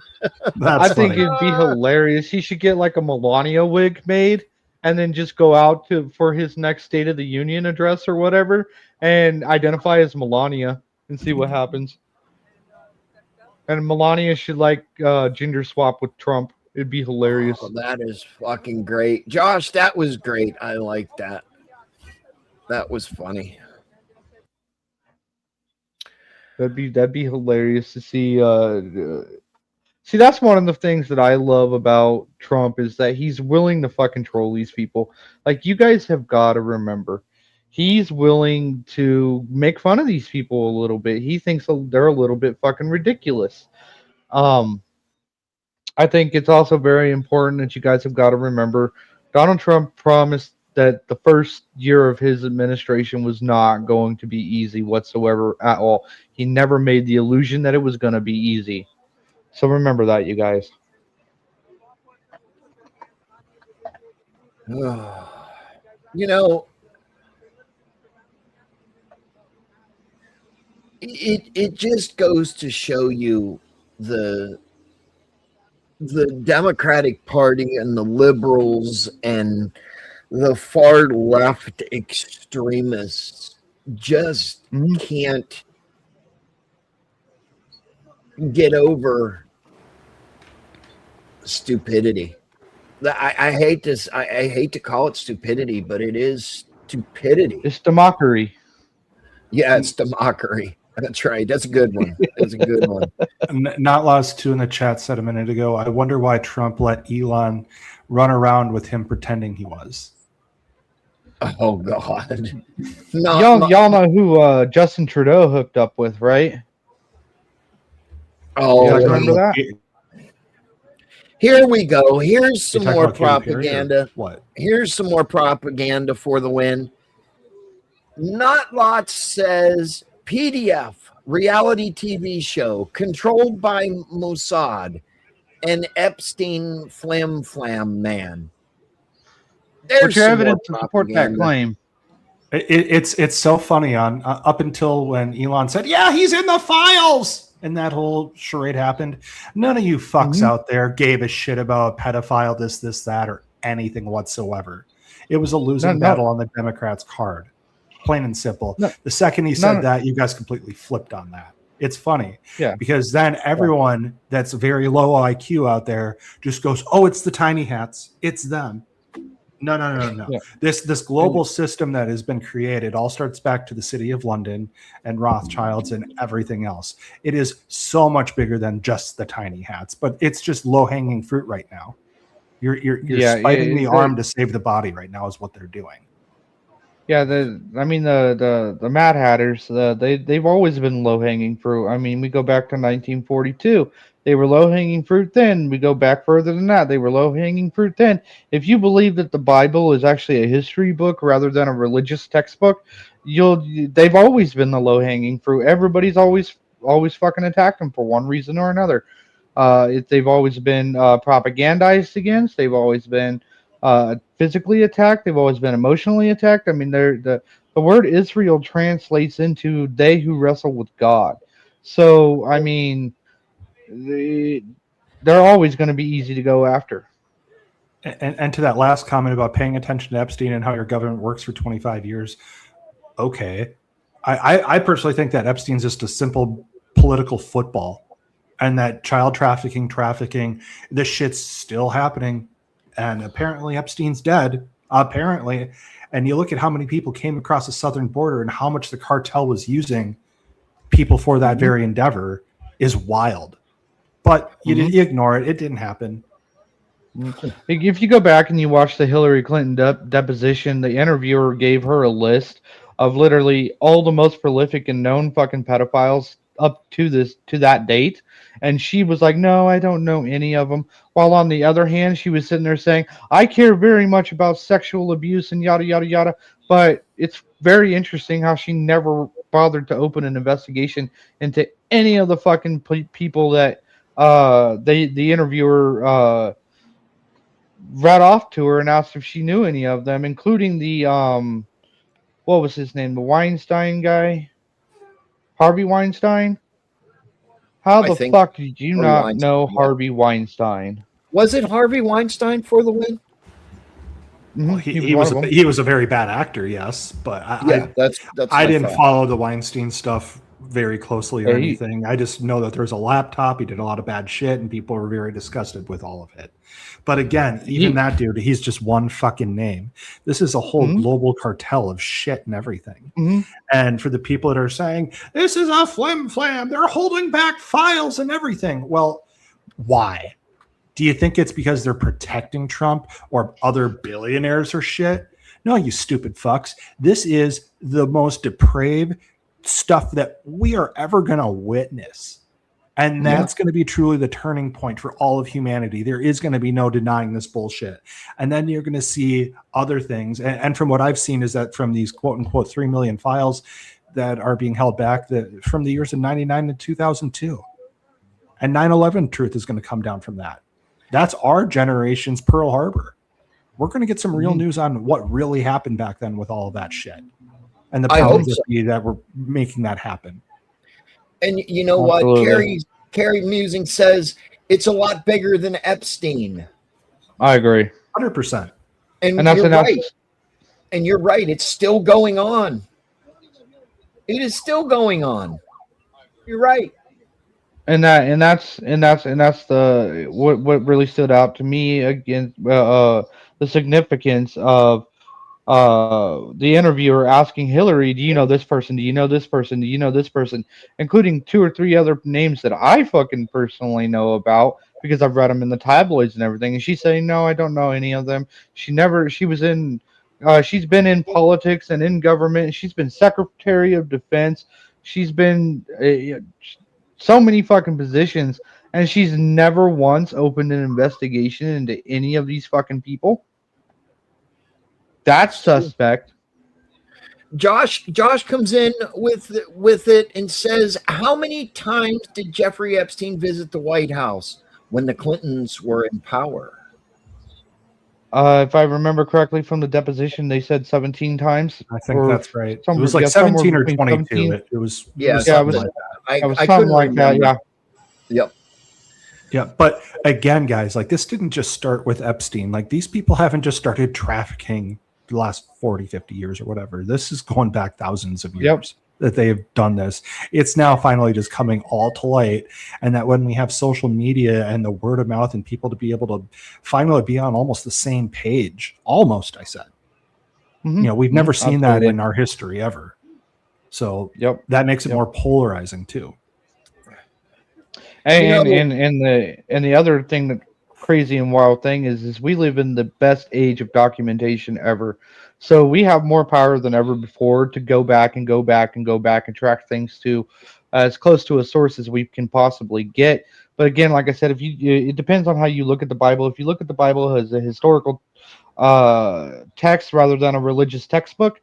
Speaker 2: I think it'd be hilarious. He should get a Melania wig made and then just go out for his next State of the Union address or whatever and identify as Melania and see what happens. And Melania should gender swap with Trump. It'd be hilarious.
Speaker 1: Oh, that is fucking great. Josh, that was great. I like that. That was funny.
Speaker 2: That'd be hilarious to see. See, that's one of the things that I love about Trump is that he's willing to fucking troll these people. You guys have got to remember, he's willing to make fun of these people a little bit. He thinks they're a little bit fucking ridiculous. I think it's also very important that you guys have got to remember, Donald Trump promised that the first year of his administration was not going to be easy whatsoever at all. He never made the illusion that it was going to be easy. So remember that, you guys.
Speaker 1: It just goes to show you the Democratic Party and the liberals and the far left extremists just can't get over stupidity. I hate this. I hate to call it stupidity, but it is stupidity.
Speaker 2: It's democracy.
Speaker 1: Yeah, it's democracy. That's right. That's a good one. That's a good one.
Speaker 3: Not Lost 2 in the chat said a minute ago, I wonder why Trump let Elon run around with him pretending he was.
Speaker 1: Oh, God.
Speaker 2: Y'all know who Justin Trudeau hooked up with, right?
Speaker 1: Oh,
Speaker 2: you guys remember that?
Speaker 1: Here we go. Here's some more propaganda.
Speaker 3: What?
Speaker 1: Here's some more propaganda for the win. Not Lots says PDF, reality TV show controlled by Mossad and Epstein flam man. There's
Speaker 2: What's your
Speaker 1: some more
Speaker 2: evidence to support that
Speaker 1: propaganda.
Speaker 2: claim?
Speaker 3: It's so funny on up until when Elon said, "Yeah, he's in the files," and that whole charade happened. None of you fucks out there gave a shit about a pedophile, this, that, or anything whatsoever. It was a losing battle on the Democrats' card, plain and simple. The second he said that, you guys completely flipped on that. It's funny, because then everyone that's very low IQ out there just goes, "Oh, it's the tiny hats, it's them." No.
Speaker 2: Yeah.
Speaker 3: This global system that has been created all starts back to the city of London and Rothschilds and everything else. It is so much bigger than just the tiny hats, but it's just low hanging fruit right now. You're spiting the arm to save the body right now is what they're doing.
Speaker 2: Yeah, the Mad Hatters, they've always been low hanging fruit. I mean, we go back to 1942. They were low hanging fruit then. We go back further than that. They were low hanging fruit then. If you believe that the Bible is actually a history book rather than a religious textbook, they've always been the low hanging fruit. Everybody's always fucking attacked them for one reason or another. They've always been propagandized against. They've always been physically attacked. They've always been emotionally attacked. I mean, the word Israel translates into "they who wrestle with God." So, I mean, they're always going to be easy to go after.
Speaker 3: And to that last comment about paying attention to Epstein and how your government works for 25 years, okay. I personally think that Epstein's just a simple political football, and that child trafficking, this shit's still happening. And apparently Epstein's dead, apparently. And you look at how many people came across the southern border and how much the cartel was using people for that very endeavor is wild. But you ignore it. It didn't happen.
Speaker 2: If you go back and you watch the Hillary Clinton deposition, the interviewer gave her a list of literally all the most prolific and known fucking pedophiles up to that date, and she was like, "No, I don't know any of them." While on the other hand, she was sitting there saying, "I care very much about sexual abuse and yada yada yada." But it's very interesting how she never bothered to open an investigation into any of the fucking people that the interviewer read off to her and asked if she knew any of them, including the what was his name, the Weinstein guy, Harvey Weinstein. How the fuck did you not know Harvey Weinstein?
Speaker 1: Was it Harvey Weinstein for the win?
Speaker 3: Well, he was a very bad actor, yes, but I didn't follow the Weinstein stuff very closely or anything. I just know that there's a laptop. He did a lot of bad shit, and people were very disgusted with all of it. But again, even that dude, he's just one fucking name. This is a whole global cartel of shit and everything. And for the people that are saying, this is a flim flam, they're holding back files and everything. Well, why? Do you think it's because they're protecting Trump or other billionaires or shit? No, you stupid fucks. This is the most depraved stuff that we are ever going to witness. And that's going to be truly the turning point for all of humanity. There is going to be no denying this bullshit. And then you're going to see other things. And from what I've seen is that from these quote unquote 3 million files that are being held back from the years of 99 to 2002. And 9/11 truth is going to come down from that. That's our generation's Pearl Harbor. We're going to get some real news on what really happened back then with all of that shit. And the powers that were making that happen.
Speaker 1: And you know what? Carrie Musing says it's a lot bigger than Epstein.
Speaker 2: I agree.
Speaker 3: 100%.
Speaker 1: And you're right. And you're right. It's still going on. It is still going on. You're right.
Speaker 2: And that's the what really stood out to me again, the significance of the interviewer asking Hillary, "Do you know this person? Do you know this person? Do you know this person?" Including 2 or 3 other names that I fucking personally know about because I've read them in the tabloids and everything. And she's saying, "No, I don't know any of them." She's been in politics and in government. She's been Secretary of Defense. She's been so many fucking positions, and she's never once opened an investigation into any of these fucking people. That's suspect.
Speaker 1: Josh comes in with it and says, "How many times did Jeffrey Epstein visit the White House when the Clintons were in power?"
Speaker 2: If I remember correctly from the deposition, they said 17 times.
Speaker 3: I think that's right. It
Speaker 2: Somewhere,
Speaker 3: was like
Speaker 2: yeah, somewhere
Speaker 3: 17 or
Speaker 2: between
Speaker 3: 22.
Speaker 2: 17.
Speaker 3: It was
Speaker 1: Yeah,
Speaker 2: Yeah, it
Speaker 3: something
Speaker 2: was,
Speaker 3: like that.
Speaker 2: it was
Speaker 1: I
Speaker 2: something
Speaker 1: couldn't
Speaker 2: like that.
Speaker 1: remember.
Speaker 2: Yeah.
Speaker 1: Yep.
Speaker 3: Yeah, but again, guys, like this didn't just start with Epstein. Like these people haven't just started trafficking the last 40, 50 years or whatever. This is going back thousands of years that they have done this. It's now finally just coming all to light. And that when we have social media and the word of mouth and people to be able to finally be on almost the same page, almost, I said, you know, we've never seen that in our history ever. So that makes it more polarizing too.
Speaker 2: And the other thing that crazy and wild thing is we live in the best age of documentation ever. So we have more power than ever before to go back and track things to as close to a source as we can possibly get. But again, like I said, it depends on how you look at the Bible. If you look at the Bible as a historical text rather than a religious textbook,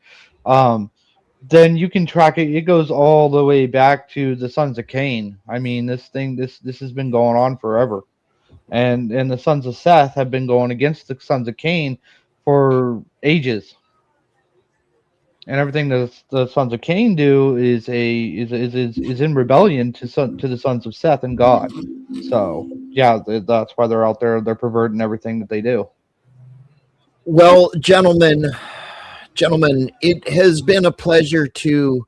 Speaker 2: then you can track it. It goes all the way back to the sons of Cain. I mean, this has been going on forever, and the sons of Seth have been going against the sons of Cain for ages. And everything that the sons of Cain do is in rebellion to the sons of Seth and God. So yeah, that's why they're out there. They're perverting everything that they do.
Speaker 1: Well, gentlemen, it has been a pleasure to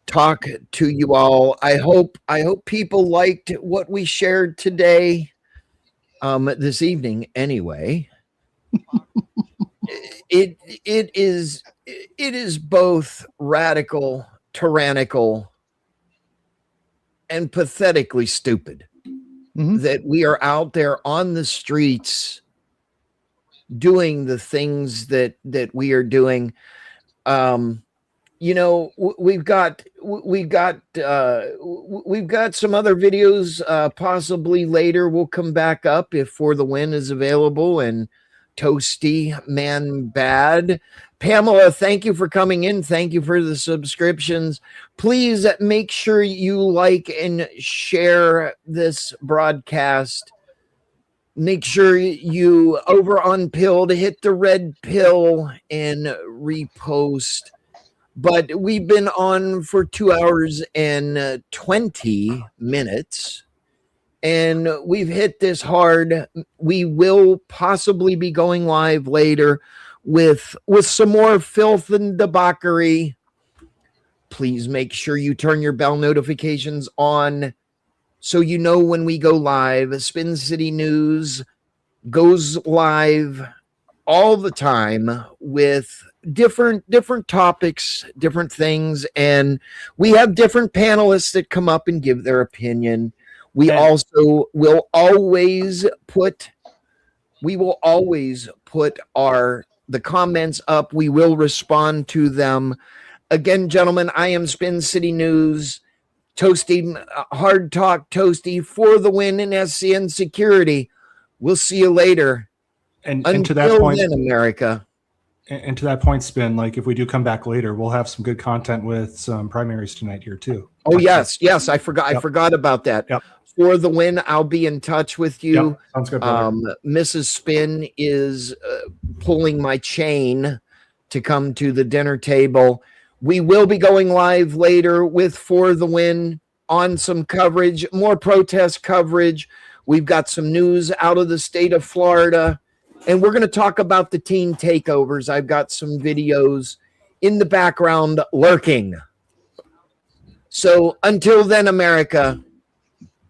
Speaker 1: talk to you all. I hope people liked what we shared today, this evening. Anyway, it is both radical, tyrannical, and pathetically stupid that we are out there on the streets doing the things that we are doing. You know, we've got some other videos possibly later will come back up if For the Win is available, and Toasty Man Bad. Pamela, thank you for coming in. Thank you for the subscriptions. Please make sure you like and share this broadcast. Make sure you over on Pill to hit the red pill and repost. But we've been on for 2 hours and 20 minutes, and we've hit this hard. We will possibly be going live later with some more filth and debauchery. Please make sure you turn your bell notifications on so you know when we go live. Spin City News goes live all the time with different topics, different things, and we have different panelists that come up and give their opinion. We also will always put the comments up. We will respond to them. Again, gentlemen, I am Spin City News. Toasty, Hard Talk Toasty, For the Win in SCN Security. We'll see you later.
Speaker 3: And to that point,
Speaker 1: then, America.
Speaker 3: And to that point, Spin, like if we do come back later, we'll have some good content with some primaries tonight here too.
Speaker 1: Oh, yes. I forgot about that.
Speaker 3: Yep.
Speaker 1: For the Win, I'll be in touch with you.
Speaker 3: Yep. Sounds good, brother.
Speaker 1: Mrs. Spin is pulling my chain to come to the dinner table. We will be going live later with For the Win on some coverage, more protest coverage. We've got some news out of the state of Florida, and we're going to talk about the teen takeovers. I've got some videos in the background lurking. So until then, America,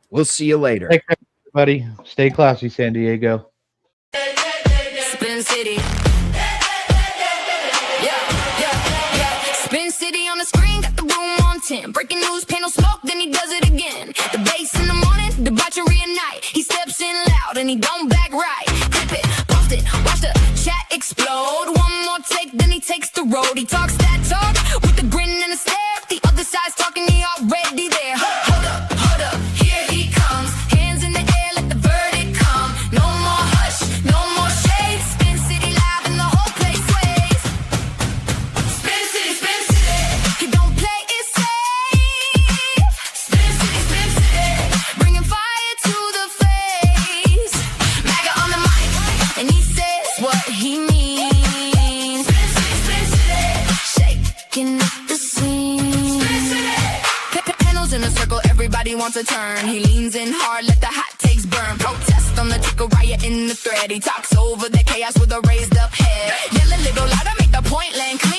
Speaker 1: we'll see you later.
Speaker 2: Take care, everybody. Stay classy, San Diego.
Speaker 10: Spin City. Spin City on the screen, got the room on 10. Breaking news, panel smoke, then he does it again. The bass in the morning, debauchery at night. He steps in loud and he don't back right. Clip it, post it, watch the chat explode. One more take, then he takes the road. He talks that talk with a grin and a stare. The other side's talking, he already there. Hold up, here he comes. Hands in the air, let the verdict come. No more hush, no more shade. Spin City live in the wants a turn. He leans in hard, let the hot takes burn. Protest on the ticker, riot in the thread. He talks over the chaos with a raised up head. Yell a little louder, make the point land clear.